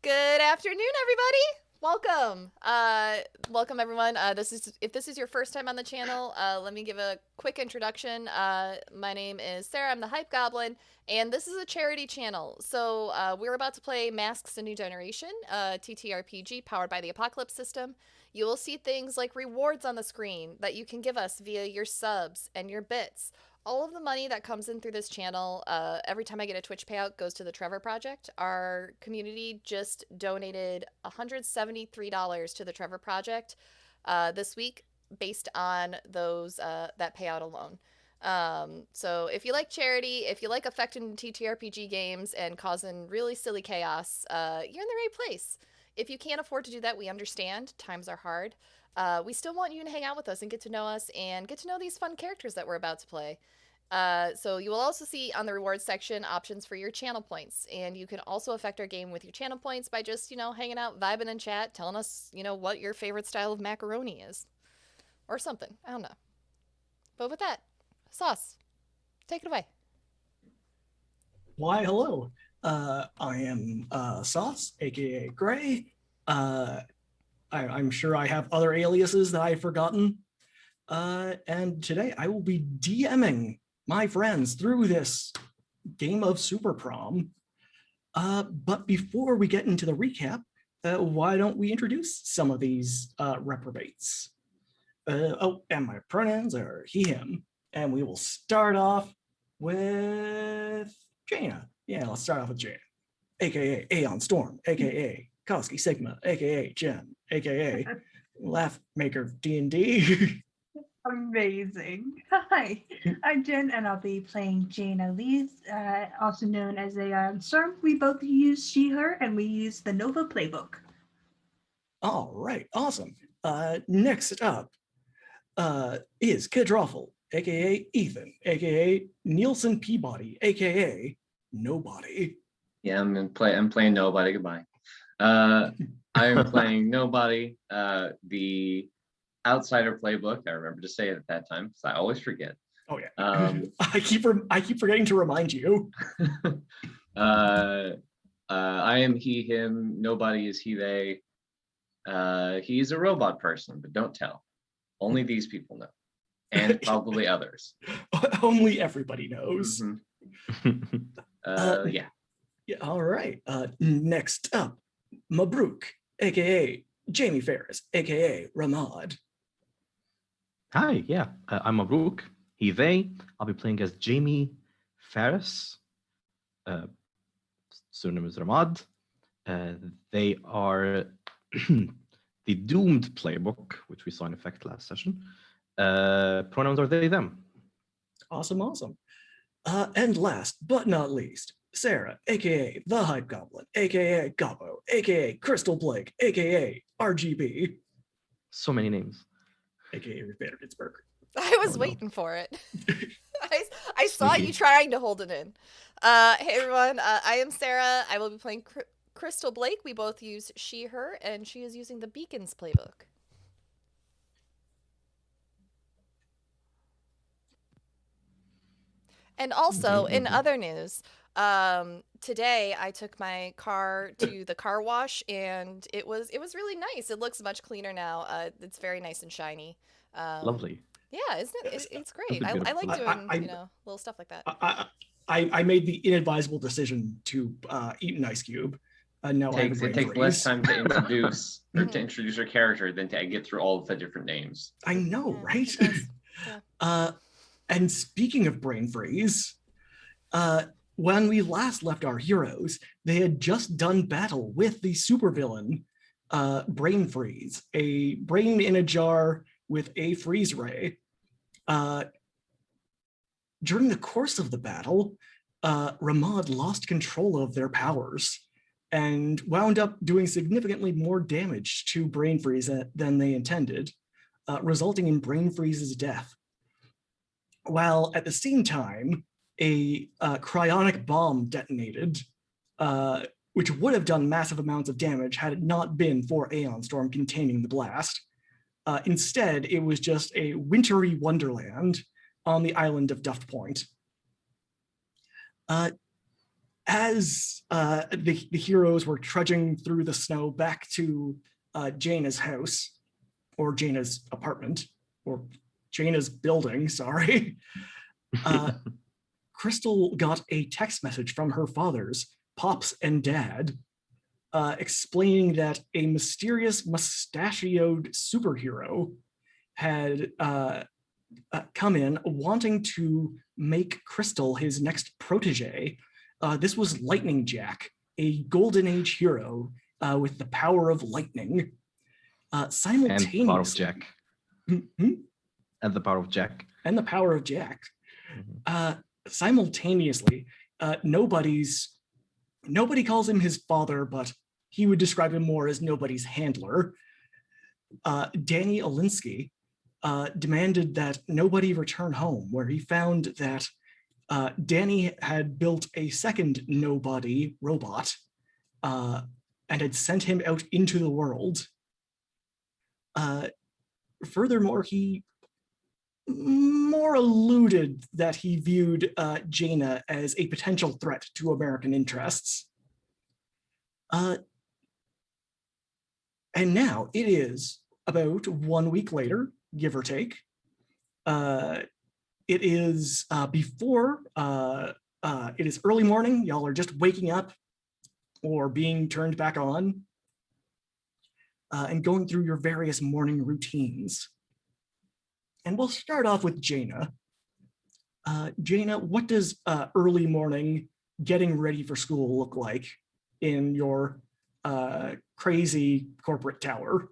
Good afternoon, everybody. Welcome. Welcome everyone. If this is your first time on the channel, let me give a quick introduction. My name is Sarah. I'm the Hype Goblin, and this is a charity channel. So we're about to play Masks: A New Generation, TTRPG powered by the Apocalypse system. You will see things like rewards on the screen that you can give us via your subs and your bits. All of the money that comes in through this channel, every time I get a Twitch payout, goes to the Trevor Project. Our community just donated $173 to the Trevor Project this week, based on those that payout alone. So if you like charity, if you like affecting TTRPG games and causing really silly chaos, you're in the right place. If you can't afford to do that, we understand. Times are hard. We still want you to hang out with us and get to know us and get to know these fun characters that we're about to play. So you will also see on the rewards section options for your channel points, and you can also affect our game with your channel points by just, hanging out, vibing in chat, telling us, what your favorite style of macaroni is. Or something. I don't know. But with that, Sauce, take it away. Why, hello. I am Sauce, aka Gray. I'm sure I have other aliases that I've forgotten. And today I will be DMing my friends through this game of Super Prom. But before we get into the recap, why don't we introduce some of these reprobates? And my pronouns are he, him. And we will start off with Jaina. Yeah, let's start off with Jaina, aka Aeon Storm, aka Koski Sigma, aka Jen, aka Laugh Maker D&D. Amazing. Hi, I'm Jen, and I'll be playing Jaina Lees, also known as Aeon Storm. We both use she, her, and we use the Nova playbook. All right, awesome. Next up is Kid Ruffle, aka Ethan, aka Nielsen Peabody, aka Nobody. Yeah, I'm playing Nobody. Goodbye. I'm playing Nobody. The Outsider playbook. I remember to say it at that time because I always forget. Oh yeah. I keep forgetting to remind you. I am he, him. Nobody is he, they. He's a robot person, but don't tell. Only these people know, and probably others. Only everybody knows. Mm-hmm. Yeah. Yeah. All right. Next up, Mabruk, aka Jamie Ferris, aka Ramad. Hi, yeah, I'm Mabruk, he, they. I'll be playing as Jamie Ferris, pseudonym is Ramad. They are the Doomed playbook, which we saw in effect last session. Pronouns are they, them. Awesome. And last but not least, Sarah, aka the Hype Goblin, aka Gobbo, aka Crystal Blake, aka RGB. So many names. Aka Banner Pittsburgh. I was waiting for it. I saw you trying to hold it in. Hey everyone, I am Sarah. I will be playing Crystal Blake. We both use she, her, and she is using the Beacons playbook. And also, in other news, today I took my car to the car wash, and it was really nice. It looks much cleaner now. It's very nice and shiny. Lovely. Yeah, isn't it? It's great. I like doing little stuff like that. I made the inadvisable decision to eat an ice cube. No, it takes less time to introduce your character than to get through all of the different names. I know, right? Yeah. And speaking of brain freeze, when we last left our heroes, they had just done battle with the supervillain Brain Freeze, a brain in a jar with a freeze ray. During the course of the battle, Ramad lost control of their powers and wound up doing significantly more damage to Brain Freeze than they intended, resulting in Brain Freeze's death. While at the same time, a cryonic bomb detonated, which would have done massive amounts of damage had it not been for Aeon Storm containing the blast. Instead, it was just a wintry wonderland on the island of Duft Point. As the heroes were trudging through the snow back to Jaina's house, or Jaina's apartment, or Jaina's building, sorry, Crystal got a text message from her fathers, Pops and Dad, explaining that a mysterious mustachioed superhero had come in wanting to make Crystal his next protege. This was Lightning Jack, a Golden Age hero with the power of lightning. Simultaneously, and power of Jack. Mhm. And the power of Jack. And the power of Jack. Mhm. Simultaneously, nobody calls him his father, but he would describe him more as nobody's handler. Danny Olinsky demanded that nobody return home, where he found that Danny had built a second nobody robot and had sent him out into the world. Furthermore, he more alluded that he viewed Jaina as a potential threat to American interests. And now it is about 1 week later, give or take. It is it is early morning. Y'all are just waking up or being turned back on and going through your various morning routines. And we'll start off with Jaina. Jaina, what does early morning getting ready for school look like in your crazy corporate tower?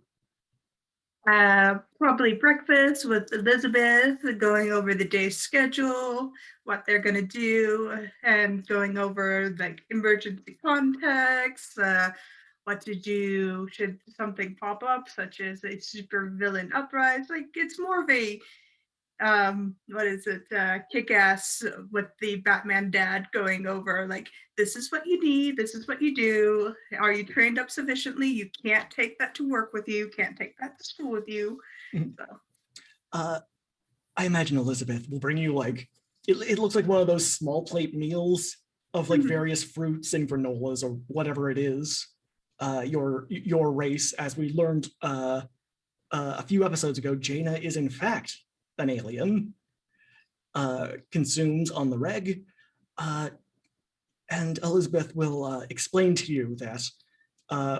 Probably breakfast with Elizabeth, going over the day's schedule, what they're going to do, and going over like emergency contacts, what to do should something pop up, such as a super villain uprise. Like it's more of a kick-ass with the Batman dad going over like, this is what you need, this is what you do, are you trained up sufficiently, you can't take that to work with you, can't take that to school with you. So I imagine Elizabeth will bring you like it looks like one of those small plate meals of like various fruits and granolas or whatever it is. Your race, as we learned a few episodes ago, Jaina is in fact an alien, consumes on the reg, and Elizabeth will explain to you that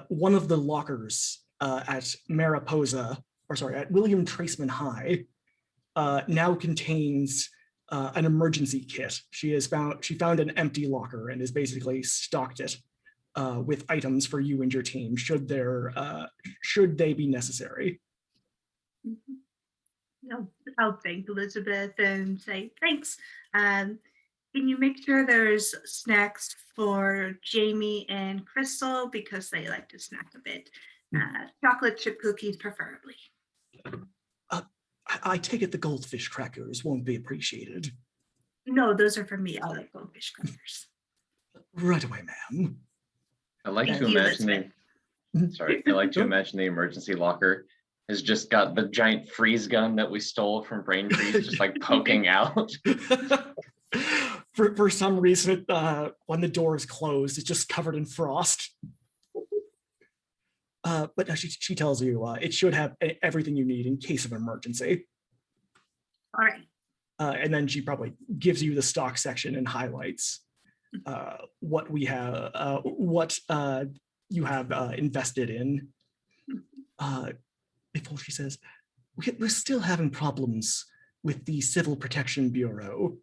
one of the lockers at at William Traceman High now contains an emergency kit. She found an empty locker and has basically stocked it with items for you and your team should they be necessary. I'll thank Elizabeth and say thanks. Can you make sure there's snacks for Jamie and Crystal because they like to snack a bit? Chocolate chip cookies preferably. I take it the goldfish crackers won't be appreciated. No, those are for me. I like goldfish crackers. Right away, ma'am. I like Thank to you, imagine I like to imagine the emergency locker has just got the giant freeze gun that we stole from Braintrees just like poking out. For some reason, when the door is closed, it's just covered in frost. But no, she tells you it should have everything you need in case of emergency. All right. And then she probably gives you the stock section and highlights what we have, what you have invested in. Before she says, we're still having problems with the Civil Protection Bureau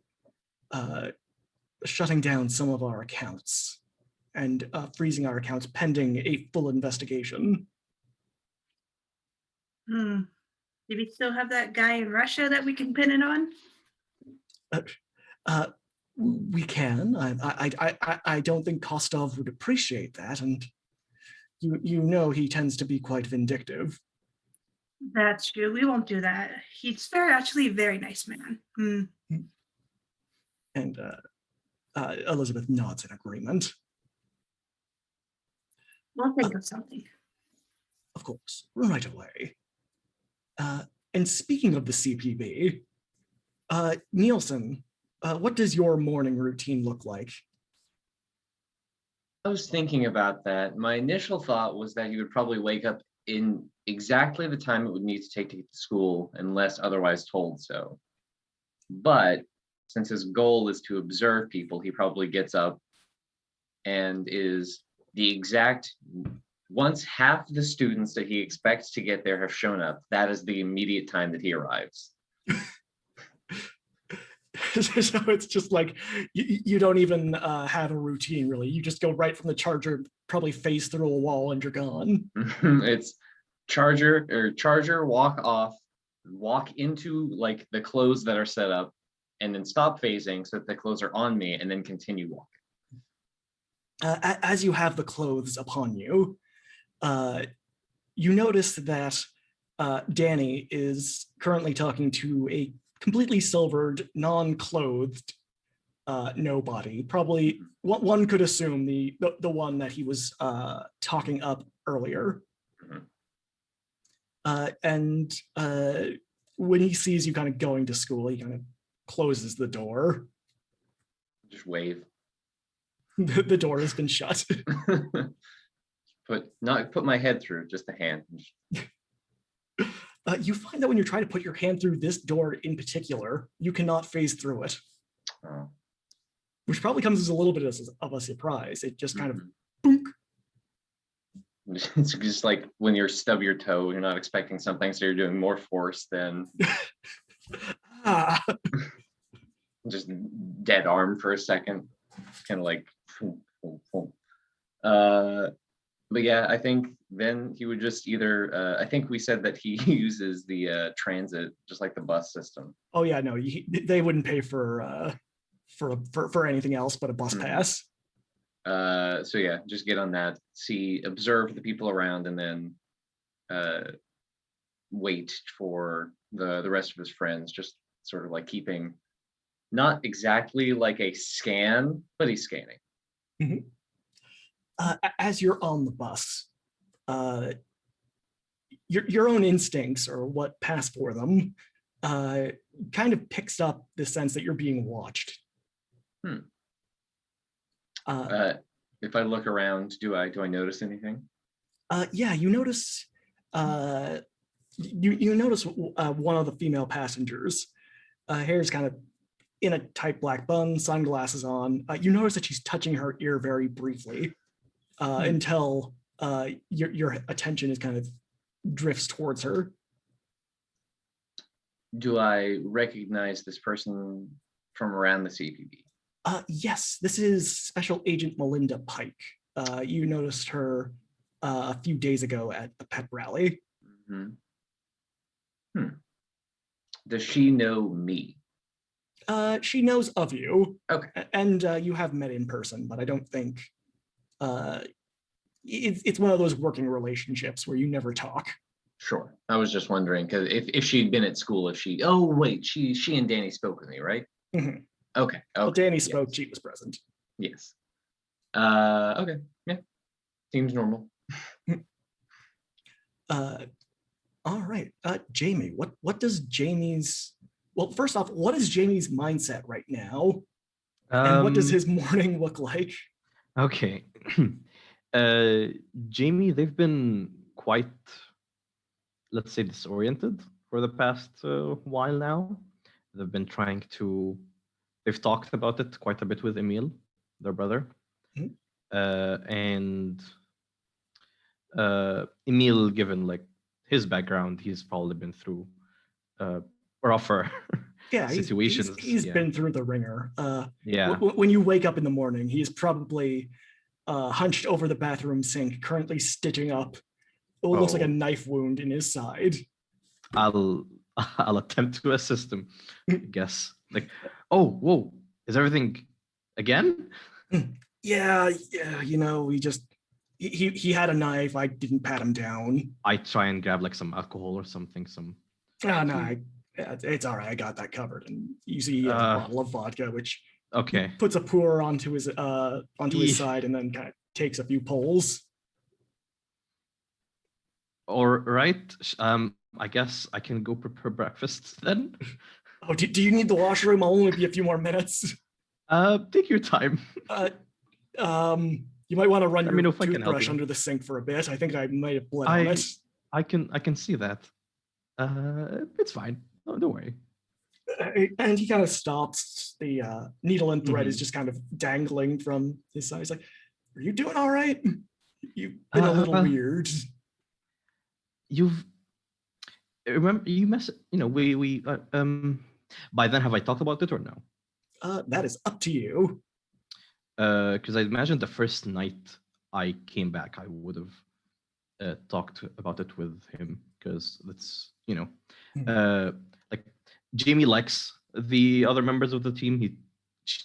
shutting down some of our accounts and freezing our accounts pending a full investigation. Do we still have that guy in Russia that we can pin it on? We can. I don't think Kostov would appreciate that, and you know he tends to be quite vindictive. That's true. We won't do that. He's actually a very nice man. And Elizabeth nods in agreement. We'll think of something. Of course, right away. And speaking of the CPB, Nielsen, what does your morning routine look like? I was thinking about that. My initial thought was that he would probably wake up in exactly the time it would need to take to get to school, unless otherwise told so. But since his goal is to observe people, he probably gets up and is the exact once half the students that he expects to get there have shown up, that is the immediate time that he arrives. So it's just like you don't even have a routine really. You just go right from the charger, probably face through a wall, and you're gone. It's charger, walk off, walk into like the clothes that are set up, and then stop phasing so that the clothes are on me, and then continue walking. As you have the clothes upon you, you notice that Danny is currently talking to a completely silvered, non-clothed nobody. Probably one could assume the one that he was talking up earlier. And when he sees you kind of going to school, he kind of closes the door. Just wave. The door has been shut. Put my head through, just a hand. You find that when you try to put your hand through this door in particular, you cannot phase through it. Oh. Which probably comes as a little bit of a surprise. It just kind of boonk. It's just like when you stub your toe, you're not expecting something, so you're doing more force than just dead arm for a second. Kind of like but yeah, I think then he would just either I think we said that he uses the transit, just like the bus system. Oh yeah, no, they wouldn't pay for anything else but a bus pass. So yeah, just get on that, observe the people around, and then wait for the rest of his friends, just sort of like keeping, not exactly like a scan, but he's scanning. Mm-hmm. As you're on the bus, your own instincts, or what pass for them, kind of picks up the sense that you're being watched. If I look around, do I notice anything? Yeah, you notice you notice one of the female passengers. Hair's kind of in a tight black bun, sunglasses on. You notice that she's touching her ear very briefly until your attention is kind of drifts towards her. Do I recognize this person from around the CPB? Yes, this is Special Agent Melinda Pike. You noticed her a few days ago at the pet rally. Does she know me? She knows of you. Okay. And you have met in person, but I don't think it's one of those working relationships where you never talk. Sure. I was just wondering, because if she'd been at school, she and Danny spoke with me, right? Mm-hmm. Okay. Well, Danny spoke, yes. She was present. Yes. Okay. Yeah. Seems normal. All right. Jamie, what does Jamie's, well, first off, what is Jamie's mindset right now? And what does his morning look like? Okay. Jamie, they've been quite, let's say, disoriented for the past while now. They've been they've talked about it quite a bit with Emil, their brother. Mm-hmm. And Emil, given like his background, he's probably been through rougher situations. He's been through the ringer. Yeah. When you wake up in the morning, he's probably hunched over the bathroom sink, currently stitching up what looks like a knife wound in his side. I'll attempt to assist him, I guess. Like, oh, whoa, is everything again? Yeah, you know, he had a knife. I didn't pat him down. I try and grab like some alcohol or something. No, it's all right. I got that covered. And you see a bottle of vodka, which okay, puts a pour onto his side and then kind of takes a few pulls. All right. I guess I can go prepare breakfast then. Oh, do you need the washroom? I'll only be a few more minutes. Take your time. You might want to run I your mean, if I can help toothbrush you. under the sink for a bit. I think I might have bled on it. I can see that. It's fine. Oh, don't worry. And he kind of stops. The needle and thread is Mhm. just kind of dangling from his side. He's like, "Are you doing all right? You've been a little weird." You've remember you we by then have I talked about it or no? That is up to you. Because I imagine the first night I came back, I would have talked about it with him because that's like Jamie likes the other members of the team.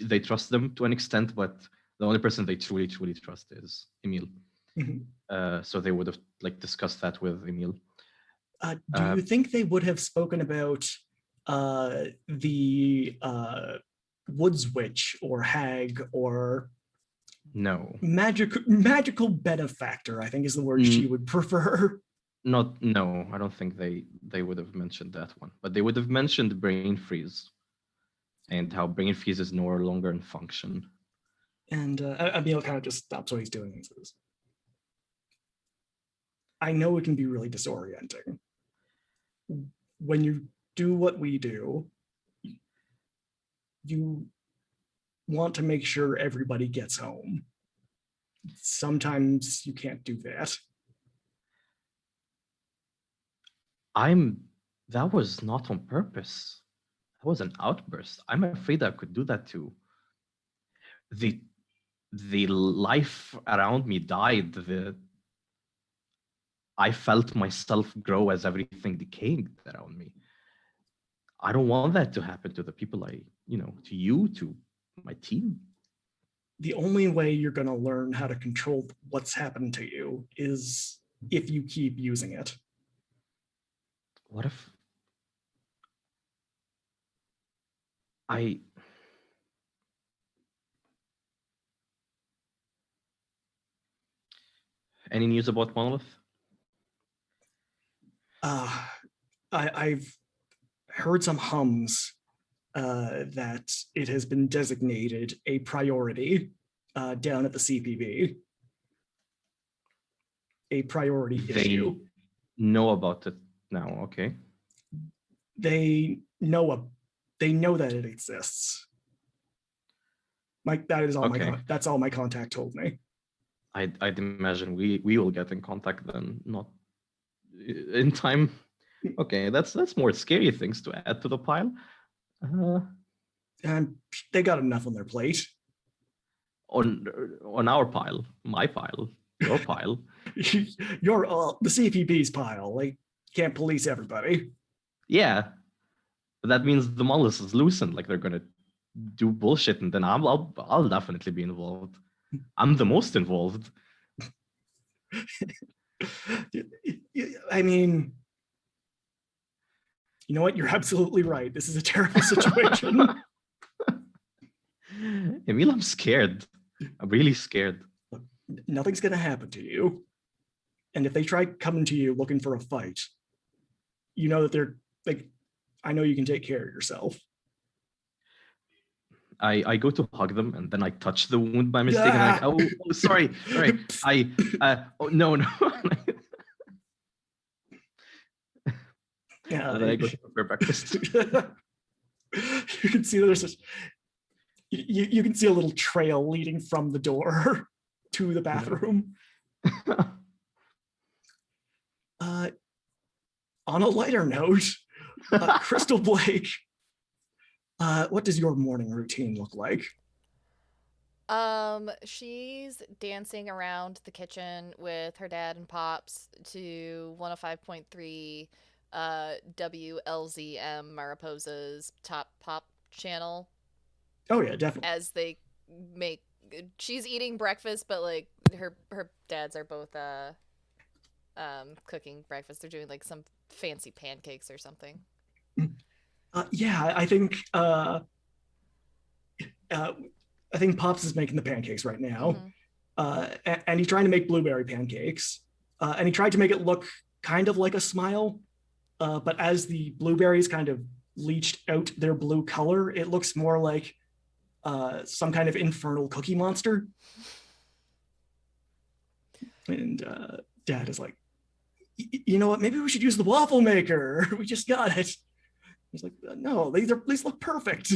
They trust them to an extent, but the only person they truly trust is Emil. So they would have like discussed that with Emil. Do you think they would have spoken about the woods witch or hag or No, magical benefactor? I think is the word she would prefer. no, I don't think they would have mentioned that one, but they would have mentioned brain freeze and how brain freeze is no longer in function. And Emil kind of just stops what he's doing and says, "I know it can be really disorienting. When you do what we do, you want to make sure everybody gets home. Sometimes you can't do that." That was not on purpose. That was an outburst. I'm afraid I could do that too. The life around me died. I felt myself grow as everything decayed around me. I don't want that to happen to the people to you, to my team. The only way you're going to learn how to control what's happened to you is if you keep using it. What if any news about Monolith? I've heard some hums that it has been designated a priority down at the CPB. A priority issue. Know about it now, okay? They know that it exists. That is all that's all my contact told me. I'd imagine we will get in contact then, not in time. Okay, that's more scary things to add to the pile. And they got enough on their plate. On our pile, my pile, your pile. You're the CPB's pile. They can't police everybody. Yeah, but that means the monolith is loosened. Like they're gonna do bullshit, and then I'll definitely be involved. I'm the most involved. I mean, you know what? You're absolutely right. This is a terrible situation. Emil, I'm scared. I'm really scared. Nothing's gonna happen to you. And if they try coming to you looking for a fight, you know that they're like, I know you can take care of yourself. I go to hug them and then I touch the wound by mistake. And I'm like, oh, sorry. Oh, no. Yeah. And then I go for breakfast. You can see there's you can see a little trail leading from the door to the bathroom. On a lighter note, Crystal Blake, what does your morning routine look like? She's dancing around the kitchen with her dad and pops to 105.3 WLZM Mariposa's top pop channel. Oh yeah, definitely. As they she's eating breakfast, but like her dads are both cooking breakfast. They're doing like some fancy pancakes or something. Yeah, I think Pops is making the pancakes right now. And he's trying to make blueberry pancakes. And he tried to make it look kind of like a smile. But as the blueberries kind of leached out their blue color, it looks more like some kind of infernal cookie monster. And Dad is like, you know what? Maybe we should use the waffle maker. We just got it. He's like, no, these look perfect.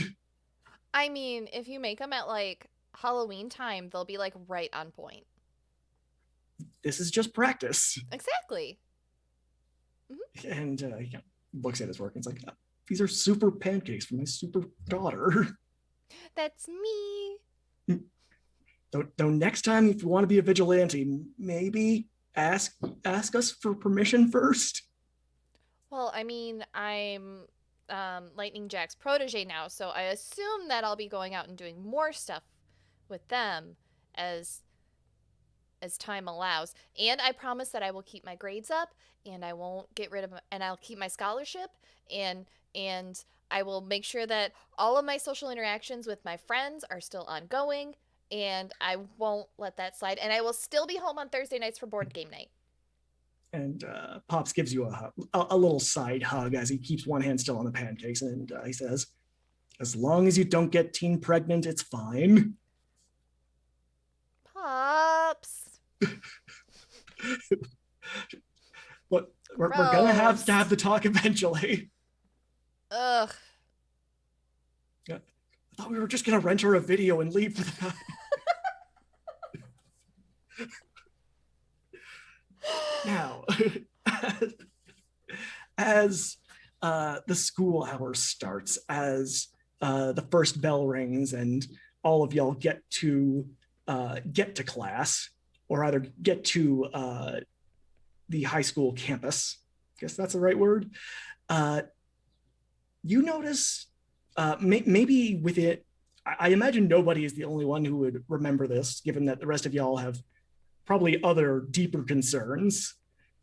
I mean, if you make them at like Halloween time, they'll be like right on point. This is just practice. Exactly. And he looks at his work and is like, these are super pancakes for my super daughter. That's me. Though next time, if you want to be a vigilante, maybe ask us for permission first. Well, I mean, I'm Lightning Jack's protege now, so I assume that I'll be going out and doing more stuff with them as time allows. And I promise that I will keep my grades up, and I won't get rid of and I'll keep my scholarship, and I will make sure that all of my social interactions with my friends are still ongoing, and I won't let that slide. And I will still be home on Thursday nights for board game night. And Pops gives you a little side hug as he keeps one hand still on the pancakes, and he says, as long as you don't get teen pregnant, it's fine. Pops. Look, we're gonna have to have the talk eventually. Ugh. I thought we were just gonna rent her a video and leave for the night. Now, as the school hour starts, as the first bell rings and all of y'all get to class, or either get to the high school campus, I guess that's the right word, you notice, maybe with it, I imagine nobody is the only one who would remember this, given that the rest of y'all have probably other deeper concerns,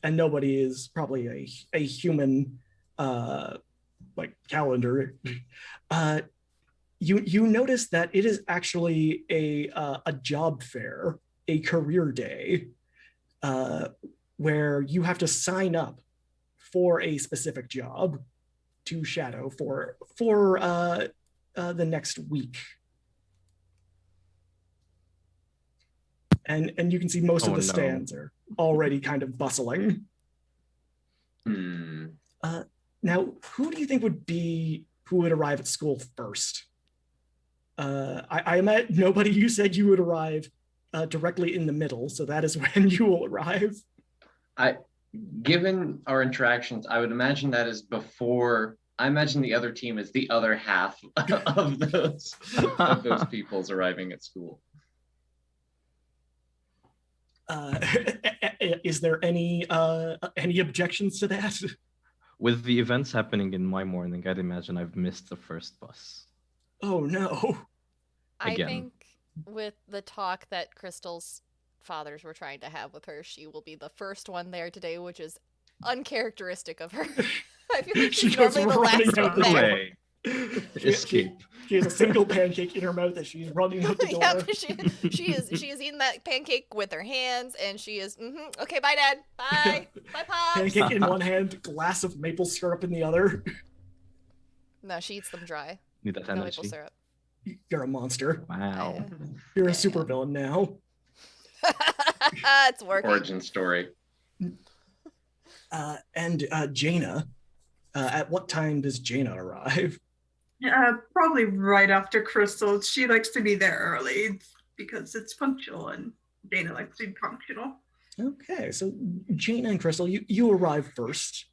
and nobody is probably a human like calendar. You notice that it is actually a job fair, a career day, where you have to sign up for a specific job to shadow for the next week. And you can see most of the stands are already kind of bustling. Now, who do you think who would arrive at school first? I met nobody. You said you would arrive directly in the middle, so that is when you will arrive. Given our interactions, I would imagine that is before. I imagine the other team is the other half of those people's arriving at school. Is there any objections to that? With the events happening in my morning, I'd imagine I've missed the first bus. Oh no. Again. I think with the talk that Crystal's fathers were trying to have with her, she will be the first one there today, which is uncharacteristic of her. I feel like she's normally the last one there. Escape. She has a single pancake in her mouth as she's running out the door. Yeah, she is eating that pancake with her hands, and she is okay. Bye, Dad. Bye. Bye, Pops. Pancake in one hand, glass of maple syrup in the other. No, she eats them dry. Need that No energy. maple syrup. You're a monster. Wow. You're a supervillain now. It's working. Origin story. And Jaina, at what time does Jaina arrive? Probably right after Crystal. She likes to be there early because it's punctual, and Dana likes to be punctual. Okay, so Jaina and Crystal, you arrive first,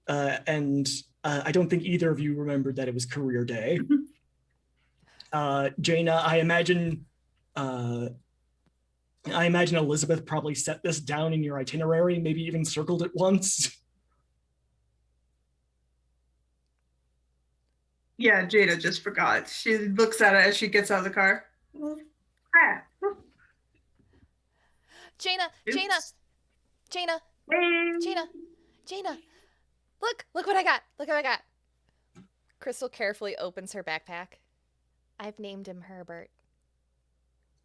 and I don't think either of you remembered that it was career day. Jaina, I imagine Elizabeth probably set this down in your itinerary, maybe even circled it once. Yeah, Jada just forgot. She looks at it as she gets out of the car. Well, crap. Jaina. Look what I got. Crystal carefully opens her backpack. I've named him Herbert.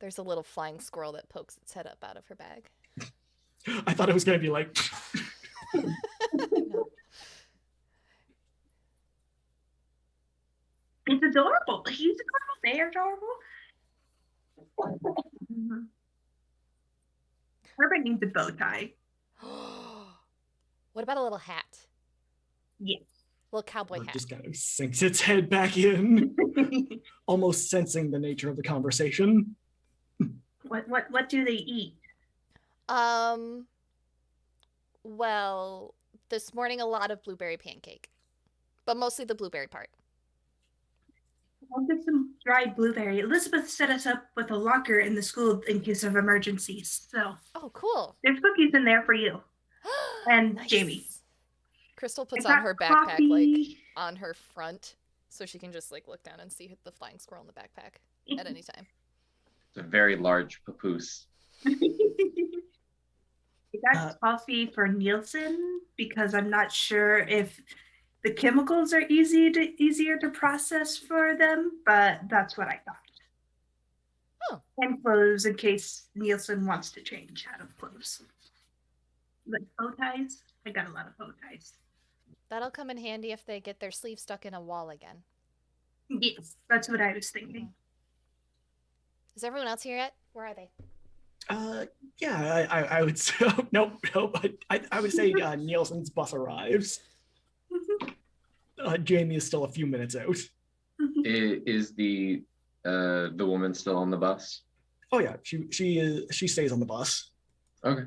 There's a little flying squirrel that pokes its head up out of her bag. I thought it was going to be like... No. It's adorable. He's adorable. They're adorable. Herbert needs a bow tie. What about a little hat? Yes. Little cowboy It hat. just kind of sinks its head back in, almost sensing the nature of the conversation. What do they eat? Well, this morning a lot of blueberry pancake, but mostly the blueberry part. I'll get some dried blueberry. Elizabeth set us up with a locker in the school in case of emergencies. So Oh, cool. there's cookies in there for you. And Nice. Jamie. Crystal I puts on got her backpack like coffee. on her front so she can just like look down and see the flying squirrel in the backpack at any time. It's a very large papoose. I got coffee for Nielsen because I'm not sure if the chemicals are easier to process for them, but that's what I thought. Oh. And clothes in case Nielsen wants to change out of clothes. Like bow ties. I got a lot of bow ties. That'll come in handy if they get their sleeve stuck in a wall again. Yes, that's what I was thinking. Is everyone else here yet? Where are they? Yeah, I would say, nope. I would say Nielsen's bus arrives. Jamie is still a few minutes out. Is the woman still on the bus? Oh yeah, she stays on the bus. Okay.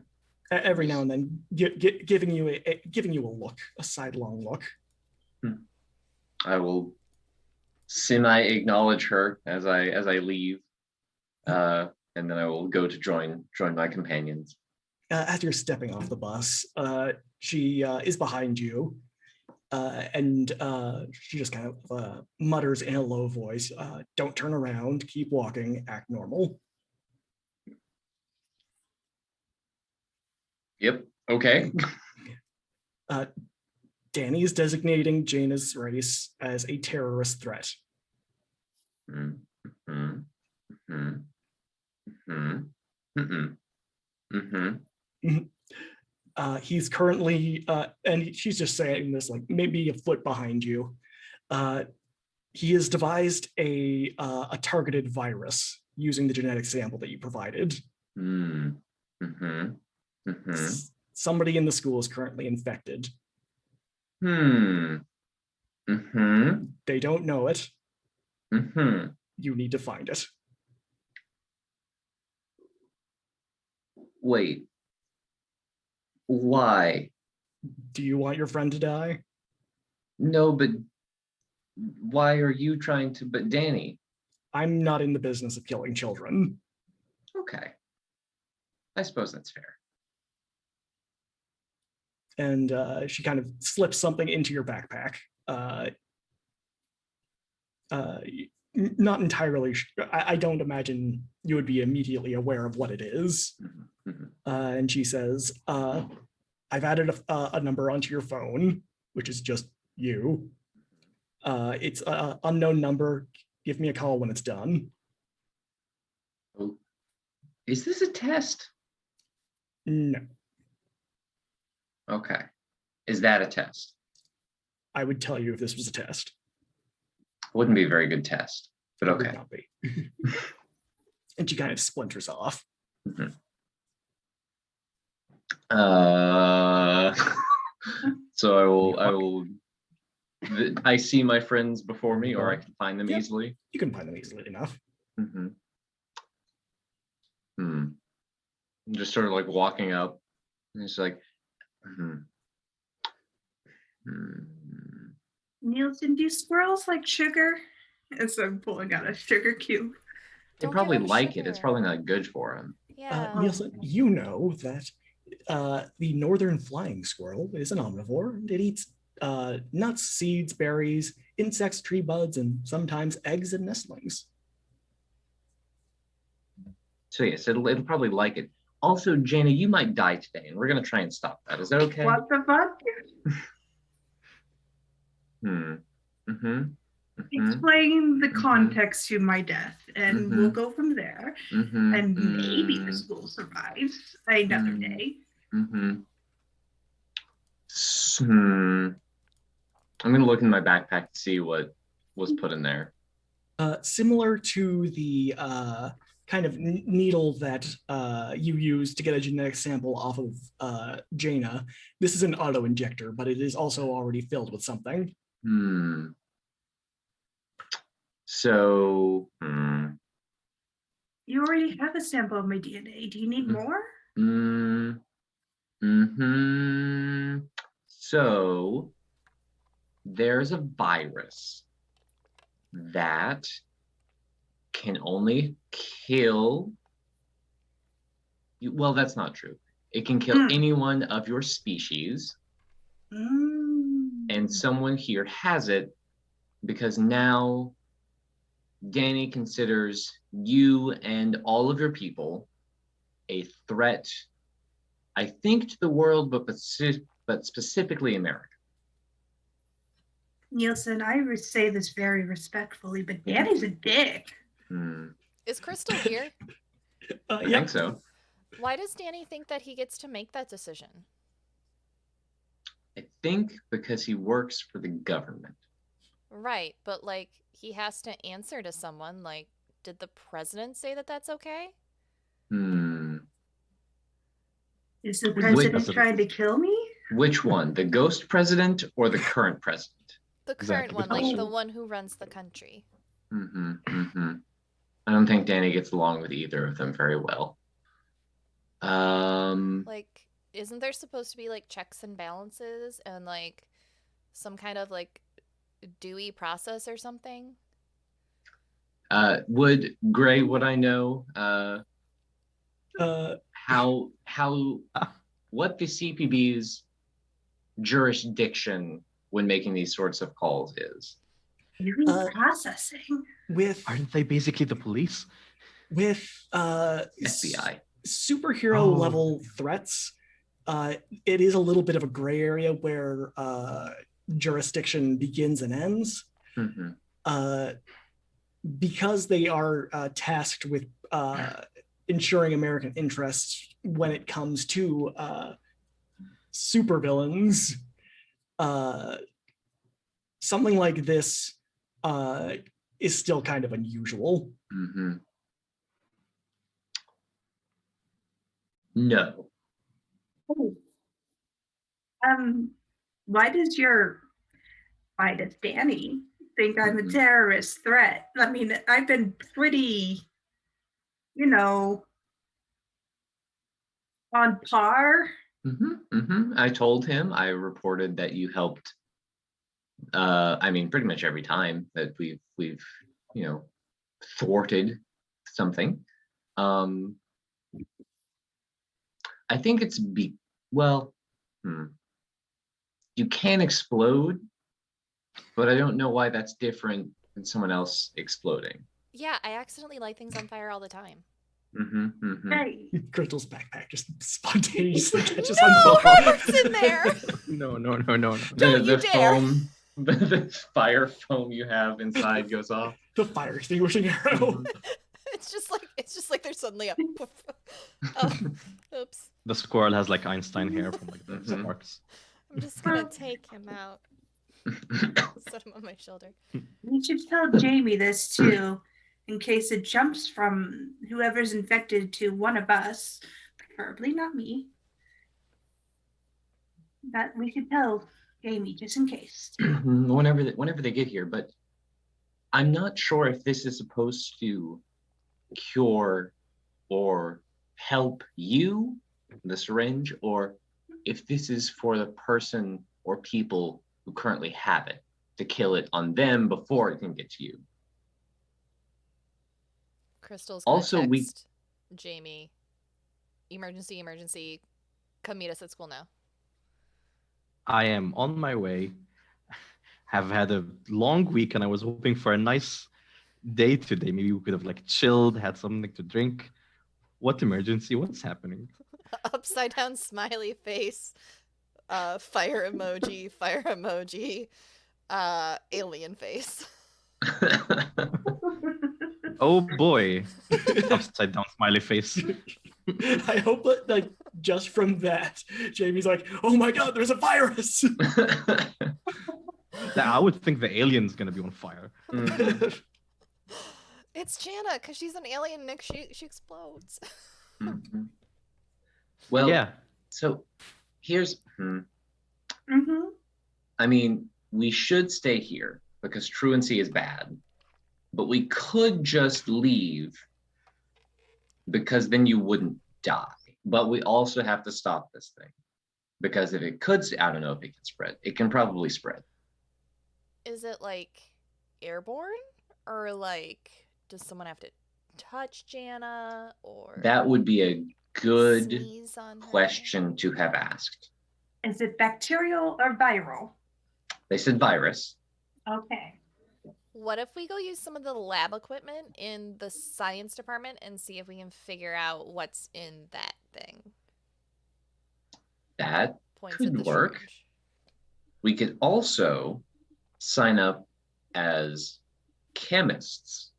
Every now and then, giving you a look, a sidelong look. I will semi-acknowledge her as I leave, and then I will go to join my companions. As you're stepping off the bus, she is behind you, and she just kind of mutters in a low voice, "Don't turn around, keep walking, act normal." Yep. Okay. Danny is designating Jaina's race as a terrorist threat. He's currently, and she's just saying this like maybe a foot behind you. He has devised a targeted virus using the genetic sample that you provided. Somebody in the school is currently infected. They don't know it. You need to find it. Wait. Why? Do you want your friend to die? No, but why are you trying to? But Danny. I'm not in the business of killing children. Okay. I suppose that's fair. And she kind of slips something into your backpack. Not entirely. I don't imagine you would be immediately aware of what it is. And she says, "I've added a number onto your phone, which is just you. It's an unknown number. Give me a call when it's done." Oh, is this a test? No. Okay. Is that a test? I would tell you if this was a test. Wouldn't be a very good test, but It would okay. not be. And she kind of splinters off. So I see my friends before me, or I can find them easily. You can find them easily enough. I'm just sort of like walking up, and it's like, Nielsen, do squirrels like sugar? As I'm pulling out a sugar cube. They Don't probably give 'em like it. It's sugar. probably not good for them. Yeah. Nielsen, you know that the northern flying squirrel is an omnivore. It eats nuts, seeds, berries, insects, tree buds, and sometimes eggs and nestlings. So yes, it'll probably like it. Also, Jaina, you might die today, and we're gonna try and stop that. Is that okay? What the fuck? Explain the context to my death, and we'll go from there. And maybe the school survives another day. I'm gonna look in my backpack to see what was put in there. Similar to the kind of needle that you use to get a genetic sample off of Jaina. This is an auto injector, but it is also already filled with something. So, You already have a sample of my DNA. Do you need more? So, there's a virus that can only kill. Well, that's not true. It can kill anyone of your species, and someone here has it because now Danny considers you and all of your people a threat, I think, to the world, but specifically America. Nielsen, I would say this very respectfully, but Danny's a dick. Is Crystal here? I think so. Why does Danny think that he gets to make that decision? I think because he works for the government. Right, but like he has to answer to someone. Like, did the president say that that's okay? Is the president trying to kill me? Which one? The ghost president or the current president? The current one, like the one who runs the country. I don't think Danny gets along with either of them very well. Like, isn't there supposed to be like checks and balances and like some kind of like Dewey process or something? Would I know what the CPB's jurisdiction when making these sorts of calls is? Dewey processing? Aren't they basically the police? With FBI. Superhero level threats, it is a little bit of a gray area where jurisdiction begins and ends. Because they are tasked with ensuring American interests when it comes to supervillains, something like this is still kind of unusual. No. Why does Danny think I'm a terrorist threat? I mean, I've been pretty, on par. I told him, I reported that you helped. I mean, pretty much every time that we've thwarted something. I think it's you can explode, but I don't know why that's different than someone else exploding. Yeah, I accidentally light things on fire all the time. Hey. Crystal's backpack just spontaneously catches No, on fire. Herbert's in there. No. Don't you dare. The fire foam you have inside goes off. The fire extinguishing arrow. It's just like there's suddenly a poof. Oops. The squirrel has like Einstein hair from like the sparks. I'm just gonna take him out. Set him on my shoulder. You should tell Jamie this too, in case it jumps from whoever's infected to one of us, preferably not me. That we should tell Jamie just in case. Whenever they get here, but I'm not sure if this is supposed to cure or help you, the syringe, or if this is for the person or people who currently have it, to kill it on them before it can get to you. Crystal's gonna Also, text Jamie, emergency, come meet us at school now. I am on my way. Have had a long week and I was hoping for a nice day today. Maybe we could have like chilled, had something to drink. What emergency? What's happening? Upside down smiley face, fire emoji, alien face. Oh boy. Upside down smiley face. I hope that, like, just from that, Jamie's like, oh my god, there's a virus! I would think the alien's gonna be on fire. It's Jana, because she's an alien, Nick. She explodes. Mhm. Well, Yeah. so here's, Mm-hmm. I mean, we should stay here because truancy is bad, but we could just leave because then you wouldn't die. But we also have to stop this thing because if it could, I don't know if it can spread. It can probably spread. Is it like airborne? Or like, does someone have to touch Jana? Or That would be a good sneeze on her? question to have asked. Is it bacterial or viral? They said virus. Okay. What if we go use some of the lab equipment in the science department and see if we can figure out what's in that thing? That Points could at the work. syringe. We could also sign up as chemists.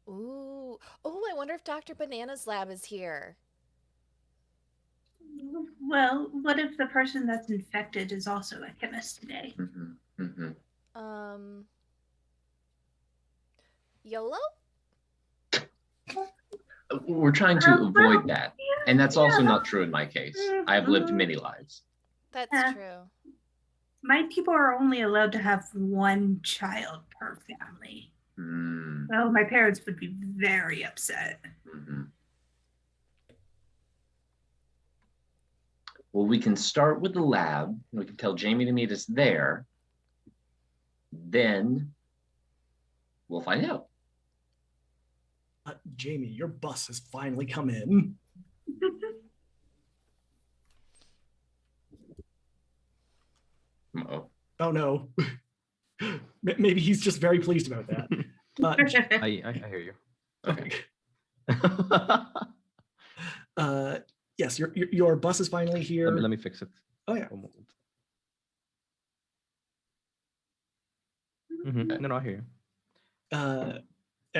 Ooh. Oh, I wonder if Dr. Banana's lab is here. Well, what if the person that's infected is also a chemist today? Mhm, mhm. YOLO? We're trying to avoid that. And that's also yeah. not true in my case. I have lived many lives. That's Yeah. true. My people are only allowed to have one child per family. Mm, Well, my parents would be very upset. mhm. Well, we can start with the lab. We can tell Jamie to meet us there. Then we'll find out. Jamie, your bus has finally come in. Uh-oh. Oh no. Maybe he's just very pleased about that. I hear you. Okay. Yes, your bus is finally here. Let me fix it. Oh yeah. One moment. No, no, I hear you.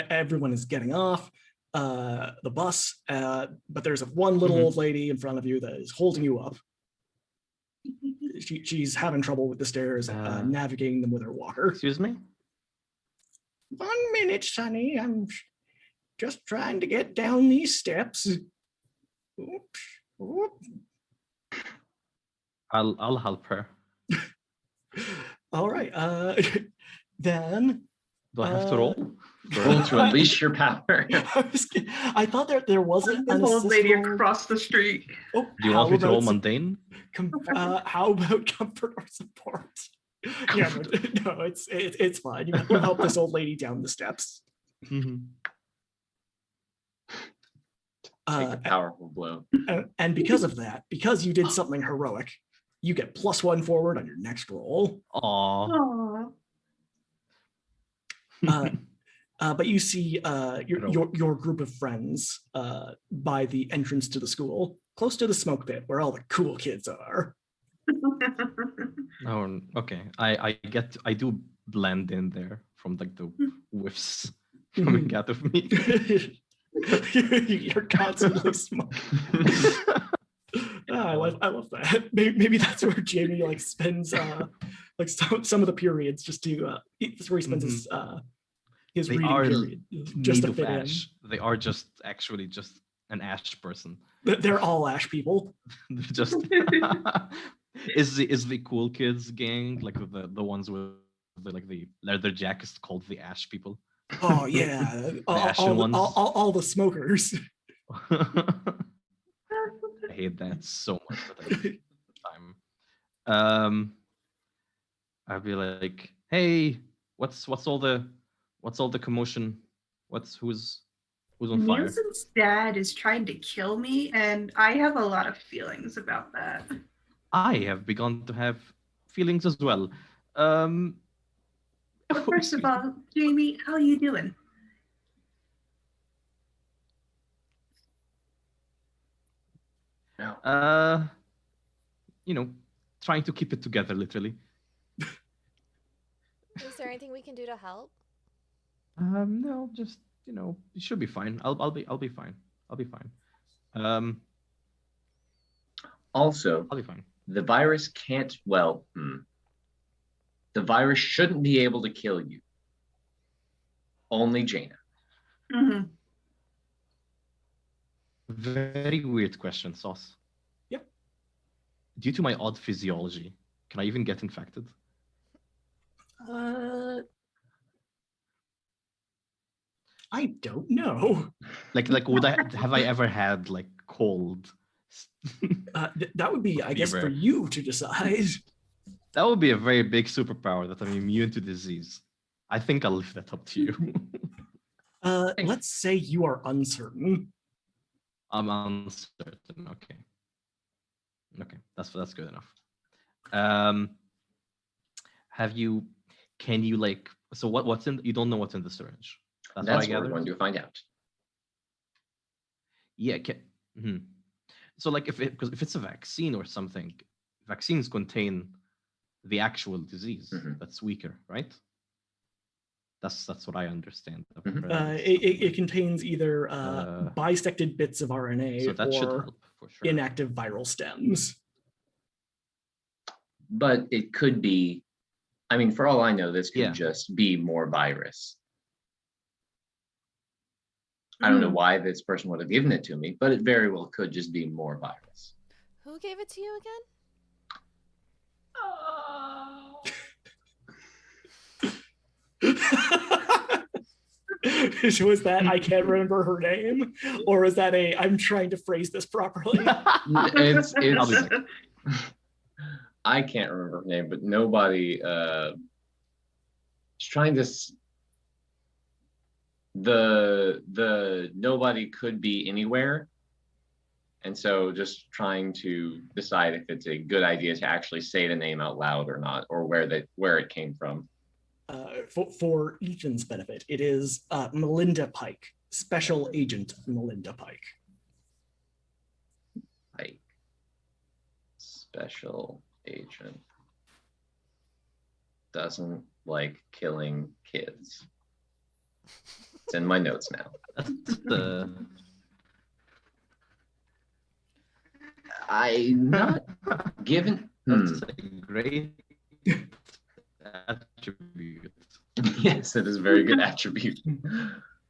Everyone is getting off the bus, but there's one little Mhm. old lady in front of you that is holding you up. She's having trouble with the stairs, navigating them with her walker. Excuse me? 1 minute, Sonny. I'm just trying to get down these steps. Oops. Oop. I'll help her. All right. Then Do I have to roll? Roll to unleash your power. I thought there wasn't The an old lady assist roll. across the street. Oh, Do you how want me to roll about some- mundane? how about comfort or support? Yeah, no, it's fine. You help this old lady down the steps. Mhm. Take a powerful blow. And because of that, because you did something heroic, you get +1 forward on your next roll. Aw. Aww. But you see your group of friends by the entrance to the school, close to the smoke pit where all the cool kids are. Oh, okay. I do blend in there from like the whiffs coming out of me. You're constantly smoking. I love that. Maybe that's where Jamie like spends like some of the periods just to that's where he spends his They reading are period just made to of fit ash. They are just actually just an ash person. in. They're all ash people. They're just is the cool kids gang like the ones with the leather jackets called the ash people? Oh yeah, all the smokers. I hate that so much. But I hate the time. I'd be like, hey, what's all the commotion? Who's on fire? Nielsen's dad is trying to kill me, and I have a lot of feelings about that. I have begun to have feelings as well. But first of all, Jamie, how you doing? No. Trying to keep it together, literally. Is there anything we can do to help? No, just it should be fine. I'll be fine. I'll be fine. Also, I'll be fine. the virus can't, the virus shouldn't be able to kill you. Only Jaina. Mhm. Very weird question, Sauce. Yep. Due to my odd physiology, can I even get infected? I don't know. Like would I have I ever had like cold? That would be, I guess, for Fever. you to decide. That would be a very big superpower that I'm immune to disease. I think I'll leave that up to you. Let's say you are uncertain. I'm uncertain. Okay. Okay, that's good enough. Have you? Can you like? So what's in? You don't know what's in the syringe. That's what I That's what we're gathered. going to find out. Yeah. So like because if it's a vaccine or something, vaccines contain the actual disease that's weaker, right? That's what I understand. It contains either bisected bits of RNA So that should or help for sure. inactive viral stems. But it could be, I mean, for all I know, this could Yeah. just be more virus. I don't know why this person would have given it to me, but it very well could just be more virus. Who gave it to you again? Was that I can't remember her name, or was that a I'm trying to phrase this properly? It's I'll be back. I can't remember her name, but nobody is trying to the nobody could be anywhere, and so just trying to decide if it's a good idea to actually say the name out loud or not, or where it came from. For Ethan's benefit, it is Melinda Pike, Special Agent Melinda Pike. Pike, Special Agent, doesn't like killing kids. It's in my notes now. That's the. I'm not given. That's a great attribute. Yes, it is a very good attribute.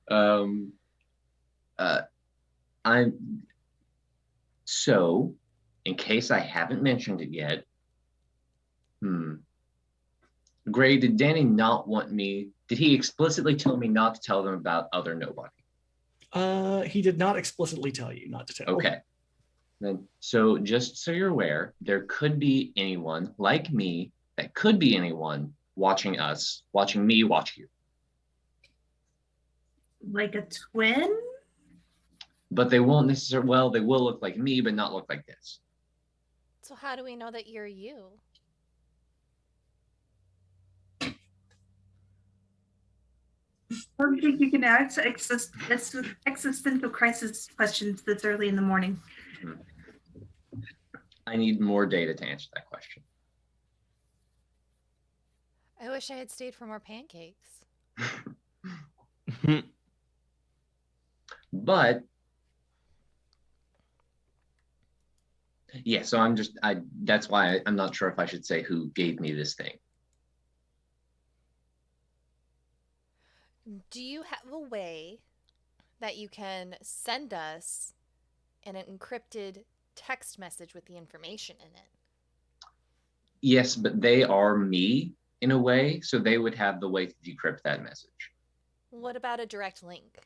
I'm so, in case I haven't mentioned it yet. Gray, did Danny not want me? Did he explicitly tell me not to tell them about other nobody? He did not explicitly tell you not to tell. Okay. Then, so just so you're aware, there could be anyone like me that could be anyone watching us, watching me, watch you. Like a twin? But they won't necessarily, well, they will look like me, but not look like this. So how do we know that you're you? I don't think you can ask existential crisis questions this early in the morning. I need more data to answer that question. I wish I had stayed for more pancakes. But yeah, so that's why I'm not sure if I should say who gave me this thing. Do you have a way that you can send us an encrypted text message with the information in it? Yes, but they are me in a way, so they would have the way to decrypt that message. What about a direct link?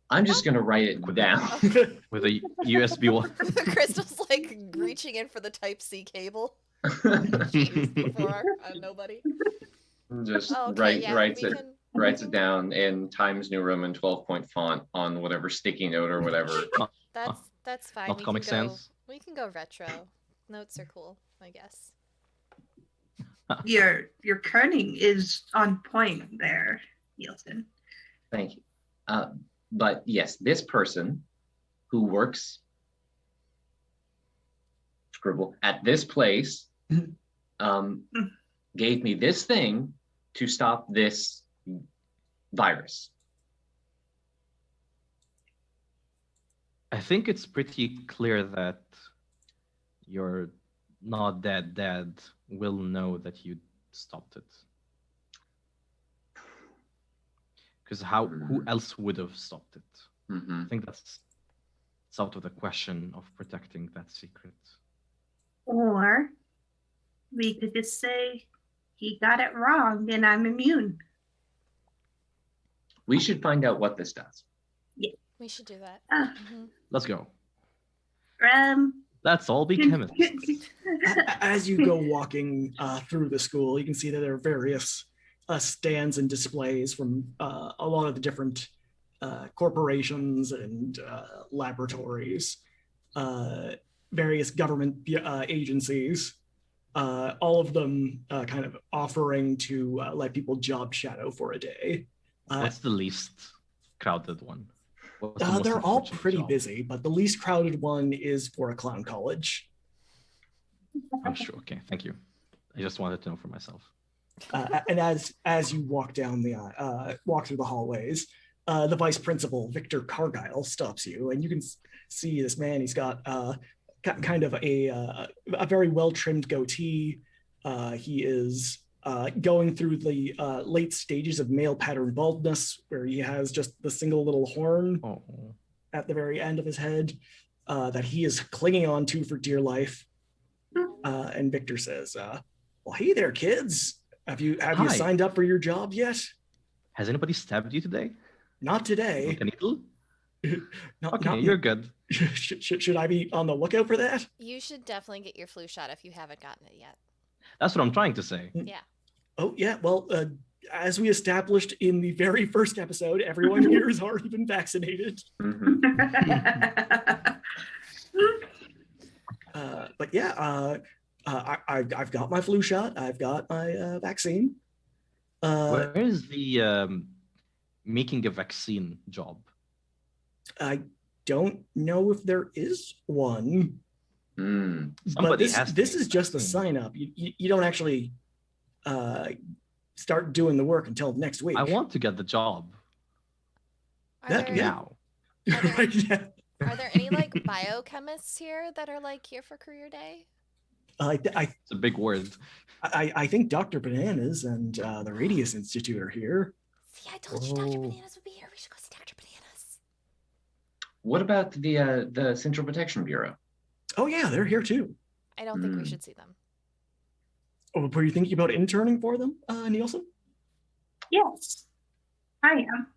I'm just going to write it down. With a USB one. Crystal's like reaching in for the Type-C cable. Jeez, before nobody. Just Okay, yeah, writes it down in Times New Roman 12-point font on whatever sticky note or whatever. That's fine. Not Comic Sans. We can go retro. Notes are cool, I guess. Your cunning is on point there, Nielsen. Thank you. But yes, this person who works scribble at this place gave me this thing to stop this virus. I think it's pretty clear that your not dead dad will know that you stopped it. Because who else would have stopped it? Mm-hmm. I think that's it's out of the question of protecting that secret. Or we could just say he got it wrong and I'm immune. We should find out what this does. We should do that. Mhm. Let's go. Um, Let's all be chemists. As you go walking through the school, you can see that there are various stands and displays from a lot of the different corporations and laboratories, various government agencies, all of them kind of offering to let people job shadow for a day. What's the least crowded one? What's the most They're all unfortunate pretty job? busy, but the least crowded one is for a clown college. Oh, sure. Okay, thank you. I just wanted to know for myself. And as you walk down walk through the hallways, the vice principal, Victor Cargyle, stops you, and you can see this man. He's got kind of a very well trimmed goatee. He is going through the late stages of male pattern baldness, where he has just the single little horn at the very end of his head that he is clinging on to for dear life. And Victor says, "Well, hey there, kids. Have you Hi. signed up for your job yet?" Has anybody stabbed you today? Not today. Like a needle? Not, Okay, you're good. Should I be on the lookout for that? You should definitely get your flu shot if you haven't gotten it yet. That's what I'm trying to say. Yeah. Oh yeah. Well, as we established in the very first episode, everyone here has already been vaccinated. Mm-hmm. But yeah, I've got my flu shot. I've got my vaccine. Where is the making a vaccine job? I don't know if there is one. Mm. But Somebody has to this make is a just a vaccine. sign up. You don't actually start doing the work until next week. I want to get the job Are That- there, yeah. now. Right, yeah. are there any like biochemists here that are like here for career day? It's a big word. I think Dr. Bananas and the Radius Institute are here. See, I told you Dr. Oh. Bananas would be here. We should go see Dr. Bananas. What about the Central Protection Bureau? Oh yeah, they're here too. I don't think we Mm. should see them. Oh, were you thinking about interning for them, Nielsen? Yes, I am.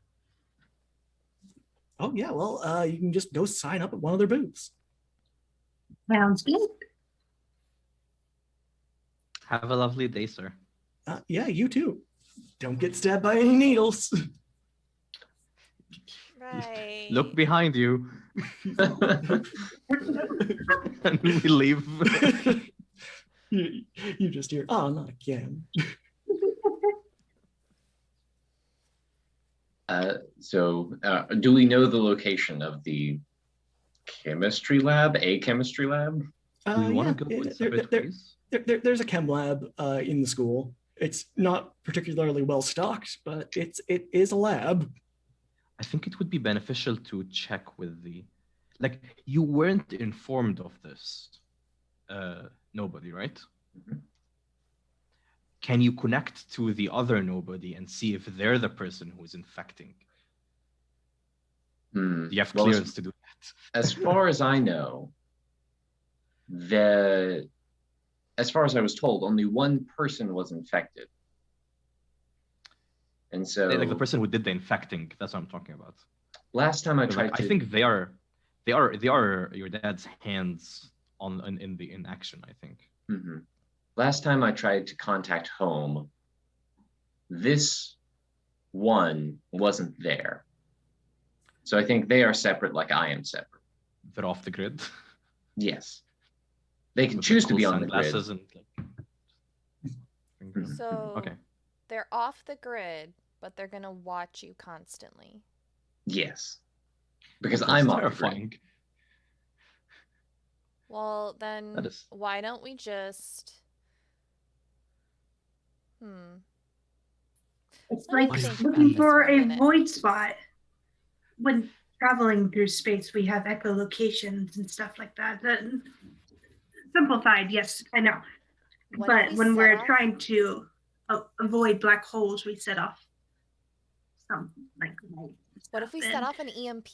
Oh yeah, well, you can just go sign up at one of their booths. Sounds good. Have a lovely day, sir. Yeah, you too. Don't get stabbed by any needles. Right. Look behind you. And we leave. you just hear, "Oh, not again." So do we know the location of the chemistry lab? A chemistry lab? Do you want Yeah, to go in there- separate there- ways? there's a chem lab in the school. It's not particularly well stocked, but it is a lab. I think it would be beneficial to check with the, like, you weren't informed of this. Nobody, right? Mhm. Can you connect to the other nobody and see if they're the person who's infecting? Hmm. Do you have Well, clearance to do that? as far as I know, as far as I was told, only one person was infected. And so Like the person who did the infecting, that's what I'm talking about. last time I 'Cause, tried like, to I think they are your dad's hands in action, I think. Mhm. Last time I tried to contact home, this one wasn't there. So I think they are separate like I am separate. They're off the grid. Yes. They can With the choose to cool be on the grid. sunglasses and Mhm. So Okay. they're off the grid, but they're gonna watch you constantly. Yes. Because That's I'm on the grid. terrifying. Well, then That is- why don't we just It's Let me like think looking about this for for a a minute. void spot. When traveling through space, we have echolocations and stuff like that. Simplified, yes, I know. What if But we when set we're off- trying to avoid black holes, we set off something like that. What if we set off an EMP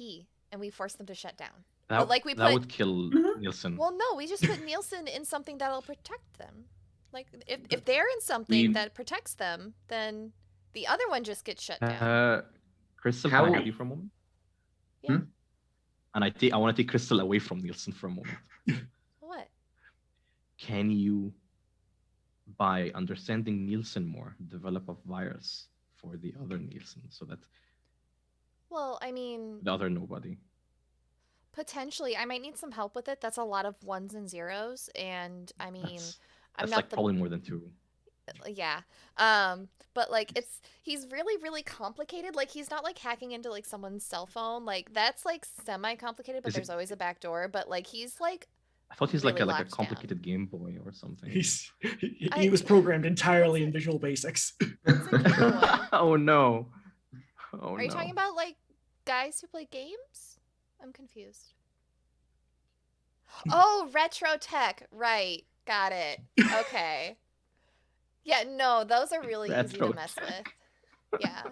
and we force them to shut down? That, But, like, we that put- would kill Mhm. Nielsen. Well, no, we just put Nielsen in something that'll protect them. Like, if they're in something We- that protects them, then the other one just gets shut down. Crystal, How- can I have you for a moment? Yeah. And I want to take Crystal away from Nielsen for a moment. What? Can you, by understanding Nielsen more, develop a virus for the other Nielsen so that Well, I mean, the other nobody? potentially, I might need some help with it. That's a lot of ones and zeros, and I mean, That's, I'm that's not like the probably more than 2. yeah. But like he's really, really complicated. Like he's not like hacking into like someone's cell phone. Like that's like semi-complicated, but Is it- there's always a back door. But like he's like I thought he's really like a locked down. complicated Game Boy or something. He was programmed entirely in Visual Basics. It's a Game Boy. Oh no. Oh Are no. you talking about like guys who play games? I'm confused. Oh, retro tech. Right. Got it. Okay. Yeah, no, those are really easy Retro to mess tech. with. Yeah.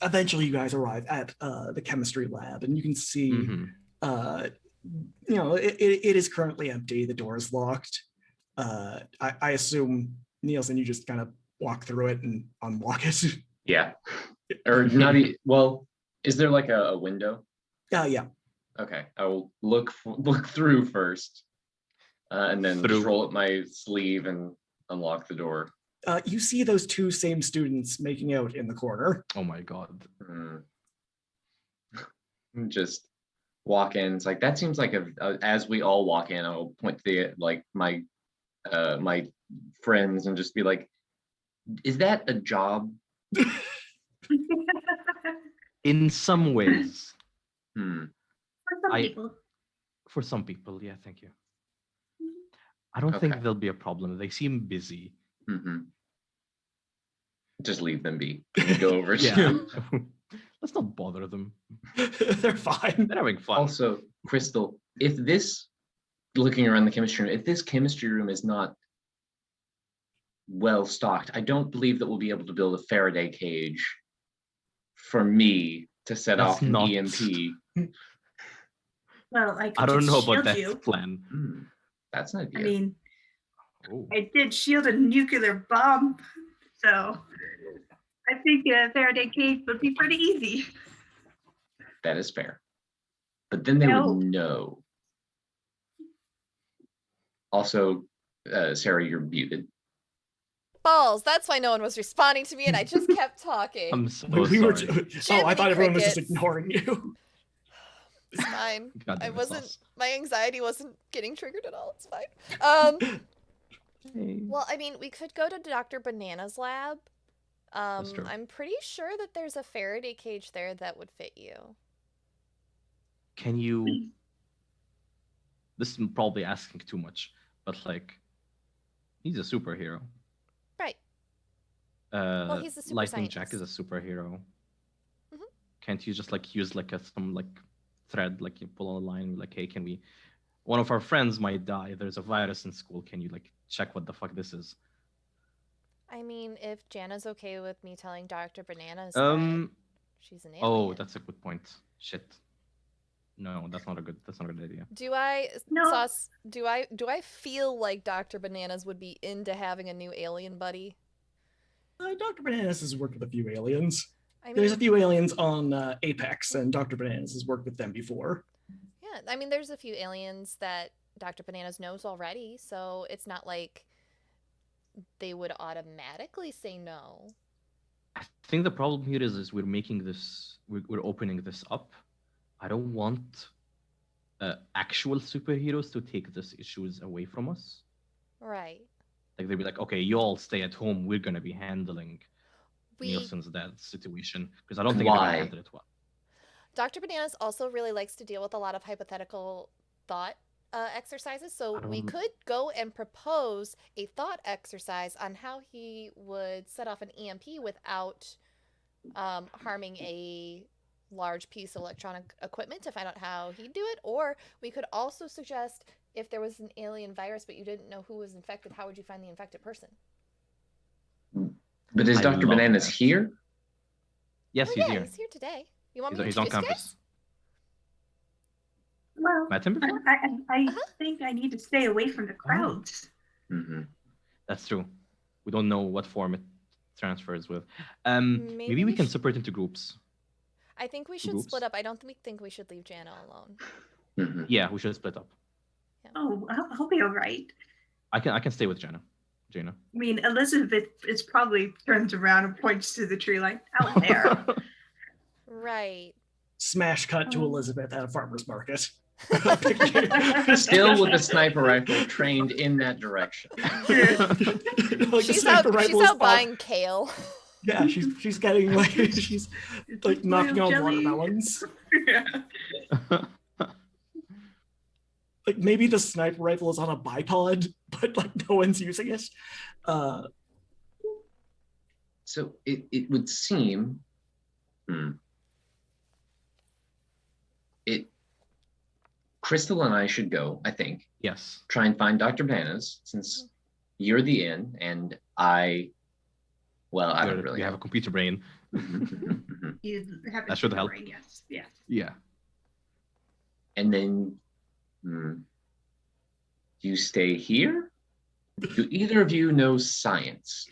Eventually, you guys arrive at the chemistry lab, and you can see, Mhm. it is currently empty. The door is locked. I assume, Nielsen, you just kind of walk through it and unlock it. Yeah. Or not. Well, is there like a window? Yeah. Okay, I will look through first, and then Through. just roll up my sleeve and unlock the door. You see those two same students making out in the corner. Oh my god. Hmm. Just walk in. It's like that seems like as we all walk in, I'll point to the my friends and just be like, "Is that a job?" In some ways, Hmm. For some I- people. for some people, yeah, thank you. I don't think Okay. there'll be a problem. They seem busy. Mm-hmm. Just leave them be. And go over Yeah. to. Let's not bother them. They're fine. They're having fun. Also, Crystal, if this, looking around the chemistry room, if this chemistry room is not well stocked, I don't believe that we'll be able to build a Faraday cage for me to set That's off an not- EMP. Well, I could I don't just know about shield that you. plan. Hmm, that's an idea. I mean, Oh. I did shield a nuclear bomb, so I think a Faraday cage would be pretty easy. That is fair. But then they No. would know. Also, Sarah, you're muted. Balls. That's why no one was responding to me, and I just kept talking. I'm so We were. sorry. Oh, I thought everyone was just crickets. ignoring you. It's fine. God I damn it, wasn't. Sauce. My anxiety wasn't getting triggered at all. It's fine. Hey. Well, I mean, we could go to Dr. Banana's lab. That's true. I'm pretty sure that there's a Faraday cage there that would fit you. Can you? This is probably asking too much, but like, he's a superhero. Right. He's a super Lightning Jack is scientist. a superhero. Mhm. Can't you just like use like some like thread, like you pull on a line, and be like, hey, can we? One of our friends might die. There's a virus in school. Can you like check what the fuck this is? I mean, if Jana's okay with me telling Dr. Bananas Um. that she's an alien. Oh, that's a good point. Shit. No, that's not a good idea. Do I, No. Sauce? Do I feel like Dr. Bananas would be into having a new alien buddy? Dr. Bananas has worked with a few aliens. I mean, There's a few aliens on Apex, and Dr. Bananas has worked with them before. yeah. I mean, there's a few aliens that Dr. Bananas knows already, so it's not like they would automatically say no. I think the problem here is we're making this, we're opening this up. I don't want actual superheroes to take these issues away from us. Right. Like they'd be like, okay, you all stay at home. We're gonna be handling We Nielsen's dad situation because I don't think they're gonna Why? handle it well. Dr. Bananas also really likes to deal with a lot of hypothetical thought exercises. So I we don't- could go and propose a thought exercise on how he would set off an EMP without harming a large piece of electronic equipment to find out how he'd do it. Or we could also suggest if there was an alien virus but you didn't know who was infected, how would you find the infected person? But is I Dr. love Bananas that. here? Yes, Oh, he's yeah, here. he's here today. You want He's, me to he's on introduce you campus. guys? Well, Met him before? I Uh-huh. think I need to stay away from the crowds. Mm-hmm. That's true. We don't know what form it transfers with. Maybe Maybe we we can should- separate into groups. I think we Two should groups? split up. I don't think we should leave Jana alone. Mm-hmm. Yeah, we should split up. Oh, I'll be all right. I can stay with Jaina. I mean, Elizabeth is probably turns around and points to the tree like out there. Right. Smash cut to Oh. Elizabeth at a farmer's market. Still with a sniper rifle trained in that direction. Like the She's sniper out rifle is buying kale. Yeah, she's getting like she's like knocking Royal on jelly. watermelons. Yeah. Like maybe the sniper rifle is on a bipod, but like no one's using it. So it would seem Crystal and I should go, I think, Yes. try and find Dr. Bananas, since you're the inn and I don't really You have a computer brain. know. You have That should help. brain, yes. Yeah. Yeah. And then you stay here? Do either of you know science?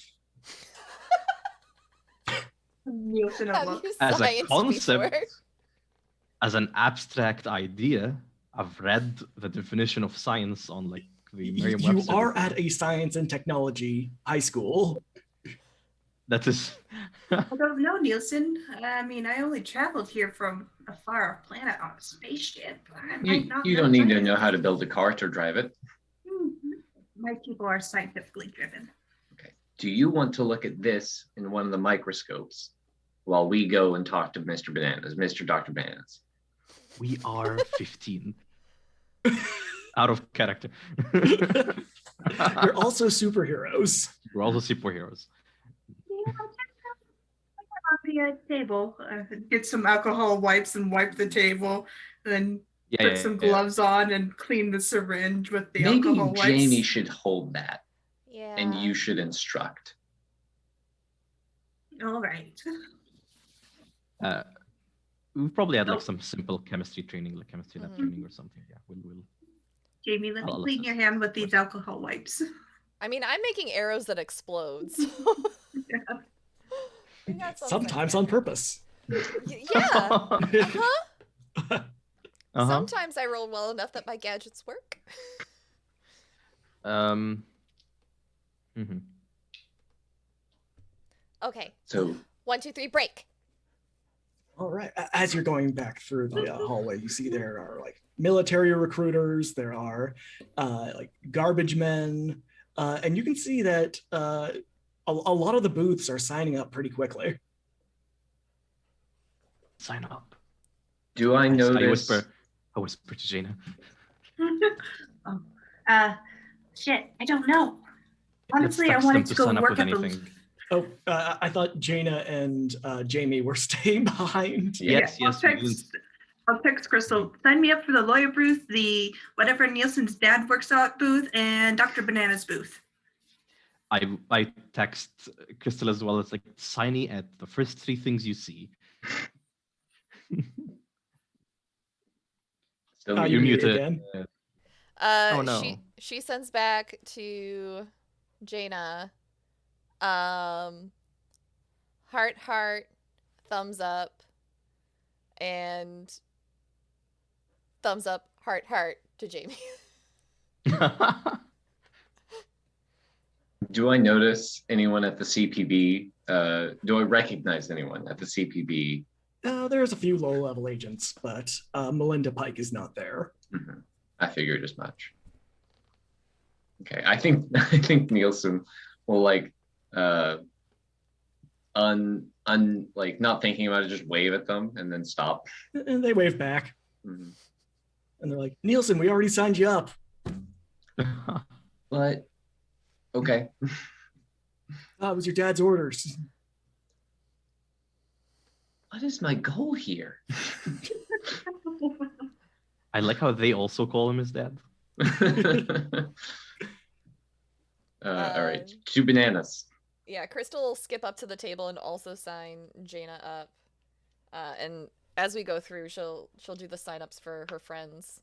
Nielsen Have look. you As a scienced concept, before? as an abstract idea, I've read the definition of science on like the You Merriam-Webster. are at a science and technology high school. That is. I don't know, Nielsen. I mean, I only traveled here from a far off planet on a spaceship. I might not You know don't need to science. know how to build a cart or drive it. My people are scientifically driven. Okay. Do you want to look at this in one of the microscopes while we go and talk to Mr. Bananas, Mr. Dr. Bananas? We are 15. Out of character. You're also superheroes. We're also superheroes. Yeah, on the table. Get some alcohol wipes and wipe the table. And then put some gloves on and clean the syringe with the Maybe alcohol wipes. Jamie should hold that Yeah. and you should instruct. All right. We've probably had like some simple chemistry training, like chemistry lab Mhm. training or something. Yeah, we'll. Jamie, let me I'll clean your assist. hand with these alcohol wipes. I mean, I'm making arrows that explode. So. That sounds Sometimes like on that. purpose. Yeah. Uh-huh. Uh-huh. Sometimes I roll well enough that my gadgets work. Mhm. Okay. So 1, 2, 3, break. All right. As you're going back through the hallway, you see there are like military recruiters, there are like garbage men, and you can see that a lot of the booths are signing up pretty quickly. Sign up. do I I notice? I whisper to Jaina. Shit, I don't know. Let's Honestly, I text wanted them to go sign up work with at the. anything. Oh, I thought Jaina and Jamie were staying behind. Yes, I'll yes, we text, I'll text Crystal. Sign me up for the lawyer booth, the whatever Nielsen's dad works out booth, and Dr. Banana's booth. I text Crystal as well. It's like signy at the first 3 things you see. Still You're You're muted muted. again. Oh, no. She sends back to Jaina. Heart, thumbs up, and thumbs up, heart to Jamie. Do I notice anyone at the CPB? Do I recognize anyone at the CPB? There's a few low-level agents, but Melinda Pike is not there. Mhm. I figured as much. Okay, I think Nielsen will like like not thinking about it, just wave at them and then stop. And they wave back, Mhm. and they're like, Nielsen, we already signed you up. But okay, It was your dad's orders. what is my goal here? I like how they also call him his dad. All right, 2 bananas. Yeah, Crystal will skip up to the table and also sign Jaina up. And as we go through, she'll do the sign-ups for her friends.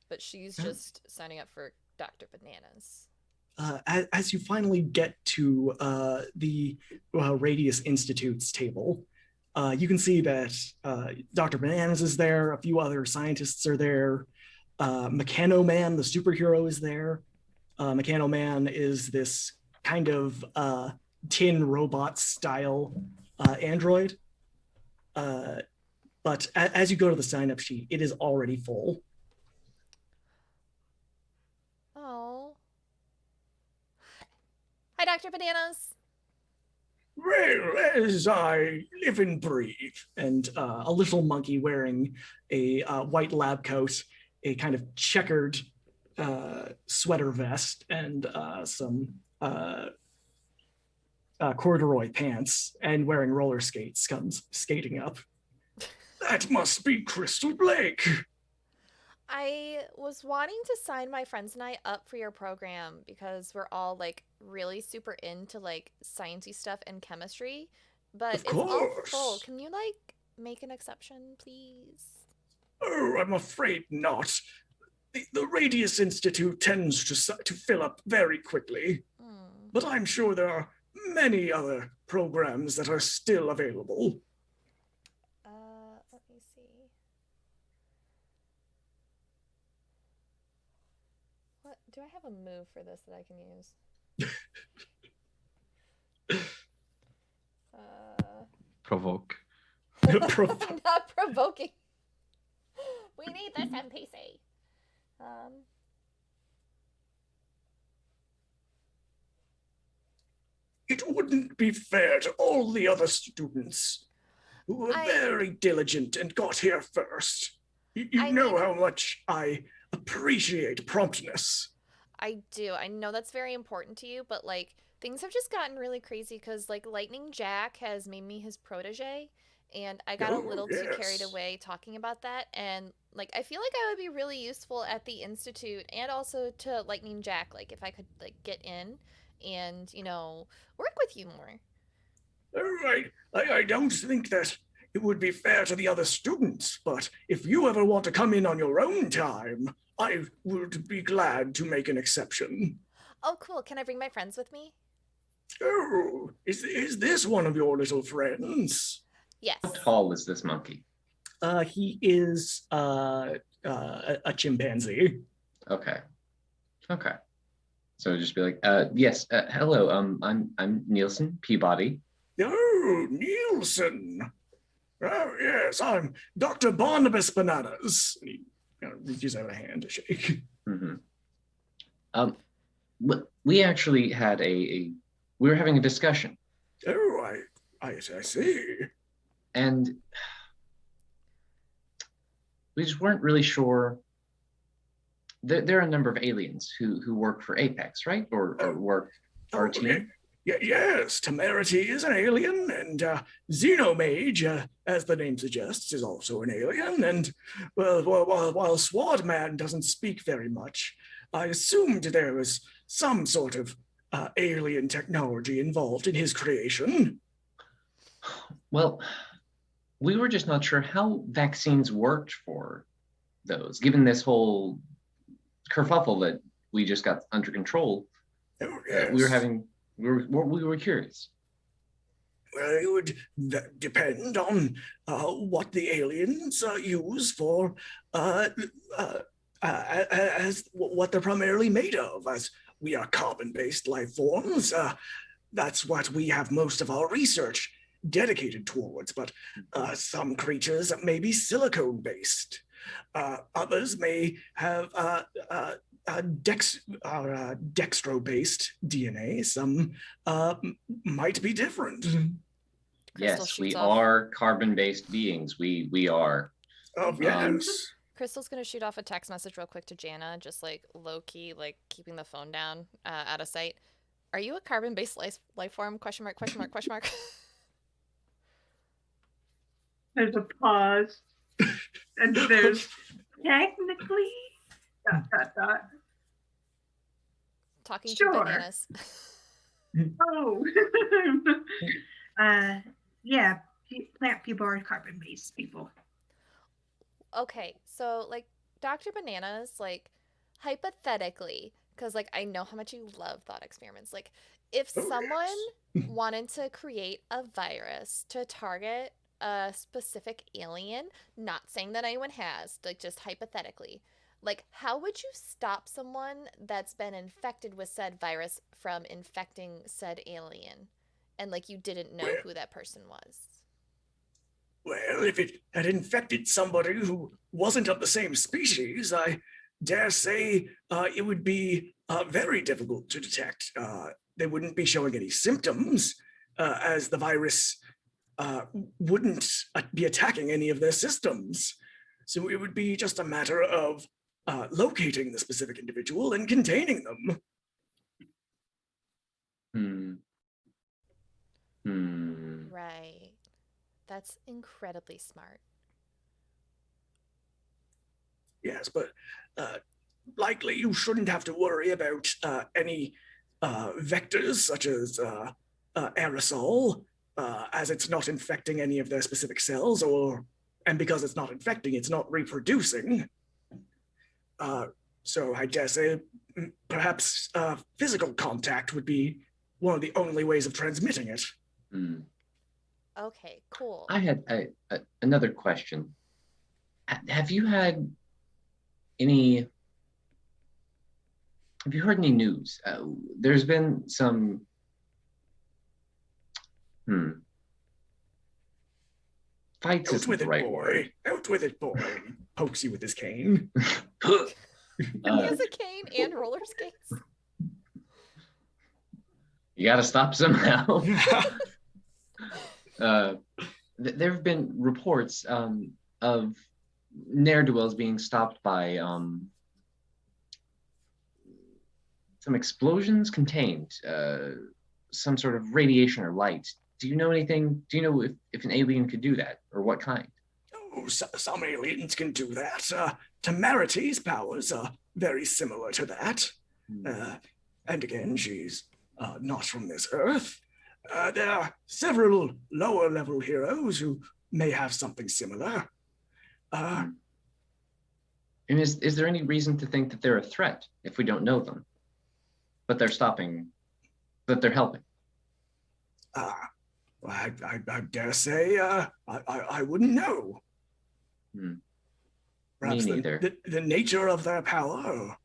But she's just signing up for Dr. Bananas. As you finally get to the Radius Institute's table, you can see that Dr. Bananas is there, a few other scientists are there, Mechano Man, the superhero, is there. Mechano Man is this kind of tin robot style android. But as you go to the sign-up sheet, it is already full. Oh. Hi, Dr. Bananas. Well, as I live and breathe, and a little monkey wearing a white lab coat, a kind of checkered sweater vest, and some corduroy pants, and wearing roller skates, comes skating up. That must be Crystal Blake. I was wanting to sign my friends and I up for your program because we're all like really super into like sciencey stuff and chemistry, but Of it's all full. course. Can you like make an exception, please? Oh, I'm afraid not. The Radius Institute tends to fill up very quickly, but I'm sure there are many other programs that are still available. Let me see. What do I have a move for this that I can use? Provoke. Not provoking. We need this NPC. It wouldn't be fair to all the other students who were very diligent and got here first. You know how much I appreciate promptness. I do. I know that's very important to you, but like things have just gotten really crazy because like Lightning Jack has made me his protege, and I got a little too carried away talking about that. And like I feel like I would be really useful at the Institute and also to Lightning Jack, like if I could like get in and, you know, work with you more. I don't think that it would be fair to the other students, but if you ever want to come in on your own time, I would be glad to make an exception. Oh, cool. Can I bring my friends with me? Oh, is this one of your little friends? Yes. How tall is this monkey? He is a chimpanzee. Okay. Okay. So just be like, yes, hello, I'm Nielsen Peabody. Oh, Nielsen. Oh, yes, I'm Dr. Barnabas Bananas. He reaches out a hand to shake. Mm-hmm. We actually had we were having a discussion. Oh, I see. And we just weren't really sure. There are a number of aliens who work for Apex, right? Or work for our team? Yes, Temerity is an alien, and Xenomage, as the name suggests, is also an alien. And while Swordman doesn't speak very much, I assumed there was some sort of alien technology involved in his creation. Well, we were just not sure how vaccines worked for those, given this whole kerfuffle that we just got under control. Oh, yes. We were curious. Well, it would depend on what the aliens use for, as what they're primarily made of, as we are carbon-based life forms. That's what we have most of our research dedicated towards, but some creatures may be silicone-based. Others may have dextro-based DNA. Some might be different. Yes, we are carbon-based beings. We are. Oh, yes. Crystal's gonna shoot off a text message real quick to Jana, just like low-key, like keeping the phone down, out of sight. Are you a carbon-based life form? Question mark, question mark, question mark. There's a pause. And there's technically ... Talking Sure. to bananas. Oh. Yeah, plant people are carbon-based people. Okay, so like Dr. Bananas, like hypothetically, because like I know how much you love thought experiments. Like, if Oh, someone yes. wanted to create a virus to target a specific alien, not saying that anyone has, like just hypothetically, like how would you stop someone that's been infected with said virus from infecting said alien? And like you didn't know Well, who that person was. well, if it had infected somebody who wasn't of the same species, I dare say it would be very difficult to detect. They wouldn't be showing any symptoms, as the virus uh, wouldn't be attacking any of their systems. So it would be just a matter of locating the specific individual and containing them. Hmm. Hmm. Right. That's incredibly smart. Yes, but likely you shouldn't have to worry about any vectors such as aerosol, as it's not infecting any of their specific cells, and because it's not infecting, it's not reproducing. So I dare say perhaps physical contact would be one of the only ways of transmitting it. Hmm. Okay, cool. I had another question. Have you had any? Have you heard any news? There's been some. Fights Out isn't with the it, right word. boy. Out with it, boy. He pokes you with his cane. He has a cane and roller skates. You got to stop somehow. There have been reports of ne'er-do-wells being stopped by some explosions contained, some sort of radiation or light. Do you know anything? Do you know if an alien could do that, or what kind? Oh, some aliens can do that. Temerity's powers are very similar to that. And again, she's not from this earth. There are several lower level heroes who may have something similar. And is there any reason to think that they're a threat if we don't know them? But they're stopping, that they're helping? I dare say I wouldn't know. Perhaps Me neither. The nature of their power.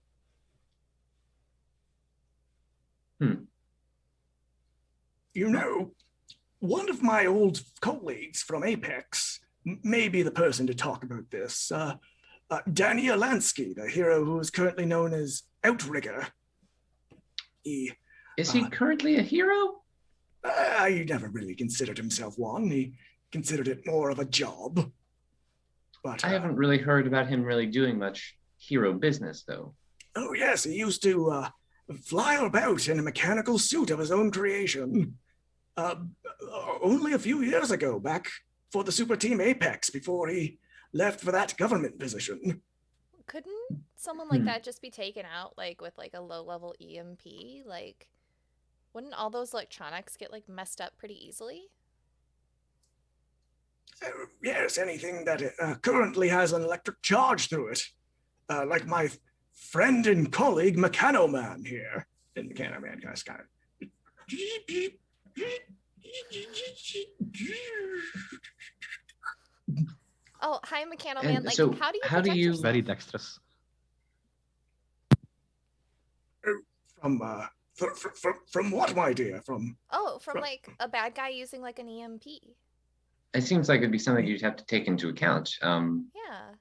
You know, one of my old colleagues from Apex may be the person to talk about this. Danny Alansky, the hero who is currently known as Outrigger. Is he currently a hero? He never really considered himself one. He considered it more of a job. But I haven't really heard about him really doing much hero business, though. Oh yes, he used to fly about in a mechanical suit of his own creation. Only a few years ago, back for the Super Team Apex, before he left for that government position. Couldn't someone like that just be taken out like with like a low level EMP? Like, wouldn't all those electronics get like messed up pretty easily? Yes, anything that currently has an electric charge through it. Like my friend and colleague Mechanoman here. And Mechanoman guys kind of. Oh, hi, Mechano And Man. Like, so how do you how do protect you- yourself? Very dexterous. From what, my dear? From like a bad guy using like an EMP. It seems like it'd be something you'd have to take into account. Yeah.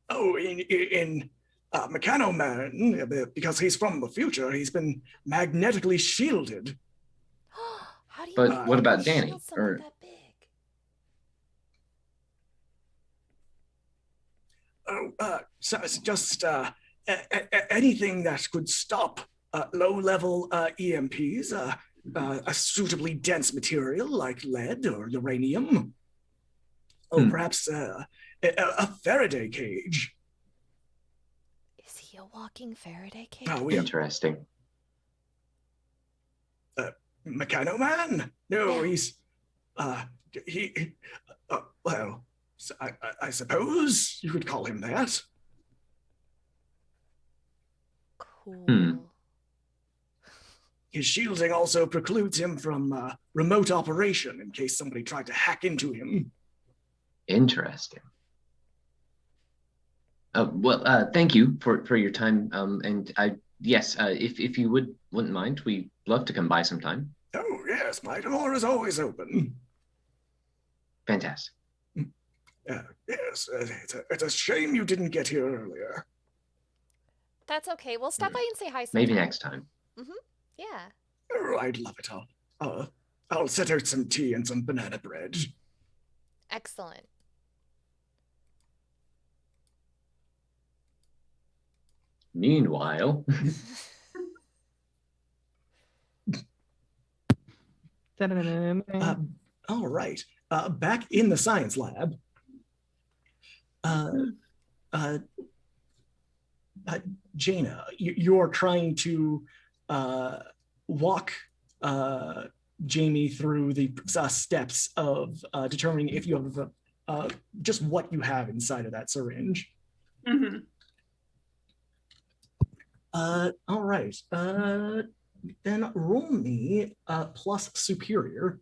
Oh, in Mechanoman, because he's from the future, he's been magnetically shielded. How do you But what about shield Danny? something Or that big? So it's just anything that could stop low-level EMPs, a suitably dense material like lead or uranium, or perhaps a Faraday cage. Is he a walking Faraday cage? Oh, interesting. Mechano Man? No, he's he. Well, I suppose you could call him that. Cool. His shielding also precludes him from remote operation in case somebody tried to hack into him. Interesting. Thank you for your time. And yes, if you wouldn't mind, we'd love to come by sometime. Oh yes, my door is always open. Fantastic. Yes, it's a shame you didn't get here earlier. That's okay. We'll stop by and say hi sometime. Maybe next time. Yeah. Oh, I'd love it. I'll set out some tea and some banana bread. Excellent. Meanwhile, all right. Back in the science lab. Jaina, you're trying to walk Jamie through the steps of determining if you have just what you have inside of that syringe. All right. Then roll me plus superior.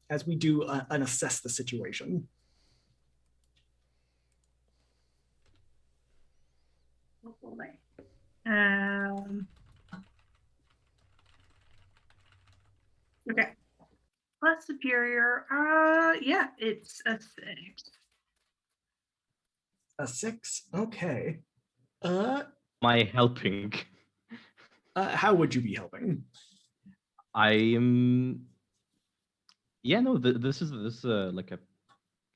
As we do an assess the situation. Okay. Plus superior. Yeah, it's a 6. A 6. Okay. Am I helping? How would you be helping? I am. Yeah, no. This is like a,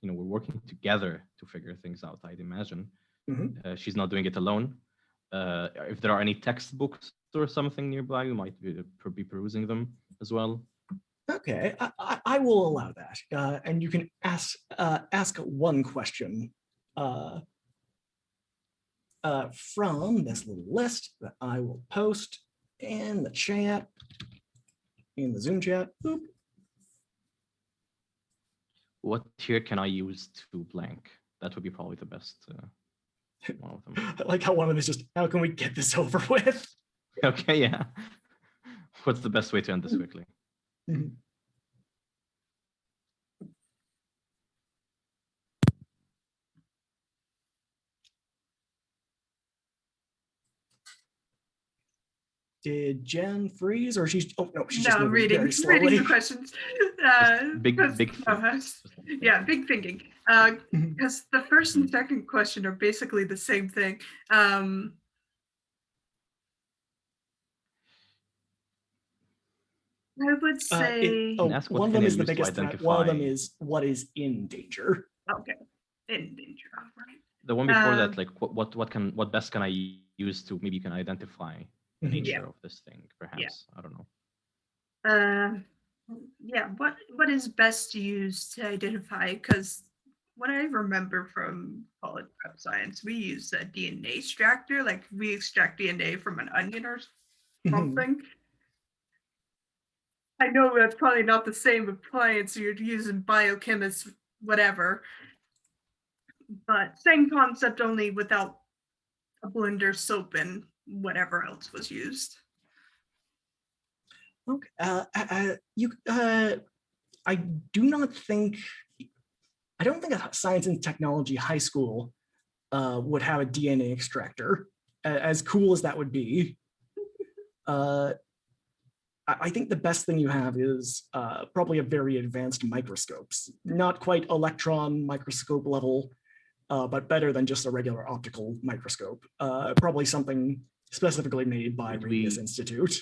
we're working together to figure things out. I'd imagine. She's not doing it alone. If there are any textbooks or something nearby, we might be perusing them as well. Okay, I will allow that, and you can ask one question from this little list that I will post in the chat, in the Zoom chat. Boop. What tier can I use to blank? That would be probably the best one of them. I like how one of them is just, how can we get this over with? Okay, yeah. What's the best way to end this quickly? Did Jen freeze, or she's? Oh no, she's no, just I'm reading the questions. Big Yeah, big thinking. Because the first and second question are basically the same thing. I would say one of them is the biggest threat. One of them is what is in danger. Okay, in danger. Right. The one before that, like what best can I use to maybe you can identify the nature of this thing, perhaps. I don't know. Yeah, what is best to use to identify? Because what I remember from college prep science, we use a DNA extractor, like we extract DNA from an onion or something. I know that's probably not the same appliance you're using, biochemists, whatever, but same concept, only without a blender, soap, and whatever else was used. Okay. I don't think a science and technology high school would have a DNA extractor, as cool as that would be. I think the best thing you have is probably a very advanced microscopes, not quite electron microscope level, but better than just a regular optical microscope. Probably something specifically made by Radius Institute.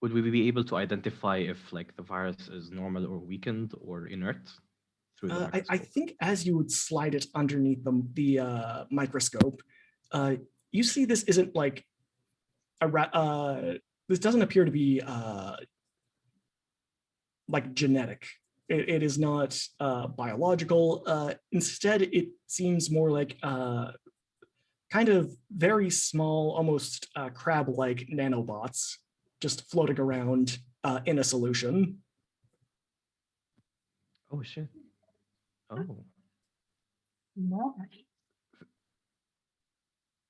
Would we be able to identify if like the virus is normal or weakened or inert through the microscope? I think as you would slide it underneath the microscope, you see this isn't like this doesn't appear to be like genetic. It is not biological. Instead, it seems more like kind of very small, almost crab-like nanobots just floating around in a solution. Oh shit. Oh, Nice.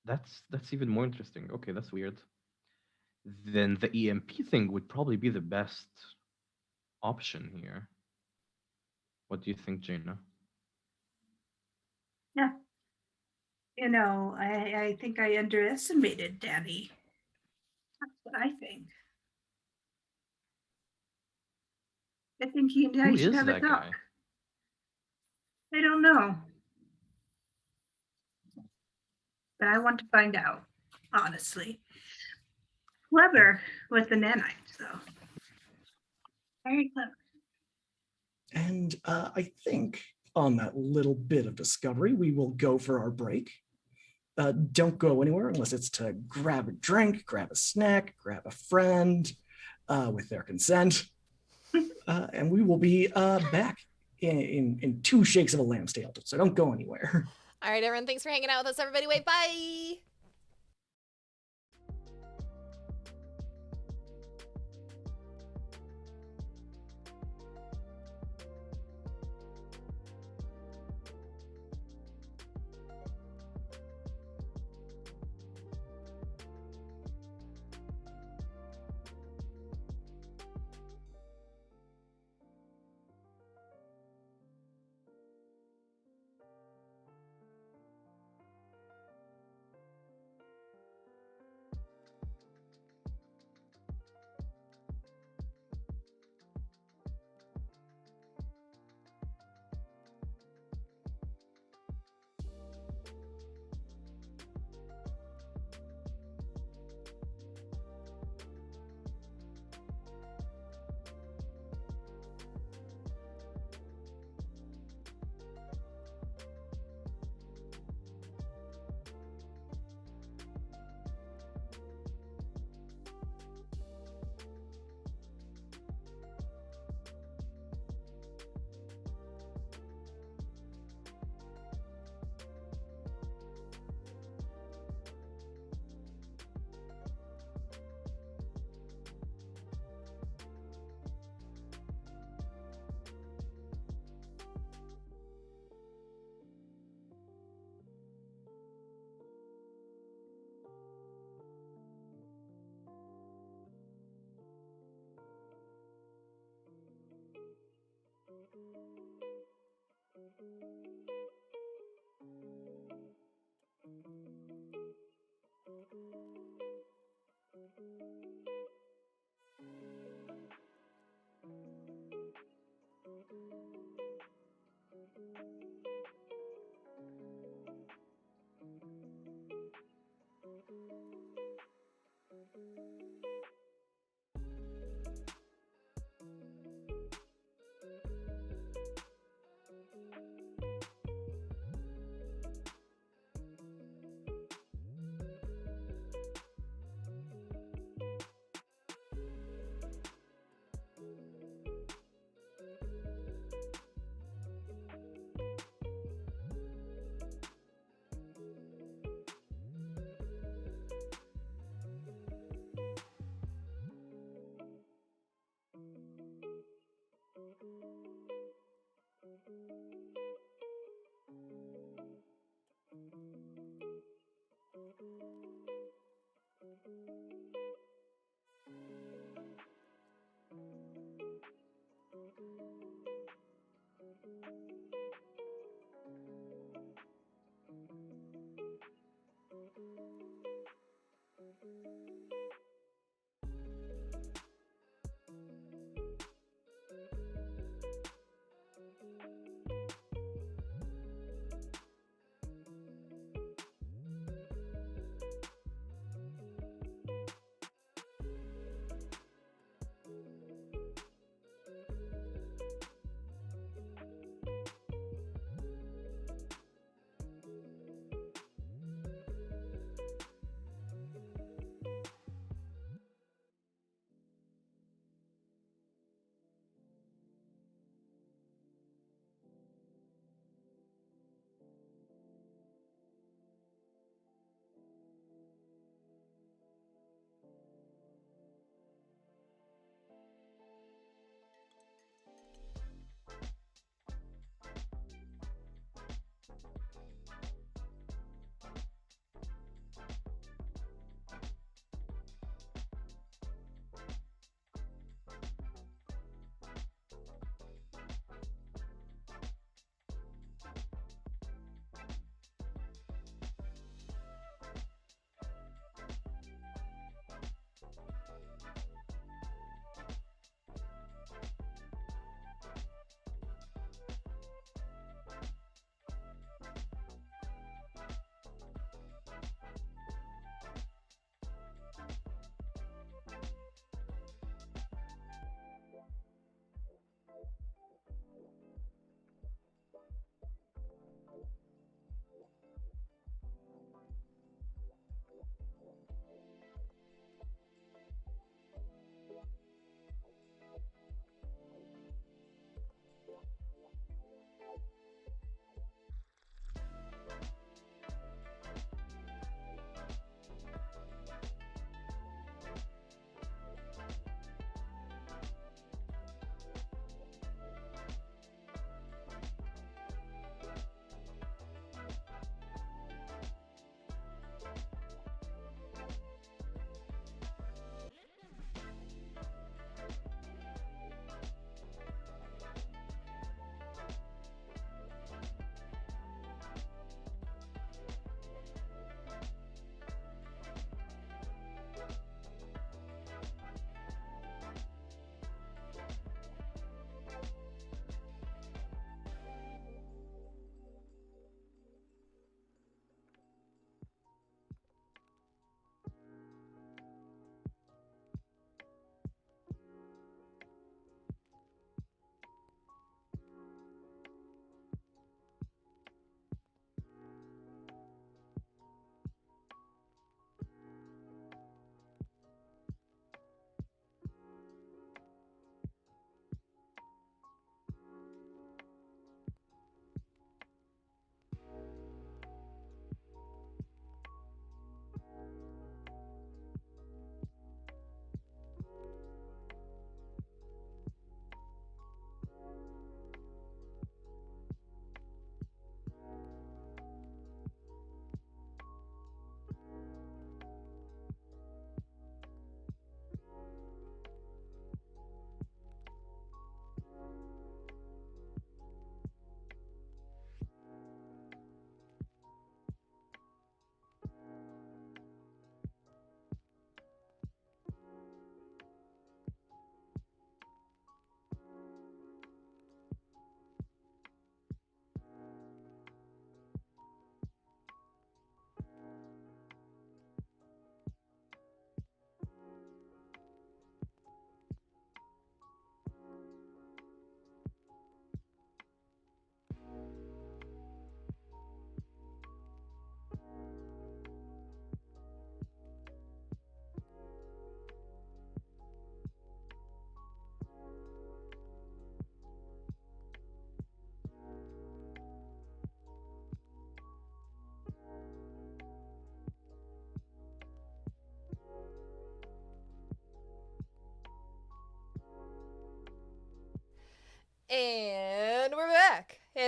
that's even more interesting. Okay, that's weird. Then the EMP thing would probably be the best option here. What do you think, Jaina? Yeah. You know, I think I underestimated Danny. That's what I think. I think he and I Who should is have a that talk. guy? I don't know. But I want to find out, honestly. Clever with the nanites, though. Very clever. And I think on that little bit of discovery, we will go for our break. Don't go anywhere unless it's to grab a drink, grab a snack, grab a friend with their consent. And we will be back in 2 shakes of a lamb's tail. So don't go anywhere. All right, everyone. Thanks for hanging out with us, everybody. Wait, bye.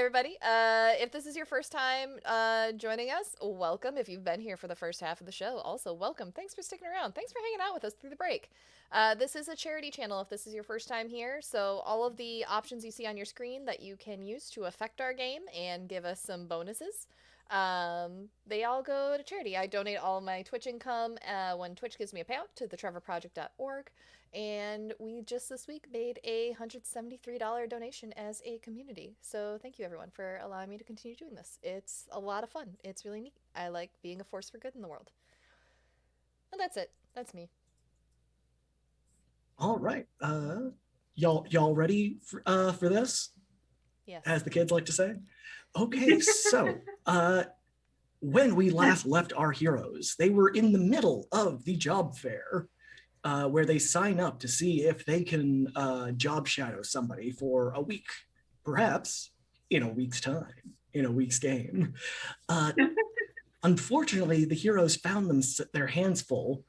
everybody. If this is your first time joining us, welcome. If you've been here for the first half of the show, also welcome. Thanks for sticking around. Thanks for hanging out with us through the break. This is a charity channel if this is your first time here, so all of the options you see on your screen that you can use to affect our game and give us some bonuses, they all go to charity. I donate all my Twitch income when Twitch gives me a payout to the Ttrpg.org. And we just this week made a $173 donation as a community. So thank you everyone for allowing me to continue doing this. It's a lot of fun. It's really neat. I like being a force for good in the world. And that's it. That's me. All right. Y'all ready for this? Yes. As the kids like to say. Okay, so when we last left our heroes, they were in the middle of the job fair. Where they sign up to see if they can job shadow somebody for a week, perhaps in a week's time, in a week's game. Unfortunately, the heroes found their hands full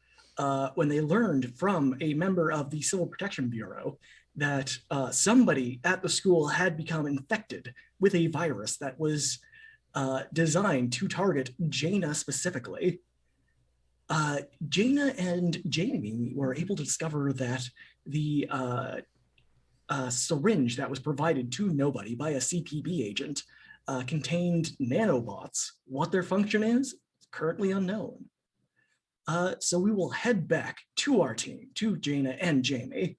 when they learned from a member of the Civil Protection Bureau that somebody at the school had become infected with a virus that was designed to target Jaina specifically. Jaina and Jamie were able to discover that the syringe that was provided to nobody by a CPB agent contained nanobots. What their function is currently unknown. So we will head back to our team, to Jaina and Jamie.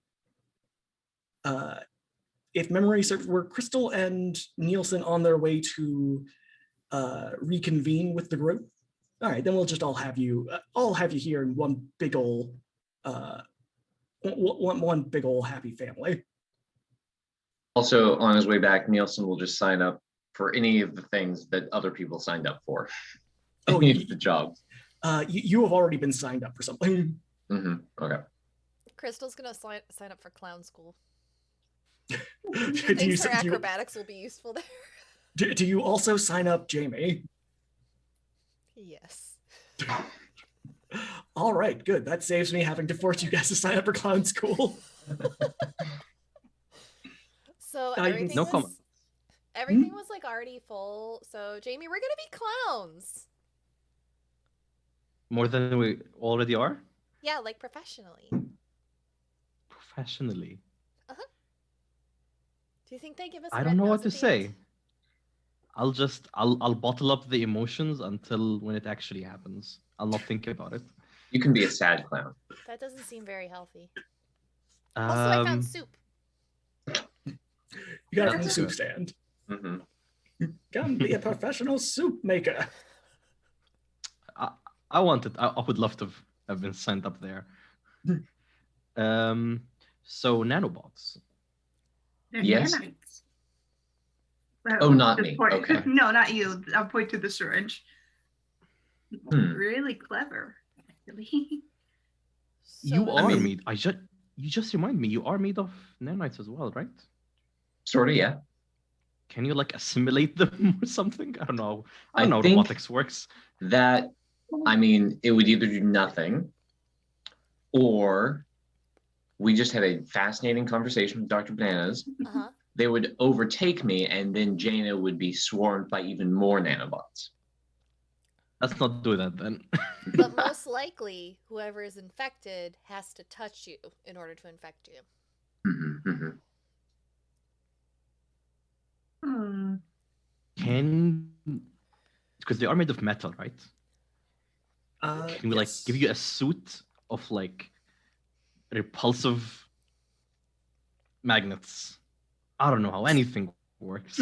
If memory serves, were Crystal and Nielsen on their way to reconvene with the group? All right, then we'll just all have you here in one big ol' one big ol' happy family. Also, on his way back, Nielsen will just sign up for any of the things that other people signed up for. Oh, Any of the jobs. You have already been signed up for something. Okay. Crystal's gonna sign up for clown school. Do She thinks her acrobatics will be useful there. Do you also sign up, Jamie? Yes. All right, good. That saves me having to force you guys to sign up for clown school. So you can- everything No was comment. everything was like already full. So Jamie, we're gonna be clowns. More than we already are? Yeah, like professionally. Professionally. Do you think they give us? I don't know what to say. I'll bottle up the emotions until when it actually happens. I'll not think about it. You can be a sad clown. That doesn't seem very healthy. Also, I found soup. You got it from the That's soup good. stand. Mm-hmm. Come be a professional soup maker. I would love to have been signed up there. So nanobots. They're Yes. nanites. Oh, not Just me. point- Okay. No, not you. I'll point to the syringe. Hmm. Really clever, actually. You So- are mean- made. You just remind me. You are made of nanites as well, right? Sort of, yeah. Can you like assimilate them or something? I don't know. I I don't know how think- robotics works. That, I mean, it would either do nothing, or we just had a fascinating conversation with Dr. Bananas. Uh-huh. They would overtake me, and then Jaina would be swarmed by even more nanobots. Let's not do that then. But most likely, whoever is infected has to touch you in order to infect you. Mm-hmm, mm-hmm. Hmm. Because they are made of metal, right? Can we like Yes. give you a suit of like repulsive magnets? I don't know how anything works.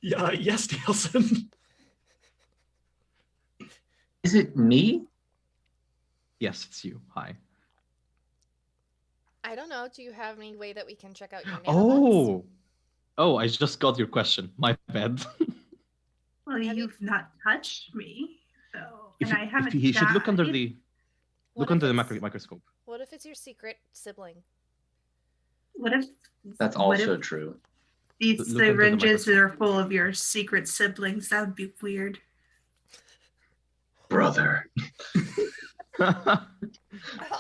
Yeah, yes, Nielsen. Is it me? Yes, it's you. Hi. I don't know. Do you have any way that we can check out your nanobots? Oh, I just got your question. My bad. Well, Have you- you've not touched me, so If and you, I haven't. you should look under died. the What look if under the it's- microscope. What if it's your secret sibling? What if That's what also if true. these Look under the syringes microscope. are full of your secret siblings? That would be weird. Brother. Oh,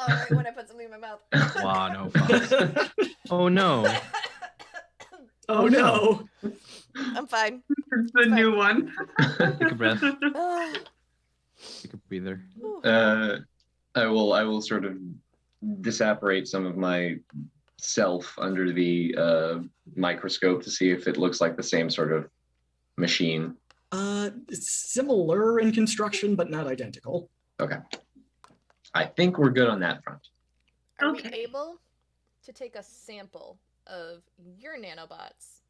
right when I put something in my mouth. Wow, no. Fast. Oh no. Oh no. I'm fine. It's the new one. Take a breath. Ah, Take a breather. whew. I will sort of disapparate some of my self under the microscope to see if it looks like the same sort of machine. It's similar in construction, but not identical. Okay. I think we're good on that front. Are we Okay. able to take a sample of your nanobots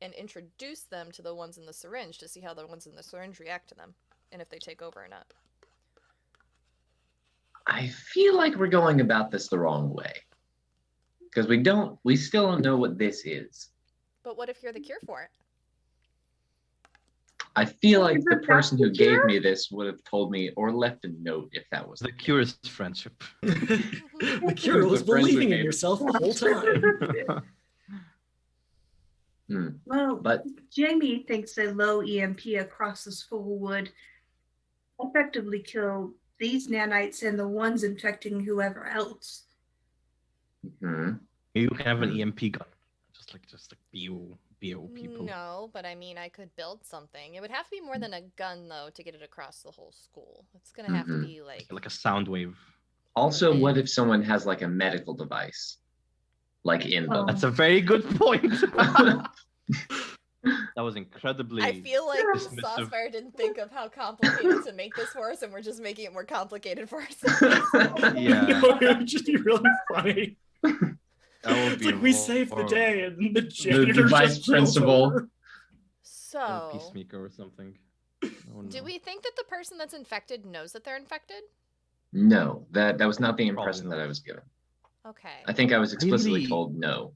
and introduce them to the ones in the syringe to see how the ones in the syringe react to them and if they take over or not? I feel like we're going about this the wrong way. Because we still don't know what this is. But what if you're the cure for it? I feel like Is the it person who that gave cure? me this would have told me or left a note if that was The cure is friendship. The cure The was friends believing we in made. yourself the whole time. Well, But Jamie thinks a low EMP across the school would effectively kill these nanites and the ones infecting whoever else. hmm, You can have an EMP gun. Just like BO people. No, but I mean, I could build something. It would have to be more than a gun, though, to get it across the whole school. It's gonna have to Mhm. be like. Like a sound wave. also, Okay. what if someone has like a medical device, like in them? That's a very good point. That was incredibly. I feel like dismissive. Saucefire didn't think of how complicated to make this for us, and we're just making it more complicated for ourselves. Yeah. It would just be really funny. That would It's be like we saved the horrible. day, and the janitor vice just keels principal. over. Or So, Peacemaker or something. Oh, do no. we think that the person that's infected knows that they're infected? No, that was not the Probably impression that not. I was given. Okay. I think I was explicitly Really? told no.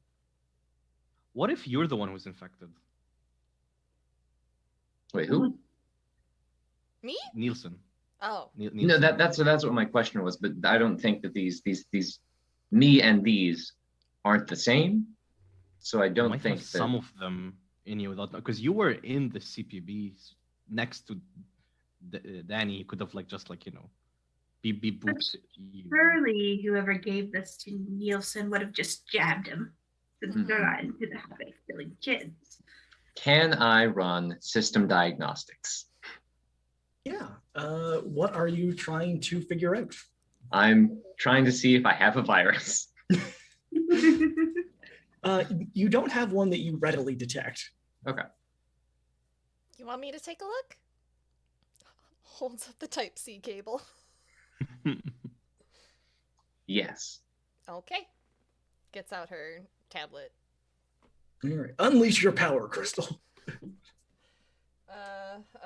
What if you're the one who's infected? Wait, who? Me? Nielsen. Oh. Nielsen. No, that's what my question was. But I don't think that these me and these aren't the same. So I You don't might think have that. some of them in you without because you were in the CPB next to Danny. You could have just beep booped you. Surely whoever gave this to Nielsen would have just jabbed him since Mhm. they're not into the habit of killing kids. Can I run system diagnostics? Yeah. What are you trying to figure out? I'm trying to see if I have a virus. You don't have one that you readily detect. You want me to take a look? Holds up the Type-C cable. Yes. Okay. Gets out her tablet. All right. Unleash your power, Crystal.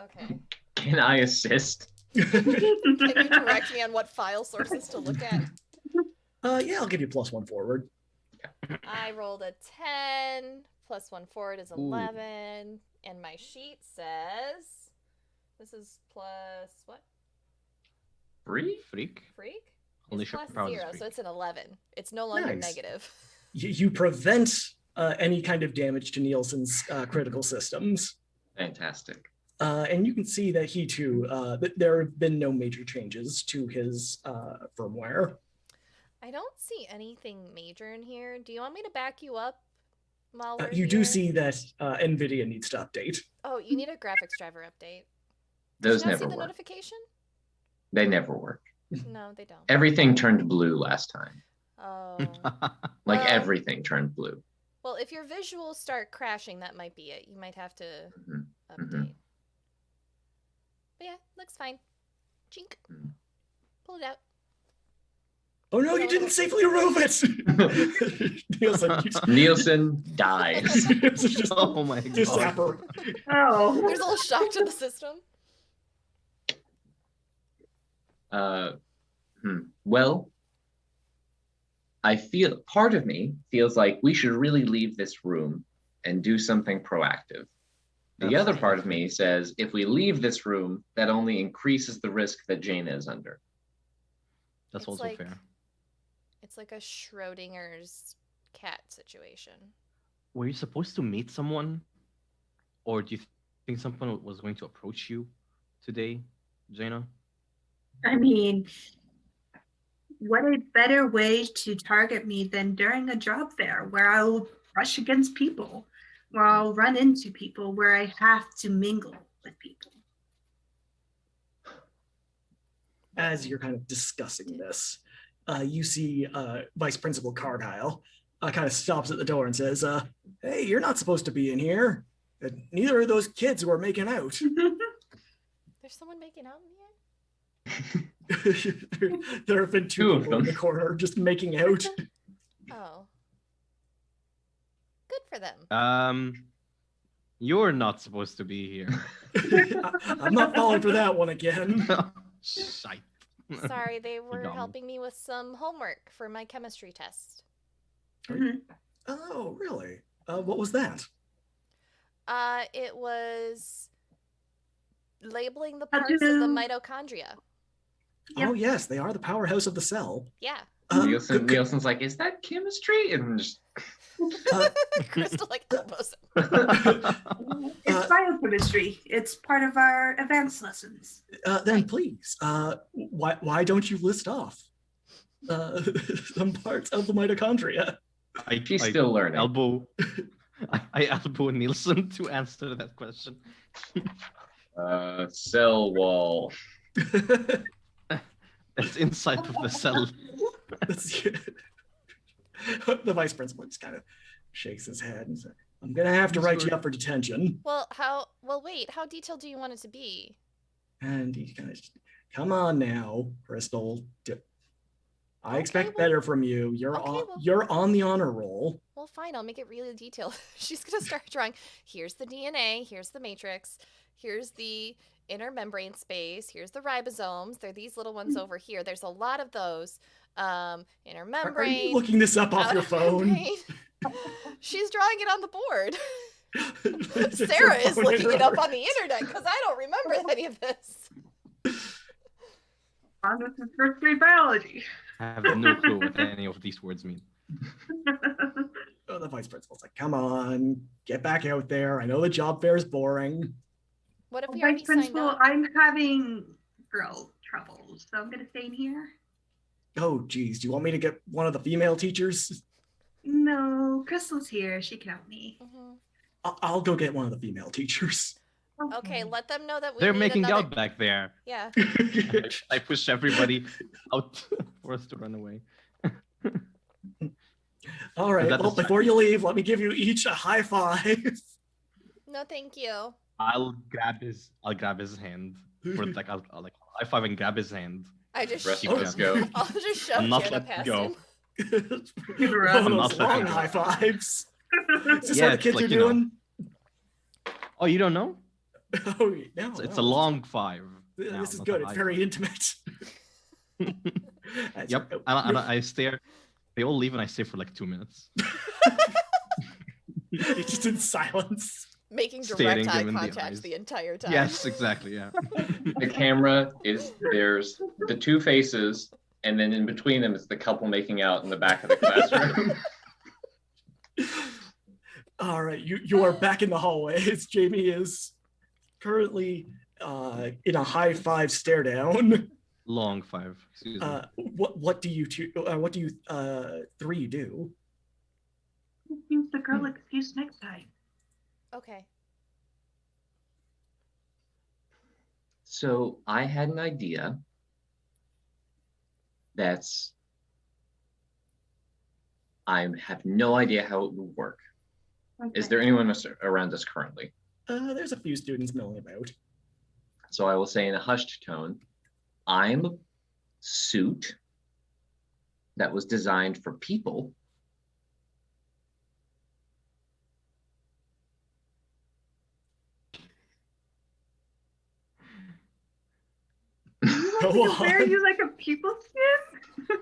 Okay. Can I assist? Can you direct me on what file sources to look at? Yeah, I'll give you +1 forward. I rolled a 10, +1 forward is 11, and my sheet says this is plus what? Free? Freak. Freak? Only It's sure plus powers 0, freak. so it's an 11. It's no longer Nice. negative. You prevent any kind of damage to Nielsen's critical systems. Fantastic. And you can see that he too, there have been no major changes to his firmware. I don't see anything major in here. Do you want me to back you up while we're You do here? see that NVIDIA needs to update. Oh, you need a graphics driver update. Those Did you not never see the work. notification? They never work. No, they don't. Everything turned blue last time. Oh. Like Well- everything turned blue. Well, if your visuals start crashing, that might be it. You might have to Mhm. update. But yeah, looks fine. Chink. Mm. Pull it out. Oh no, you didn't safely remove it! Nielsen dies. Just Oh my just god. Oh. There's a little shock to the system. Well, I feel part of me feels like we should really leave this room and do something proactive. The That's other the part of thing. me says if we leave this room, that only increases the risk that Jaina is under. That's It's also like- fair. It's like a Schrodinger's cat situation. Were you supposed to meet someone, or do you think someone was going to approach you today, Jaina? I mean, what a better way to target me than during a job fair where I will brush against people. I'll run into people where I have to mingle with people. As you're kind of discussing this, you see Vice Principal Cargyle kind of stops at the door and says, hey, you're not supposed to be in here. Neither are those kids who are making out. There's someone making out in here? There have been Two two of people in them. the corner just making out. Oh. Good for them. You're not supposed to be here. I'm not falling for that one again. Shite. Sorry, they were Goblin. helping me with some homework for my chemistry test. Oh, really? What was that? It was labeling the How parts of the do- mitochondria. Yep. Oh, yes, they are the powerhouse of the cell. Yeah. Nielsen's like, is that chemistry? And just Crystal like elbows. It's biochemistry. It's part of our advanced lessons. Then please, why don't you list off some parts of the mitochondria? she's still learning. I elbow Nielsen to answer that question. Cell wall. That's inside of the cell. The vice principal just kind of shakes his head and says, I'm gonna have to write you up for detention. Well, wait, how detailed do you want it to be? And he kind of, come on now, Crystal. I Okay, expect well- better from you. You're okay, on well- you're on the honor roll. Well, fine, I'll make it really detailed. She's gonna start drawing. Here's the DNA, here's the matrix, here's the inner membrane space, here's the ribosomes. They're these little ones over here. There's a lot of those. Inner Are membrane. you looking this up off your outer phone? membrane. She's drawing it on the board. Is your Sarah is phone looking it up yours? on the internet because I don't remember any of this. On with the first grade biology. I have no clue what any of these words mean. Oh, the vice principal's like, come on, get back out there. I know the job fair is boring. What if we Vice already signed principal, up? I'm having girl troubles, so I'm gonna stay in here. Oh, geez, do you want me to get one of the female teachers? No, Crystal's here. She can help me. Mhm. I'll go get one of the female teachers. Okay, let them know that we They're need making another... out back there. Yeah. I push everybody out for us to run away. All right, That well, is- before you leave, let me give you each a high five. No, thank you. I'll grab his hand. For like I'll like high five and grab his hand. I just Rest Keep of going. us go. I'll just shove I'm not Jana letting past go. him. Give her One a- of I'm those not letting long go. high fives. Is this Yeah, what the it's kids like, are you know. doing? Oh, you don't know? Oh, no. It's no, a long five. This now, is not good. a It's high very five. intimate. As Yep. you're- And I stare. They all leave and I stay for like 2 minutes. you're just in silence. Making Staring direct eye him in the contact eyes. the entire time. Yes, exactly. Yeah. The camera is there's the two faces, and then in between them is the couple making out in the back of the classroom. All right, you are back in the hallways. Jamie is currently in a high five stare down. Long five. Excuse me. What do you three do? Use the girl excuse next time. Okay. So I had an idea that's I have no idea how it would work. Is there anyone around us currently? There's a few students milling about. So I will say in a hushed tone, I'm a suit that was designed for people. Go Compare on. you like a people skin?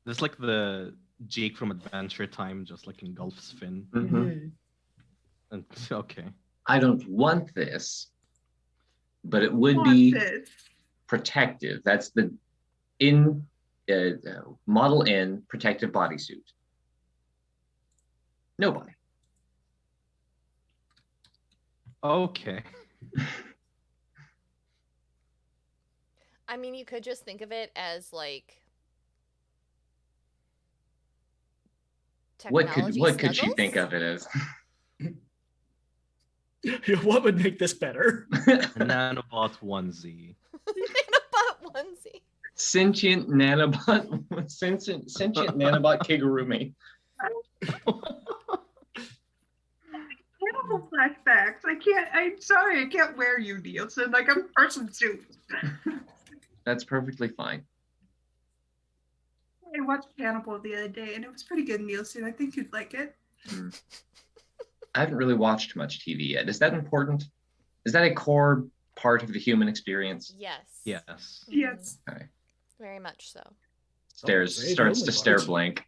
That's like the Jake from Adventure Time, just like engulfs Finn. And okay. I don't want this, but it would Want be this. protective. That's the model in protective bodysuit. Nobody. Okay. I mean, you could just think of it as like Technology what could she snuggles? think of it as? What would make this better? A nanobot onesie. Nanobot onesie. Sentient nanobot, sentient nanobot Kigurumi. Animal flashbacks. I'm sorry, I can't wear you, Nielsen. Like I'm person suit. That's perfectly fine. I watched Hannibal the other day and it was pretty good, Nielsen. I think you'd like it. I haven't really watched much TV yet. Is that important? Is that a core part of the human experience? Yes. Yes. Yes. Okay. Very much so. Starts to stare blank.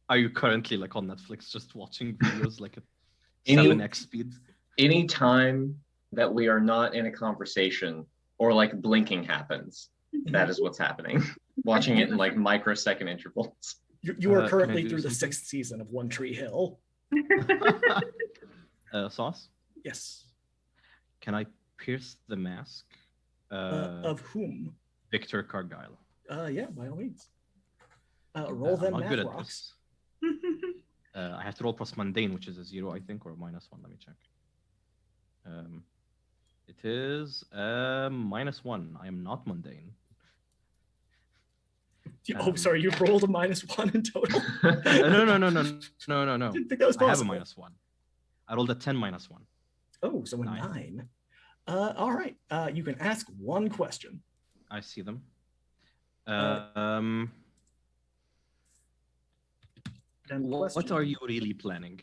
Are you currently like on Netflix just watching videos like at Any- 7x speed? Any time that we are not in a conversation or like blinking happens, that is what's happening. Watching it in like microsecond intervals. You are Can I currently do through the something? 6th season of One Tree Hill. Sauce? Yes. Can I pierce the mask? Of whom? Victor Cargyle. Yeah, by all means. Roll them I'm not math good at rocks. this. I have to roll plus mundane, which is a 0, I think, or a -1. Let me check. It is -1. I am not mundane. Sorry, you rolled a -1 in total. No. Didn't think that was I have a possible. -1. I rolled a 10 -1. Oh, so a 9. All right. You can ask one question. I see them. Then What question. are you really planning?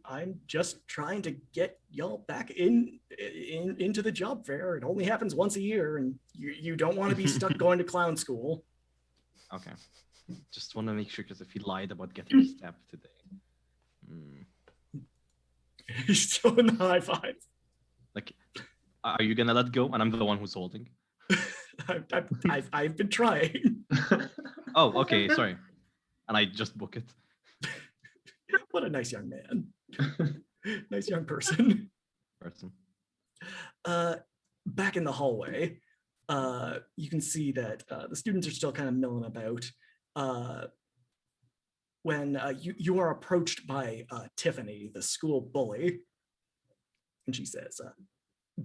I'm just trying to get y'all back into the job fair. It only happens once a year, and you don't want to be stuck going to clown school. Okay. Just want to make sure, because if he lied about getting stabbed today. He's still in the high five. Like, are you gonna let go? And I'm the one who's holding. I've been trying. Oh, okay, sorry. And I just book it. What a nice young man. Nice young person. Back in the hallway, you can see that the students are still kind of milling about. When you are approached by Tiffany, the school bully, and she says,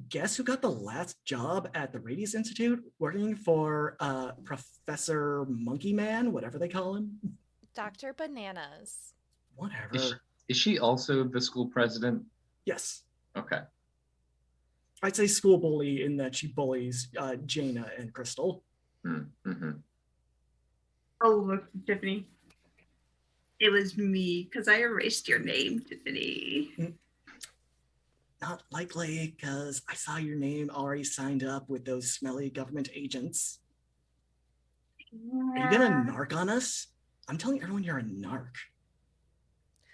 guess who got the last job at the Radius Institute working for Professor Monkey Man, whatever they call him? Dr. Bananas. Whatever. Is she also the school president? Yes. Okay. I'd say school bully in that she bullies Jaina and Crystal. Mm-hmm. Oh, look, Tiffany. It was me, because I erased your name, Tiffany. Not likely, because I saw your name already signed up with those smelly government agents. Are you gonna narc on us? I'm telling everyone you're a narc.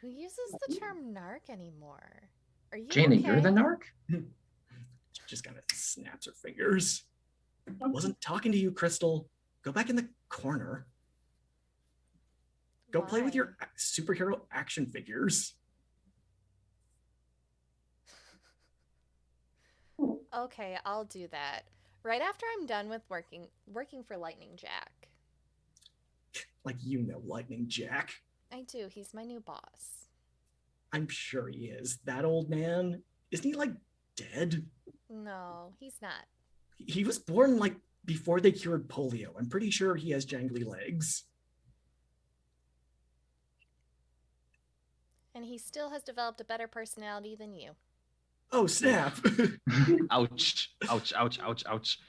Who uses the term narc anymore? Are you Jaina, okay? you're the narc? She just kind of snaps her fingers. I wasn't talking to you, Crystal. Go back in the corner. Go play with your superhero action figures. Okay, I'll do that. Right after I'm done with working for Lightning Jack. Like you know Lightning Jack. I do. He's my new boss. I'm sure he is. That old man, isn't he like dead? No, he's not. He was born like before they cured polio. I'm pretty sure he has jangly legs. And he still has developed a better personality than you. Oh, snap. Ouch. Ouch, ouch, ouch, ouch.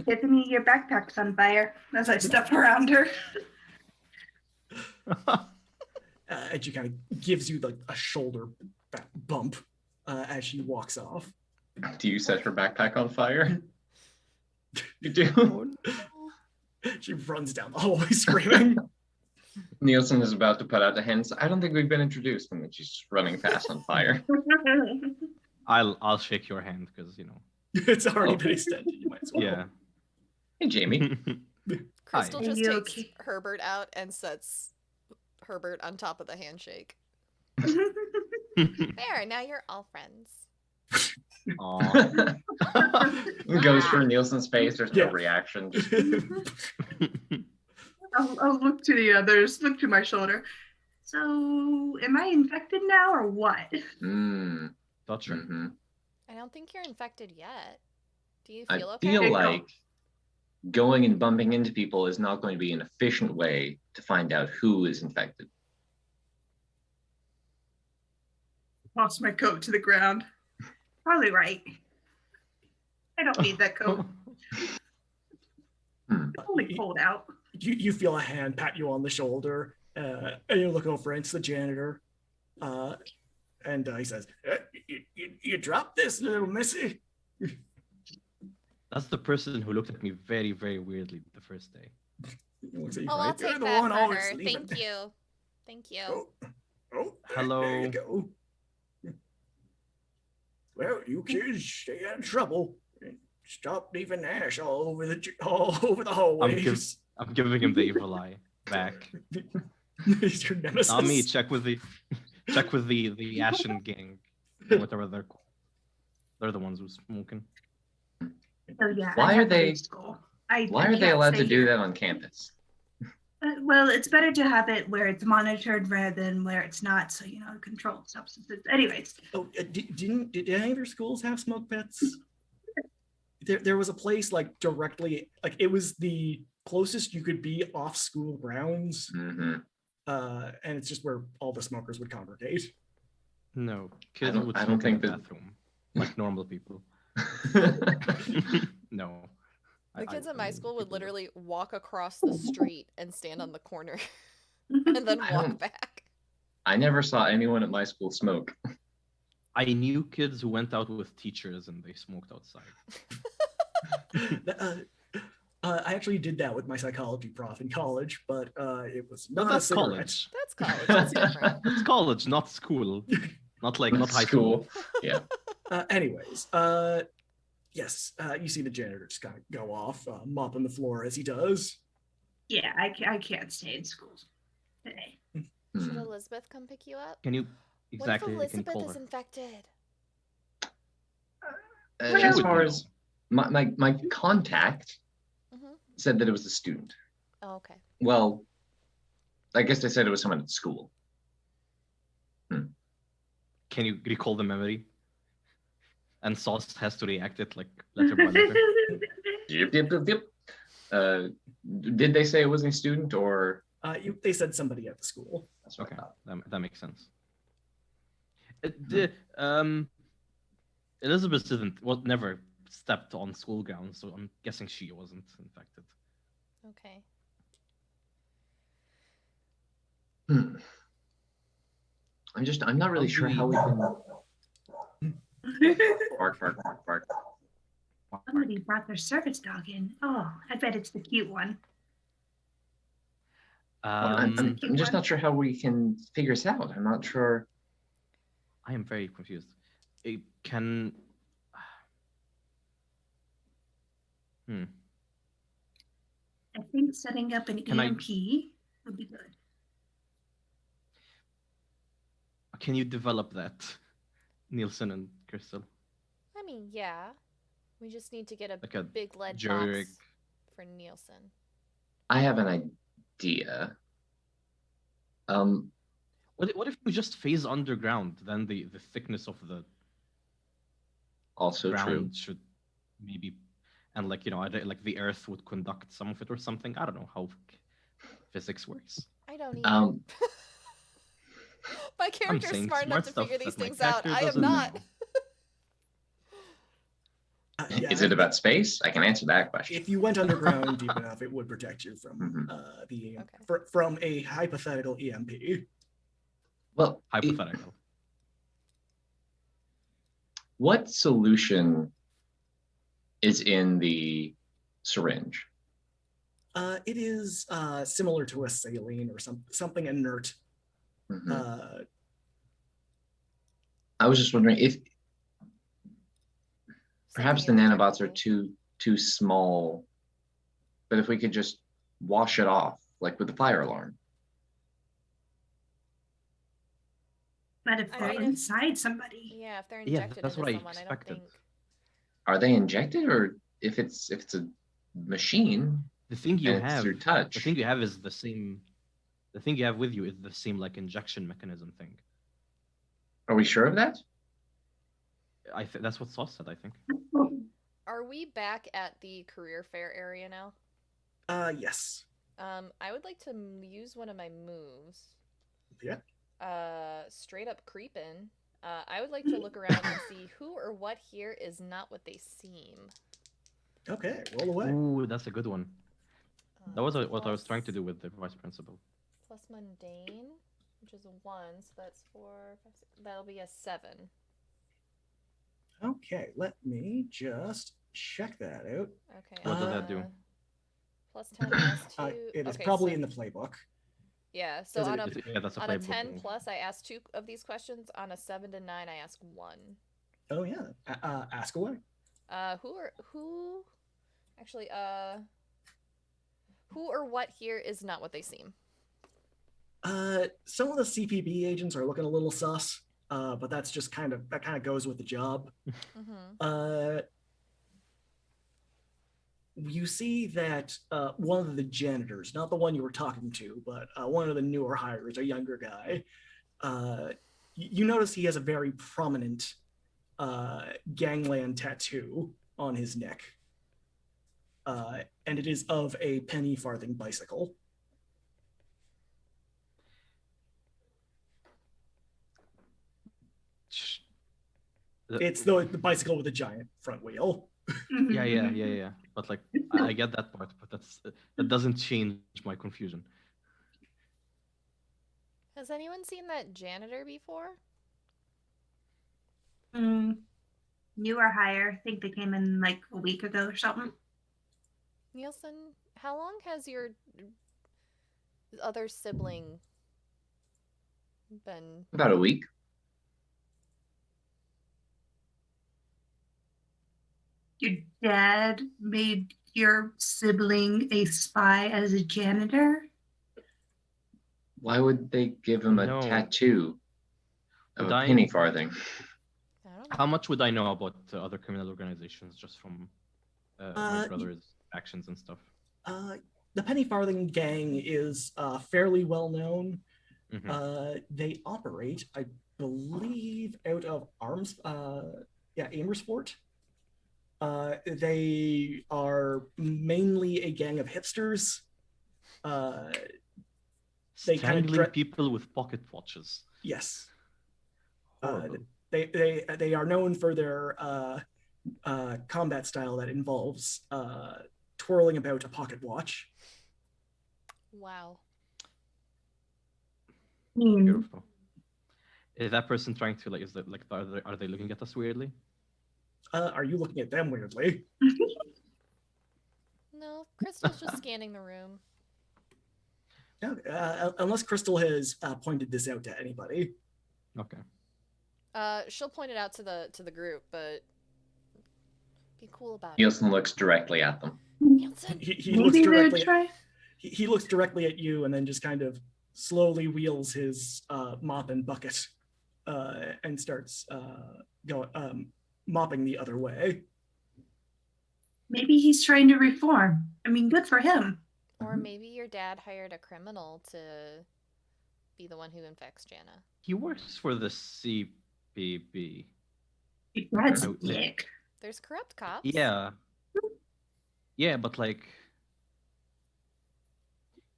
Tiffany, your backpack's on fire as I step around her. And she kind of gives you like a shoulder bump as she walks off. Do you set her backpack on fire? You do? Oh, no. She runs down the hallway screaming. Nielsen is about to put out the hands. I don't think we've been introduced, and then she's running fast on fire. I'll shake your hand because It's already been extended. You might as well. Yeah. Hey, Jamie. Crystal Are just you takes okay? Herbert out and sets Herbert on top of the handshake. There, now you're all friends. Aw. Goes for Nielsen's face. There's no Yeah. reaction. I'll look to the others, look to my shoulder. So, am I infected now or what? Mm, Gotcha. mhm. I don't think you're infected yet. Do you I feel okay? feel Okay, cool. like going and bumping into people is not going to be an efficient way to find out who is infected. Toss my coat to the ground. Probably right. I don't need that coat. It's only cold out. You feel a hand pat you on the shoulder, and you look over. It's the janitor, and he says, "You dropped this, little missy." That's the person who looked at me very, very weirdly the first day. He looks at you, Oh, right? I'll You're take the that one for always her. leaving. Thank you. Thank you. Oh, there Hello. you go. Well, you kids stay out of trouble. Stop leaving ash all over the hallways. I'm giving him the evil eye back. He's your nemesis. Not me. Check with the Ashen gang. Whatever they're called. They're the ones who's smoking. Oh yeah. Why I are have to they- leave school. I Why are they can't allowed stay to do here. that on campus? Well, it's better to have it where it's monitored rather than where it's not, so controlled substances. Anyways, Oh, did any of your schools have smoke pits? There was a place like directly, like it was the closest you could be off school grounds, Hmm. and it's just where all the smokers would congregate. No, kids don't- would I don't smoke in think the that- bathroom like normal people. No. The kids at my school would people literally walk across the street and stand on the corner and then I walk don't- back. I never saw anyone at my school smoke. I knew kids who went out with teachers and they smoked outside. I actually did that with my psychology prof in college, but it was But not a that's cigarette. college. That's college. That's different. It's college, not school. Not high school. Yeah. Anyways, yes, you see the janitor just kind of go off, mopping the floor as he does. yeah, I can't stay in school today. Should Hmm. Elizabeth come pick you up? Can you exactly? What if Can you Elizabeth call is her? infected? As would far know. as my contact Mm-hmm. said that it was a student. Oh, okay. Well, I guess they said it was someone at school. Can you recall the memory? And Sauce has to react it like letter by letter. Yep, yep, yep, yep. Did they say it was a student or? They said somebody at the school. That's what I Okay, thought. that makes sense. Elizabeth never stepped on school grounds, so I'm guessing she wasn't infected. Okay. Hmm. I'm not really sure how we can. Bark, bark, bark, bark. Somebody brought their service dog in. Oh, I bet it's the cute one. Well, Um, I'm just not sure how we can figure this out. I'm not sure. I am very confused. It can. I think setting up an Can I- EMP would be good. Can you develop that, Nielsen and Crystal? I mean, yeah. We just need to get a Like a big lead jury- box for Nielsen. I have an idea. What if we just phase underground? Then the thickness of the Also ground true. should maybe, and like like the Earth would conduct some of it or something. I don't know how physics works. I don't even. Um, My character's saying smart enough to smart figure stuff these that my things out. character I am doesn't not. know. Yeah, Is it about space? I can answer that question. If you went underground deep enough, it would protect you from Mhm. Okay. from a hypothetical EMP. Well, Hypothetical. what solution is in the syringe? It is similar to a saline or something inert. Mhm. I was just wondering if perhaps the Something nanobots are injectable. too small, but if we could just wash it off, like with the fire alarm. But if I they're mean, if- inside somebody, Yeah, if they're Yeah, injected that's into what I someone, I don't expected. think. Are they injected, or if it's a machine? The thing you And it's have, through touch. the thing you have is the same. The thing you have with you is the same like injection mechanism thing. Are we sure of that? That's what Sauce said. I think. Are we back at the career fair area now? Yes. I would like to use one of my moves. Yeah. Straight up creepin'. I would like to look around and see who or what here is not what they seem. Okay, roll away. Ooh, that's a good one. That was That's what I was trying to plus- do with the vice principal. Plus mundane, which is a 1, so that's 4, 5, 6. That'll be a 7. Okay, let me just check that out. Okay. What does that do? Plus 10 plus 2. It is okay, probably so, in the playbook. Yeah, so Is on it- a Yeah, that's a on a playbook 10 thing. plus, I ask 2 of these questions. On a 7 to 9, I ask 1. Oh yeah, ask away. Who actually who or what here is not what they seem? Some of the CPB agents are looking a little sus, but that's just kind of goes with the job. Mm-hmm. You see that one of the janitors, not the one you were talking to, but one of the newer hires, a younger guy, you notice he has a very prominent gangland tattoo on his neck. And it is of a penny farthing bicycle. It's the bicycle with a giant front wheel. Yeah. But like, I get that part, but that doesn't change my confusion. Has anyone seen that janitor before? Newer hire. I think they came in like a week ago or something. Nielsen, how long has your other sibling been? About a week. Your dad made your sibling a spy as a janitor? Why would they give him a No. tattoo of Would a I- penny farthing? I don't know. How much would I know about other criminal organizations just from my y- brother's actions and stuff? The penny farthing gang is fairly well known. Mhm. They operate, I believe, out of Amersport. They are mainly a gang of hipsters. They kinda Strangling people with pocket watches. Yes. Horrible. They are known for their combat style that involves twirling about a pocket watch. Wow. Beautiful. Is that person trying to is that are they looking at us weirdly? Are you looking at them weirdly? No, Crystal's just scanning the room. Yeah, unless Crystal has pointed this out to anybody. Okay. She'll point it out to the group, but be cool about it. Nielsen looks directly at them. Nielsen. He looks Maybe they're directly. trying. He looks directly at you and then just kind of slowly wheels his mop and bucket and starts mopping the other way. Maybe he's trying to reform. I mean, good for him. Or maybe your dad hired a criminal to be the one who infects Jana. He works for the CPB. That's Oh, dick. There's corrupt cops. Yeah. Yeah, but like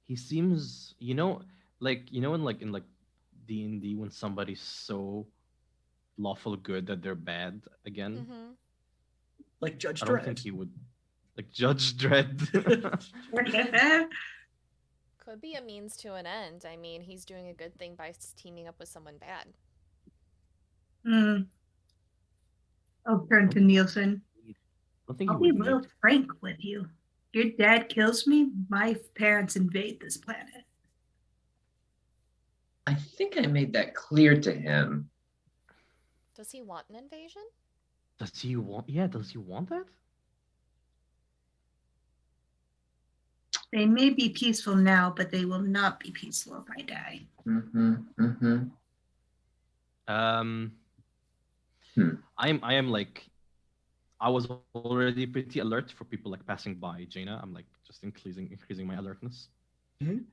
he seems, in in D&D when somebody's so lawful good that they're bad again. Mm-hmm. Like Judge I don't Dredd. think he would like Judge Dredd. Could be a means to an end. I mean, he's doing a good thing by teaming up with someone bad. I'll turn to Nielsen. I don't think I'll he be would real need. frank with you. Your dad kills me, my parents invade this planet. I think I made that clear to him. Does he want an invasion? Does he want? Yeah, does he want that? They may be peaceful now, but they will not be peaceful if I die. I I was already pretty alert for people like passing by Jaina. I'm like just increasing my alertness. Mhm.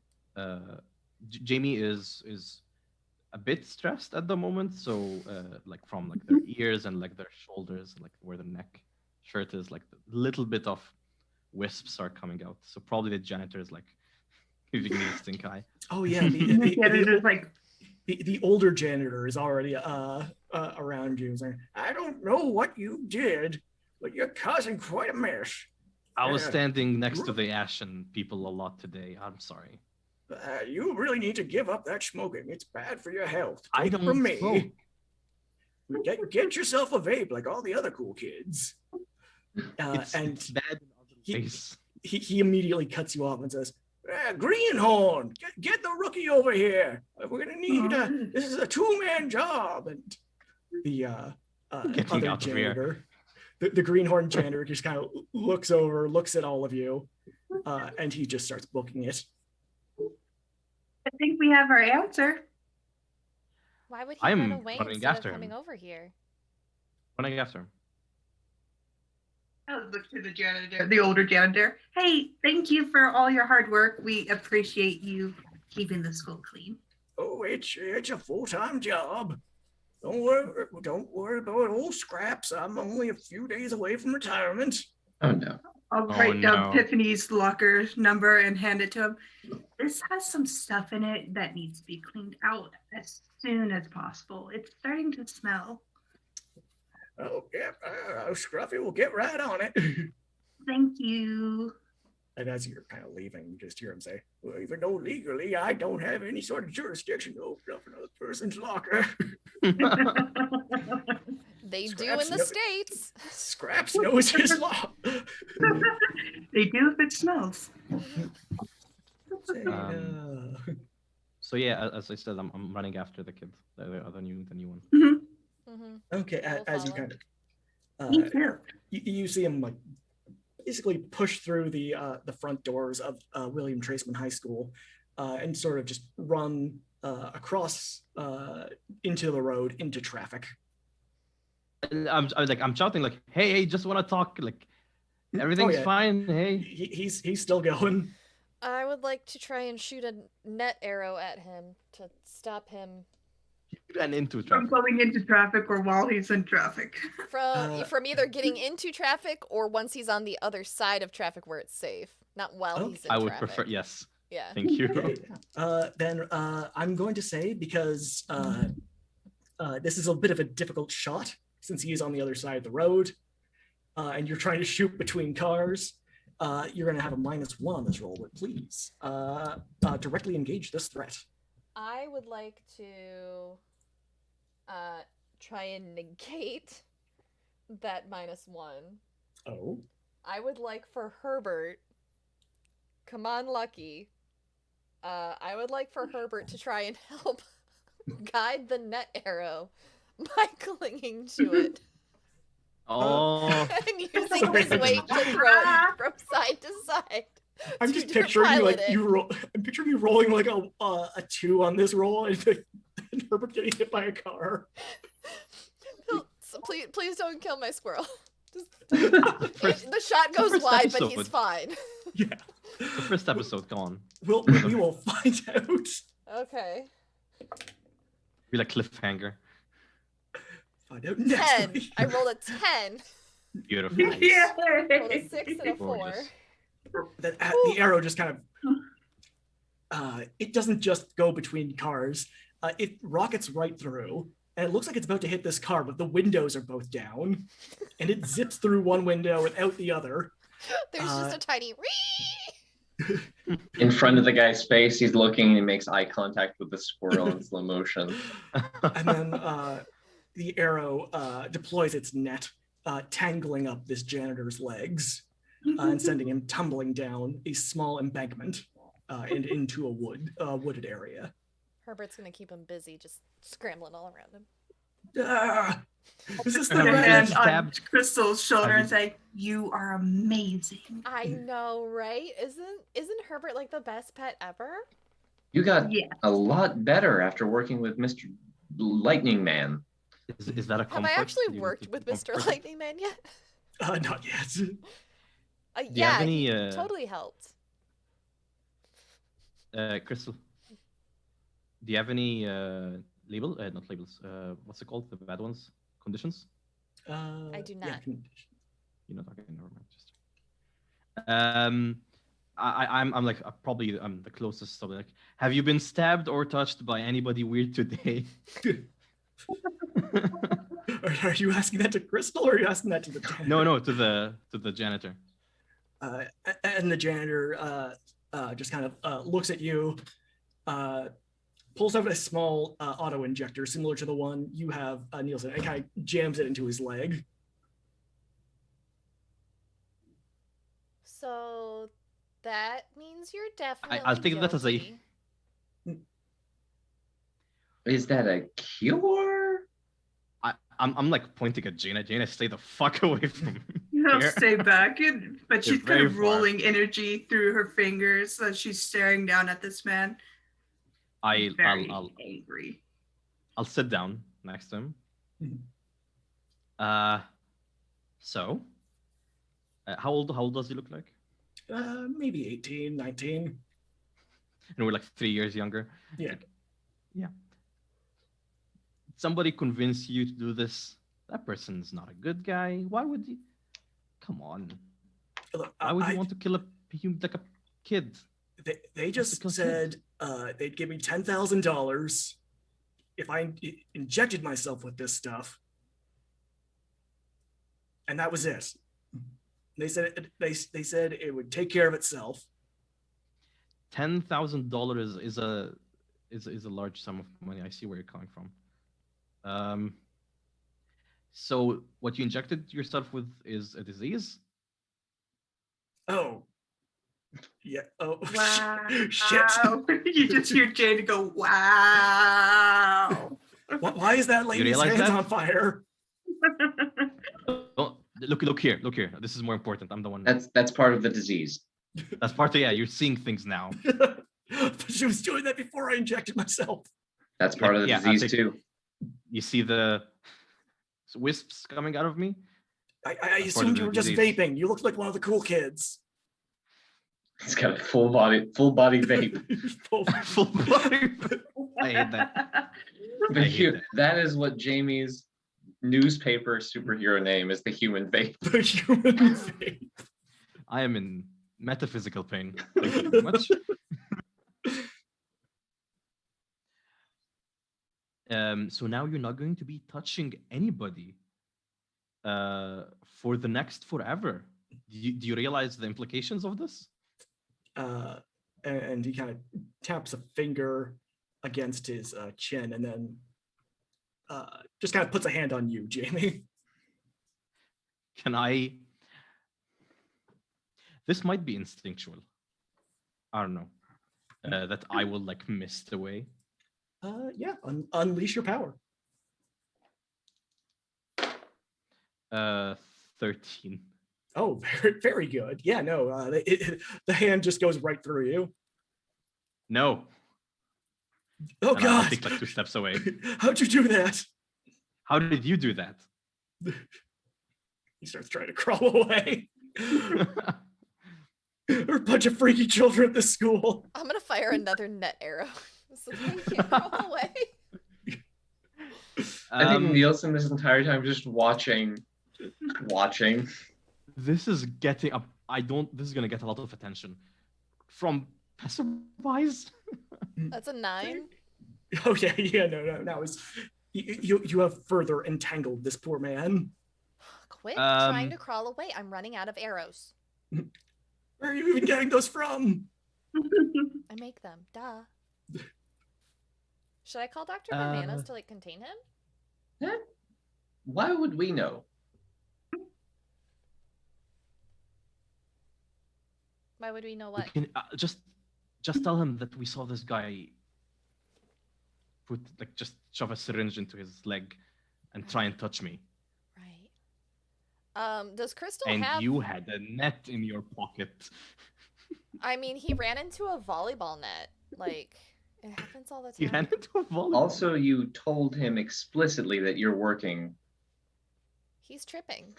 Jamie is a bit stressed at the moment, so like from like their ears and like their shoulders, like where the neck shirt is, like a little bit of wisps are coming out. So probably the janitor is like giving me a stink eye. Oh yeah, Yeah, they're just like, the older janitor is already around you, saying, "I don't know what you did, but you're causing quite a mess. I was Yeah. standing next to the Ashen people a lot today. I'm sorry. You really need to give up that smoking. It's bad for your health. I Take it don't from me. smoke. Get yourself a vape like all the other cool kids." It's bad in other he- ways. he immediately cuts you off and says, "Greenhorn, get the rookie over here. We're gonna need this is a two-man job." And the Getting other out of here. janitor, the greenhorn janitor, just kind of looks at all of you, and he just starts booking it. I think we have our answer. Why would he I'm run away running instead of after coming him. over here? Running after him. I'll look to the janitor, the older janitor. Hey, thank you for all your hard work. We appreciate you keeping the school clean. Oh, it's a full-time job. Don't worry about old scraps. I'm only a few days away from retirement. Oh no. I'll Oh, write down no. Tiffany's locker number and hand it to him. This has some stuff in it that needs to be cleaned out as soon as possible. It's starting to smell. Oh, yeah, Scruffy will get right on it. Thank you. And as you're kind of leaving, you just hear him say, "Well, even though legally I don't have any sort of jurisdiction to open up another person's locker." They do Scraps in the no- States. Scraps knows his law. They do if it smells. Say, So yeah, as I said, I'm running after the kid, the new one. Mm-hmm. okay, We'll as you follow. kind of, Me too. you see him like basically push through the front doors of William Traceman High School, and sort of just run across into the road into traffic. And I'm shouting like, hey, just want to talk. Like everything's yeah. fine. Hey, He's still going. I would like to try and shoot a net arrow at him to stop him he ran into From traffic. going into traffic or while he's in traffic. from either getting into traffic or once he's on the other side of traffic where it's safe, not while Okay. he's in I would traffic. prefer yes. Yeah. Thank you. Then I'm going to say, because this is a bit of a difficult shot since he is on the other side of the road, and you're trying to shoot between cars, you're going to have a -1 on this roll, but please directly engage this threat. I would like to try and negate that -1. Oh. I would like for Herbert, come on, Lucky. I would like for Herbert to try and help guide the net arrow by clinging to it Oh, and using his weight to throw it from side to side. I'm to just picturing you pilot like it. I'm picturing you rolling like a 2 on this roll, and Herbert getting hit by a car. So please don't kill my squirrel. First- The shot goes first wide, but he's episode. fine. Yeah, the first episode, go on. we will find out. Okay. Be like cliffhanger. Find out next 10. week. I rolled a 10. Beautiful. Yeah. Rolled a 6 and a 4. Gorgeous. That the arrow just kind of it doesn't just go between cars. It rockets right through, and it looks like it's about to hit this car, but the windows are both down, and it zips through one window and out the other. There's just a tiny In front of the guy's face, he's looking and he makes eye contact with the squirrel in slow motion. And then the arrow deploys its net, tangling up this janitor's legs, and sending him tumbling down a small embankment and into a wooded area. Herbert's gonna keep him busy, just scrambling all around him. Is this Put the a right? hand on Stabbed. Crystal's shoulder and say, "You are amazing." I know, right? Isn't Herbert like the best pet ever? You got Yeah. a lot better after working with Mr. Lightning Man. Is that a Have comfort? I actually Do you- worked do you with Mr. comfort? Lightning Man yet? Not yet. Do you Yeah, have any he totally helped. Crystal? Do you have any not labels? What's it called? The bad ones? Conditions? I do Yeah, not. You're not talking. Never mind. Just. I'm like probably I'm the closest. So like, have you been stabbed or touched by anybody weird today? Are you asking that to Crystal, or are you asking that to the janitor? No, to the janitor. And the janitor just kind of looks at you, pulls out a small auto injector similar to the one you have, Nielsen, and kind of jams it into his leg. So that means you're definitely I'll take that as a. guilty. Is that a cure? I'm like pointing at Jaina. Jaina, stay the fuck away from me. He'll here. stay back, but You're she's kind very of far. rolling energy through her fingers as she's staring down at this man. Very angry. I'll sit down next to him. So, how old does he look like? Maybe 18, 19. And we're like 3 years younger. Yeah. Like, yeah. Somebody convince you to do this. That person's not a good guy. Why would you? Come on. Look, Why would you want to kill a kid? They just said they'd give me $10,000 if I injected myself with this stuff, and that was it. They said it would take care of itself. $10,000 is a large sum of money. I see where you're coming from. So what you injected yourself with is a disease? Oh. Yeah. Oh. Wow. Shit. You just hear Jada go, wow. Why is that lady's hands on fire? Oh, look here. This is more important. I'm the one. That's part of the disease. That's part of you're seeing things now. But she was doing that before I injected myself. That's part of the disease too. You see the wisps coming out of me? I assumed you were just vaping. You looked like one of the cool kids. He's got a full body vape. Full body. I hate that. That is what Jamie's newspaper superhero name is, the human vape. The human vape. I am in metaphysical pain. Thank you very much. So now you're not going to be touching anybody for the next forever. Do you realize the implications of this? And he kind of taps a finger against his chin, and then just kind of puts a hand on you, Jamie. Can I? This might be instinctual. I don't know. That I will like mist away. Yeah, unleash your power. 13. Oh, very, very good. Yeah, no, the hand just goes right through you. No. Oh, and God. I take like 2 steps away. How'd you do that? How did you do that? He starts trying to crawl away. There are a bunch of freaky children at this school. I'm gonna fire another net arrow so they can't roll away. I think Nielsen this entire time just watching. This is getting up. This is gonna get a lot of attention from passerbys. That's a 9. Oh yeah, no. Now is you have further entangled this poor man. Quit trying to crawl away. I'm running out of arrows. Where are you even getting those from? I make them. Duh. Should I call Dr. Bananas to like contain him? Why would we know? Why would we know what? We can, just tell him that we saw this guy just shove a syringe into his leg and try and touch me. Right. Does Crystal and have... you had a net in your pocket. I mean, he ran into a volleyball net. Like, it happens all the time. He ran into a volleyball. Also, you told him explicitly that you're working. He's tripping.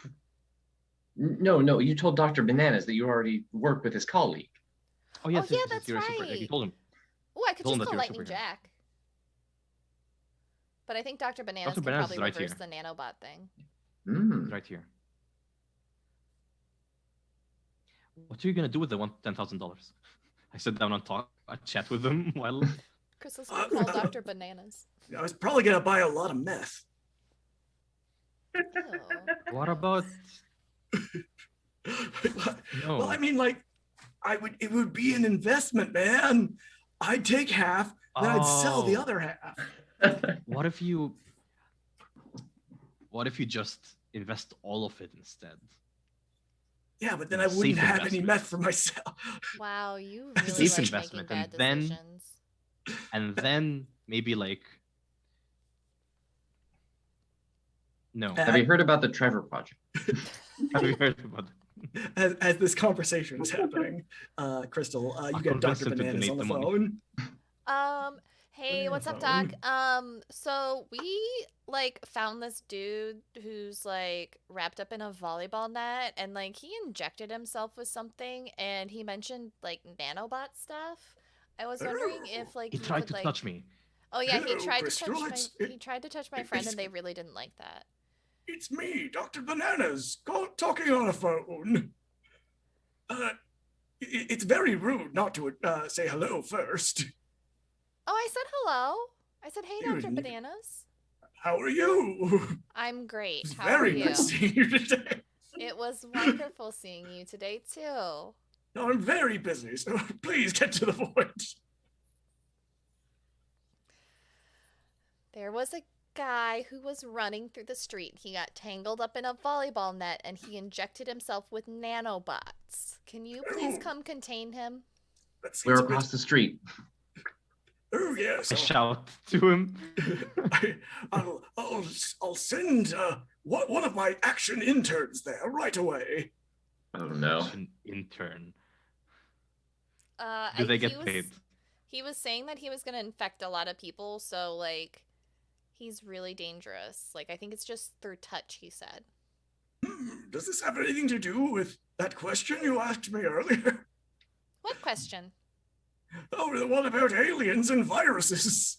No, you told Dr. Bananas that you already work with his colleague. Oh yes, yeah, yes, that's you're a super. You right. told him. Oh, I could Told him just that call you're a Lightning superhero. Jack. But I think Dr. Bananas Dr. can Bananas probably is right reverse here. the nanobot thing. Hmm. Right here. What are you gonna do with the $10,000? I sit down and chat with them while. Crystal's gonna call Dr. Bananas. I was probably gonna buy a lot of meth. Oh. What about? No. Well, I mean, like, it would be an investment, man. I'd take half, then I'd sell the Oh. other half. What if you just invest all of it instead? Yeah, but then I Safe wouldn't have any investment. meth for myself. Wow, you Safe really like making investment, bad and then- decisions. And then maybe like. No. Have you heard about the Trevor Project? Have you heard about it? As this conversation is happening, Crystal, you I'll get convince Dr. him to Bananas donate on the the money. phone. Hey, what's up, phone. Doc? So we like found this dude who's like wrapped up in a volleyball net, and like he injected himself with something, and he mentioned like nanobot stuff. I was wondering if like He you tried could to like. touch me. Oh yeah, he Hello, tried to Crystal, touch my it's- he tried to touch my it- friend, it's- and they really didn't like that. It's me, Dr. Bananas, talking on a phone. It's very rude not to say hello first. Oh, I said hello. I said, "Hey, You Dr. didn't- Bananas." How are you? I'm great. It's How are very you? nice seeing you today. It was wonderful seeing you today too. No, I'm very busy, so please get to the point. There was a guy who was running through the street. He got tangled up in a volleyball net and he injected himself with nanobots. Can you please Oh. come contain him? That seems We're a bit- across the street. Oh yes. I shout to him. I'll send one of my action interns there right away. Oh no. An intern. Uh, Do they he get was- paid? He was saying that he was going to infect a lot of people, so like he's really dangerous. Like I think it's just through touch, he said. Does this have anything to do with that question you asked me earlier? What question? Oh, the one about aliens and viruses.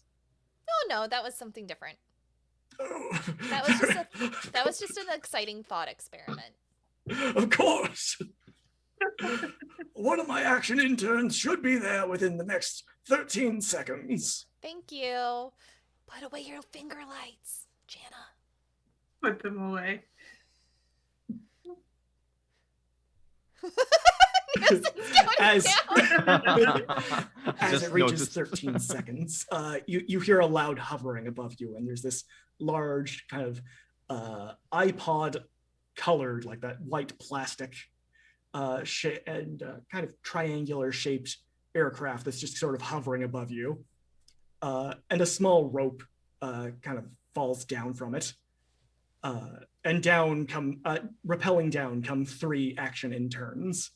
Oh no, that was something different. Oh. That was just an exciting thought experiment. Of course. One of my action interns should be there within the next 13 seconds. Thank you. Put away your finger lights, Jana. Put them away. Nielsen's counting As- down. As Just it reaches noticed. 13 seconds, you hear a loud hovering above you, and there's this large kind of iPod colored, like that white plastic and kind of triangular shaped aircraft that's just sort of hovering above you. And a small rope kind of falls down from it. And rappelling down come 3 action interns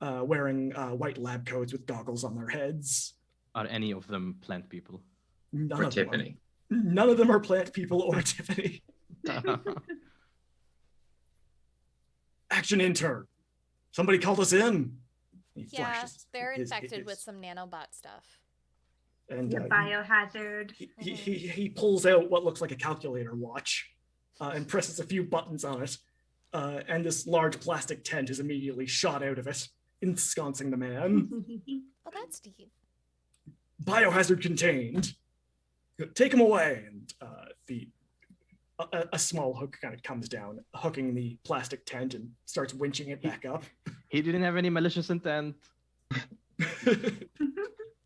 wearing white lab coats with goggles on their heads. Are any of them plant people? None Or of them are- Tiffany. None of them are plant people or Tiffany. Action intern. Somebody called us in. He Yeah, flashes they're his- infected with his- some nanobot stuff. and Your biohazard. he pulls out what looks like a calculator watch and presses a few buttons on it. And this large plastic tent is immediately shot out of it, ensconcing the man. Oh, that's deep. Biohazard contained. Take him away. And a small hook kind of comes down, hooking the plastic tent and starts winching it back up. He didn't have any malicious intent.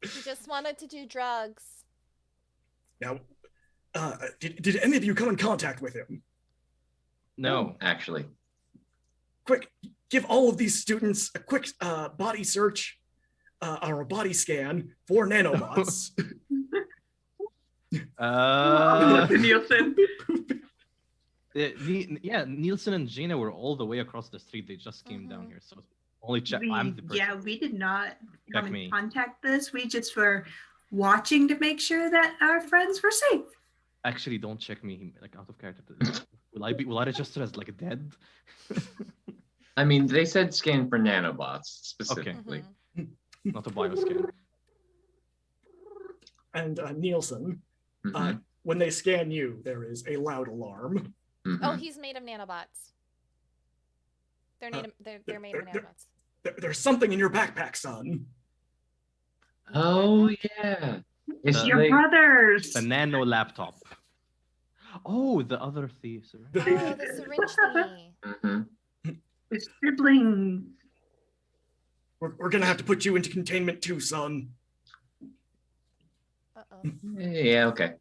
He just wanted to do drugs. Now, did any of you come in contact with him? No. Actually. Quick, give all of these students a quick body search or a body scan for nanobots. Nielsen. Yeah, Nielsen and Gina were all the way across the street. They just came down here, so only check. I'm the person. Yeah, we did not Check come in me. contact this. We just were watching to make sure that our friends were safe. Actually, don't check me like out of character. Will I register as like dead? I mean, they said scan for nanobots specifically. Mhm. Not a bioscan. And Nielsen, Mhm, when they scan you, there is a loud alarm. Oh, mhm. he's made of nanobots. They're Uh, they're made of they're- nanobots. There's something in your backpack, son. Oh Backpack? yeah. It's Your the brothers. The nano laptop. Oh, the other thieves. Right? Oh, the syringe thingy. Mhm. Your siblings. We're gonna have to put you into containment too, son. Uh-oh. Yeah, okay.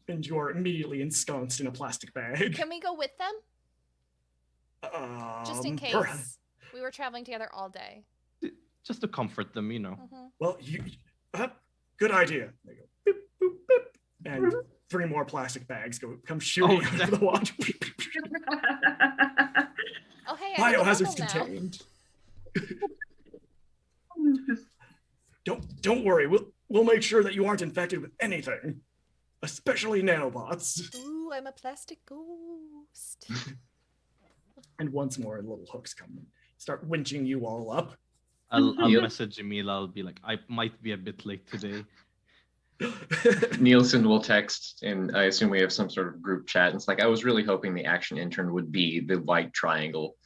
And you are immediately ensconced in a plastic bag. Can we go with them? Just in Per- case. We were traveling together all day. Just to comfort them, you know. Mhm. well, good idea. They go boop, boop, boop, and 3 more plastic bags come shooting out of the watch. Oh, hey, I have a Biohazards bubble now. contained. Don't worry. We'll make sure that you aren't infected with anything, especially nanobots. Ooh, I'm a plastic ghost. And once more, little hooks come and start winching you all up. I'll Yep. message Emil. I'll be like, I might be a bit late today. Nielsen will text, and I assume we have some sort of group chat. And it's like, I was really hoping the action intern would be the white triangle.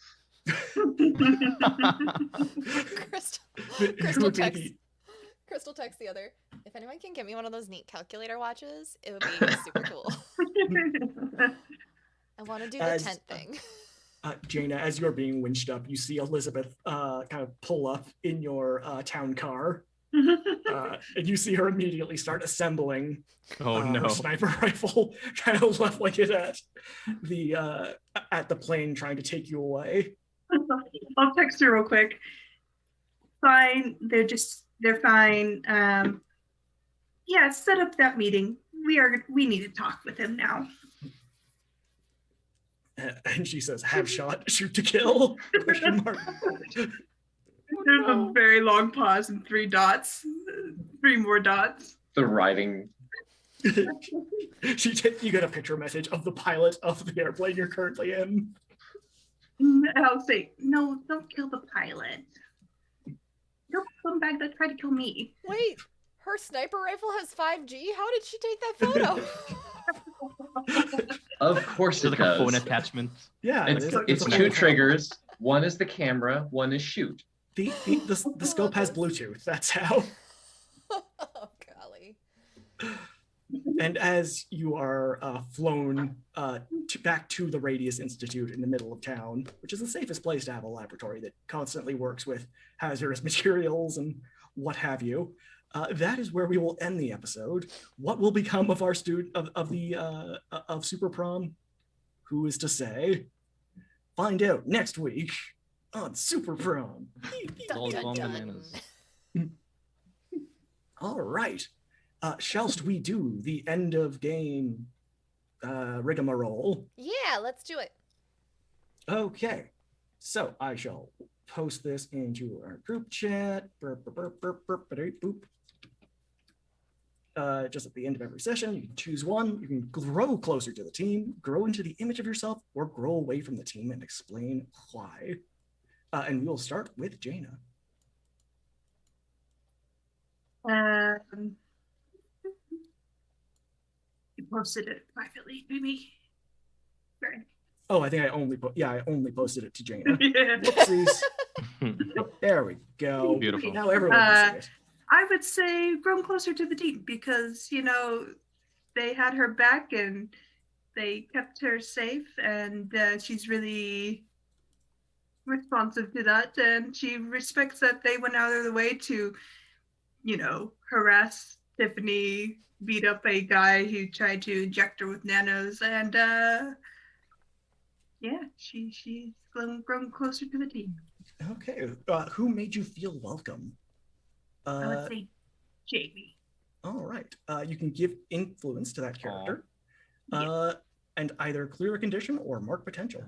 Crystal text the other. If anyone can get me one of those neat calculator watches, it would be super cool. I want to do the tent thing. Jaina, as you're being winched up, you see Elizabeth kind of pull up in your town car. And you see her immediately start assembling Oh her no. sniper rifle, kind of leveling it at the plane trying to take you away. I'll text her real quick. Fine. They're fine. Yeah, set up that meeting. We need to talk with him now. And she says, "Have shot, shoot to kill?" Question mark. There's a very long pause and 3 dots. 3 more dots. The writing. You get a picture message of the pilot of the airplane you're currently in. And I'll say, no, don't kill the pilot. Kill the scumbag that tried to kill me. Wait, her sniper rifle has 5G? How did she take that photo? Of course There's it like a phone does. attachment. Yeah, It's there's a 2 whole- triggers. One is the camera, one is shoot. The scope has Bluetooth. That's how. Oh, golly. And as you are flown back to the Radius Institute in the middle of town, which is the safest place to have a laboratory that constantly works with hazardous materials and what have you, that is where we will end the episode. What will become of our student of Super Prom? Who is to say? Find out next week on Super Prom. It's all gone bananas. All right. Shallst we do the end of game rigmarole? Yeah, let's do it. Okay. So I shall post this into our group chat. Burp, burp, burp, burp, burp, ba-doop, boop. Just at the end of every session, you can choose one. You can grow closer to the team, grow into the image of yourself, or grow away from the team and explain why. And we will start with Jaina. You posted it privately, maybe. Sorry. Oh, I think I only posted it to Jaina. Yeah. Whoopsies. There we go. Beautiful. Now everyone can see it. I would say grown closer to the team because, they had her back and they kept her safe, and she's really responsive to that, and she respects that they went out of the way to, harass Tiffany, beat up a guy who tried to inject her with nanos, and she's grown closer to the team. Okay. Who made you feel welcome? I would say Jamie. All right. You can give influence to that character. And either clear a condition or mark potential.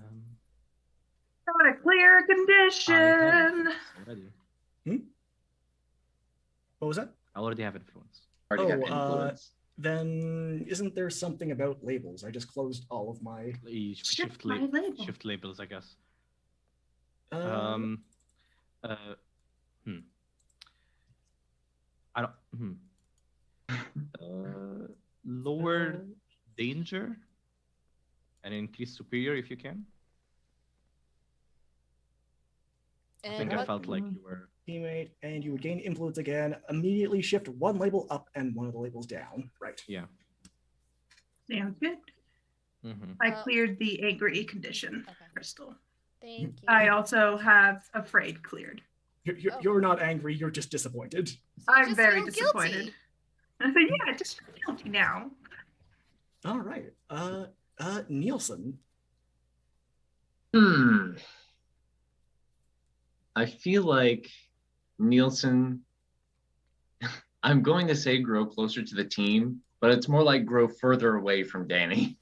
Not a clear I have condition. already. What was that? I already have influence. Already have Oh, influence. Then isn't there something about labels? I just closed all of my. Shift, Shift my label. shift labels, I guess. Um, uh, hmm. I don't. Lower danger and increase superior if you can. I And think I what? felt like you were. Teammate, and you would gain influence again. Immediately shift one label up and one of the labels down. Right. Yeah. Sounds good. Mm-hmm. I cleared the angry condition, Okay. Crystal. Thank you. I also have afraid cleared. You're not angry. You're just disappointed. So you I'm just very feel disappointed. guilty. Yeah, just feel guilty now. All right. Nielsen. I feel like Nielsen, I'm going to say grow closer to the team, but it's more like grow further away from Danny.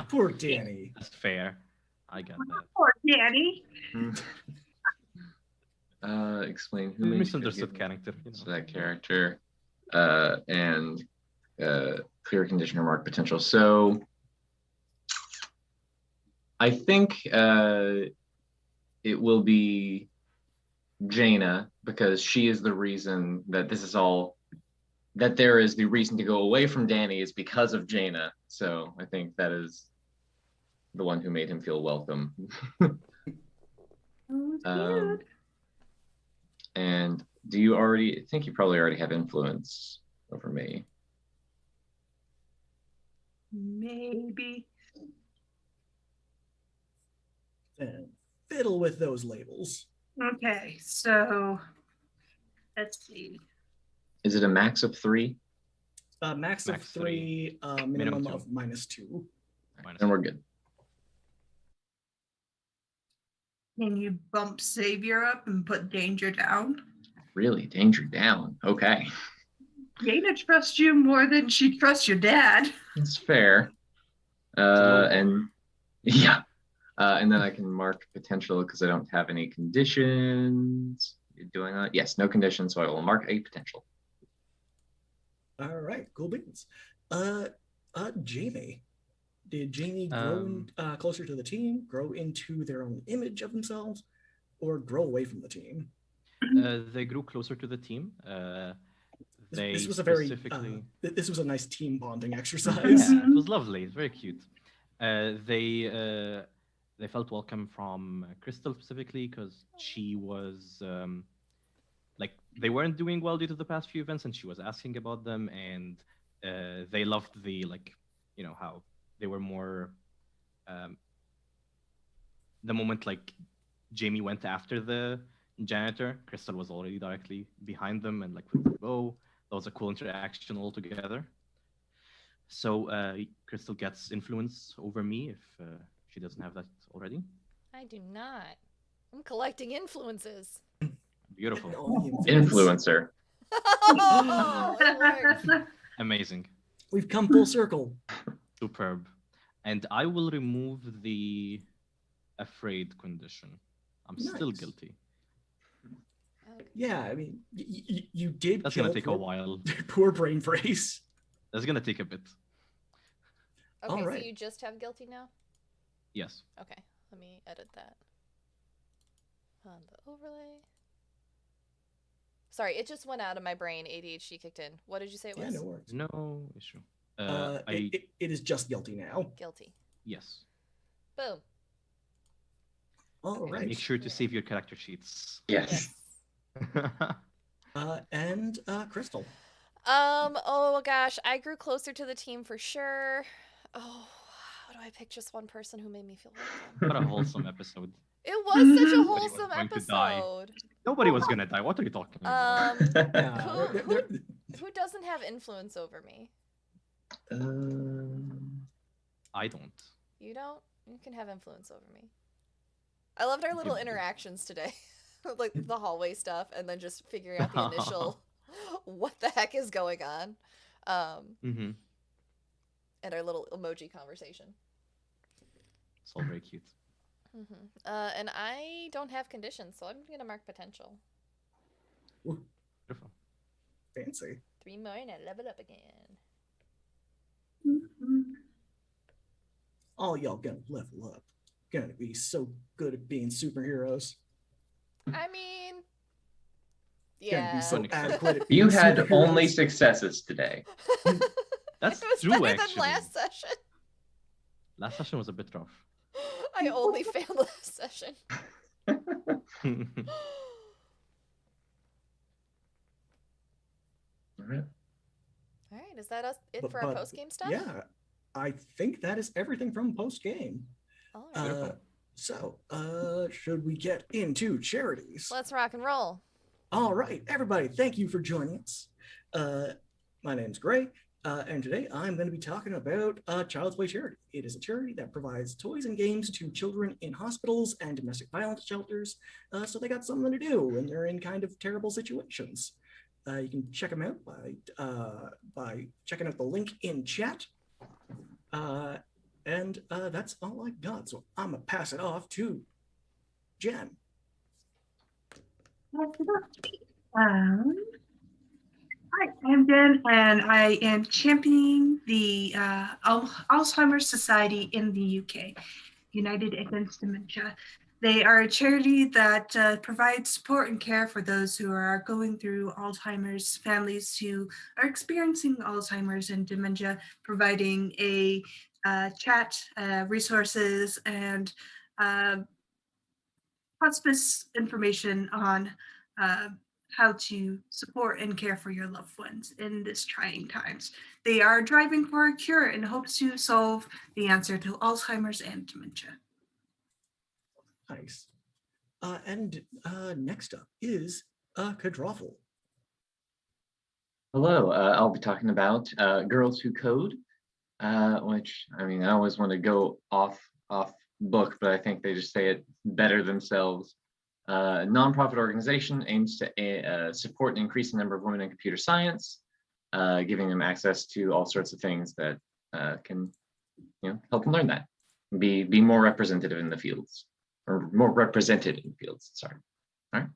Poor Danny. That's fair. I got that. Poor Danny. Explain who You made misunderstood you character. so that character and clear conditioner mark potential. So I think it will be Jaina because she is the reason that this is all that there is the reason to go away from Danny is because of Jaina. So I think that is the one who made him feel welcome. And do you already I think you probably already have influence over me? Maybe. Then fiddle with those labels. Okay, so let's see. Is it a max of 3? Max of Max 3, minimum Minimum 2. of -2. And we're good. Can you bump Savior up and put Danger down? Really, danger down. Okay, Jaina trusts you more than she trusts your dad. that's fair. And yeah, and then I can mark potential because I don't have any conditions. You're doing that? Yes, no conditions, so I will mark a potential. All right, cool beans. Jamie. Did Jamie grow closer to the team, grow into their own image of themselves, or grow away from the team? They grew closer to the team. This was a specifically... this was a nice team bonding exercise. Yeah, it was lovely. It's very cute. They felt welcome from Crystal specifically because she was like they weren't doing well due to the past few events, and she was asking about them, and they loved the how they were more the moment like Jamie went after the janitor, Crystal was already directly behind them and like with the bow. That was a cool interaction altogether. So Crystal gets influence over me if she doesn't have that already. I do not. I'm collecting influences. Beautiful. Influencer. Oh, it worked. Amazing. We've come full circle. Superb. And I will remove the afraid condition. I'm still Nice. guilty. Okay. Yeah, I mean, you did That's kill gonna take a while. poor brain freeze. That's gonna take a bit. Okay, All so right. you just have guilty now? Yes. Okay, let me edit that. On the overlay. Sorry, it just went out of my brain. ADHD kicked in. What did you say it was? Yeah, no worries. No issue. It is just guilty now. Guilty. Yes. Boom. All Okay. right. Make sure to save your character sheets. Yes. And Crystal. Oh gosh, I grew closer to the team for sure. Oh, how do I pick just one person who made me feel welcome? What a wholesome episode. It was such a Nobody was wholesome going to die. episode. Nobody was gonna die. What are you talking about? Who doesn't have influence over me? I don't. You don't? You can have influence over me. I loved our little interactions today. Like the hallway stuff and then just figuring out the initial what the heck is going on. Mm-hmm. And our little emoji conversation. It's all very cute. Mm-hmm. And I don't have conditions, so I'm gonna mark potential. Ooh, Beautiful. fancy. 3 more and I level up again. Mhm. All y'all gonna level up. gonna be so good at being superheroes. I mean, Gonna be yeah. so Couldn't expect- adequate at being You had superheroes. only successes today. That's it was true, better actually. than last session. Last session was a bit rough. I only failed last session. All right. All right, is that it But- for our but, post game stuff? Yeah, I think that is everything from post game. All right. Beautiful. Should we get into charities? Let's rock and roll. All right, everybody, thank you for joining us. My name's Gray, and today I'm going to be talking about Child's Play Charity. It is a charity that provides toys and games to children in hospitals and domestic violence shelters, so they got something to do when they're in kind of terrible situations. You can check them out by checking out the link in chat. And that's all I got, so I'm going to pass it off to Jen. Hi, I'm Jen, and I am championing the Alzheimer's Society in the UK, United Against Dementia. They are a charity that provides support and care for those who are going through Alzheimer's, families who are experiencing Alzheimer's and dementia, providing a chat, resources, and hospice information on how to support and care for your loved ones in this trying times. They are driving for a cure and hopes to solve the answer to Alzheimer's and dementia. Nice. And next up is Kadroffel. Hello, I'll be talking about Girls Who Code, which, I mean, I always want to go off book, but I think they just say it better themselves. A nonprofit organization aims to support and increase the number of women in computer science, giving them access to all sorts of things that can, help them learn that, be more representative in the fields, or more represented in fields. Sorry. All right.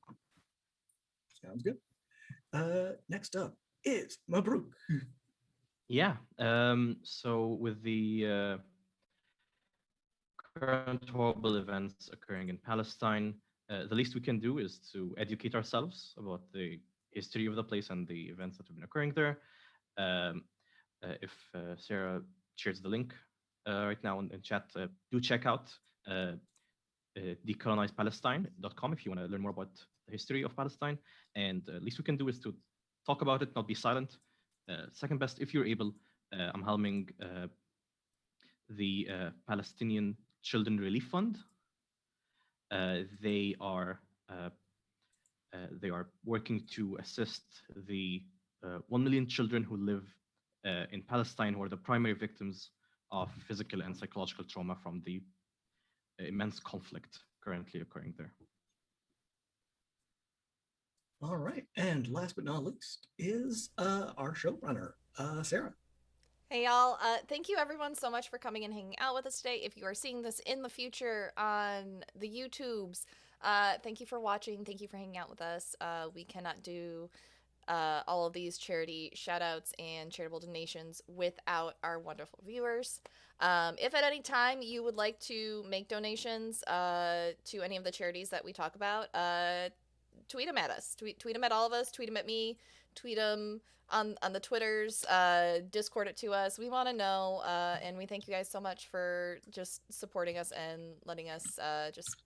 Sounds good. Next up is Mabruk. Yeah. So with the current horrible events occurring in Palestine, the least we can do is to educate ourselves about the history of the place and the events that have been occurring there. If Sarah shares the link right now in chat, do check out decolonizepalestine.com if you want to learn more about the history of Palestine. And the least we can do is to talk about it, not be silent. Second best, if you're able, I'm helming the Palestinian Children Relief Fund. They are working to assist the 1 million children who live in Palestine, who are the primary victims of physical and psychological trauma from the immense conflict currently occurring there. All right, and last but not least is our showrunner, Sarah. Hey y'all, thank you everyone so much for coming and hanging out with us today. If you are seeing this in the future on the YouTubes, thank you for watching, thank you for hanging out with us. We cannot do all of these charity shout outs and charitable donations without our wonderful viewers. If at any time you would like to make donations to any of the charities that we talk about, tweet them at us. Tweet them at all of us. Tweet them at me. Tweet them on the Twitters. Discord it to us. We want to know, and we thank you guys so much for just supporting us and letting us just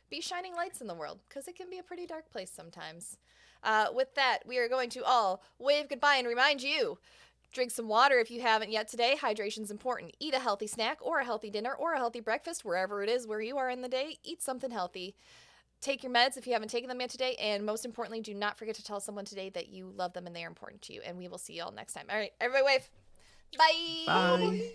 be shining lights in the world, because it can be a pretty dark place sometimes. With that, we are going to all wave goodbye and remind you, drink some water if you haven't yet today. Hydration's important. Eat a healthy snack or a healthy dinner or a healthy breakfast, wherever it is where you are in the day. Eat something healthy. Take your meds if you haven't taken them yet today. And most importantly, do not forget to tell someone today that you love them and they are important to you. And we will see you all next time. All right, everybody wave. Bye. Bye.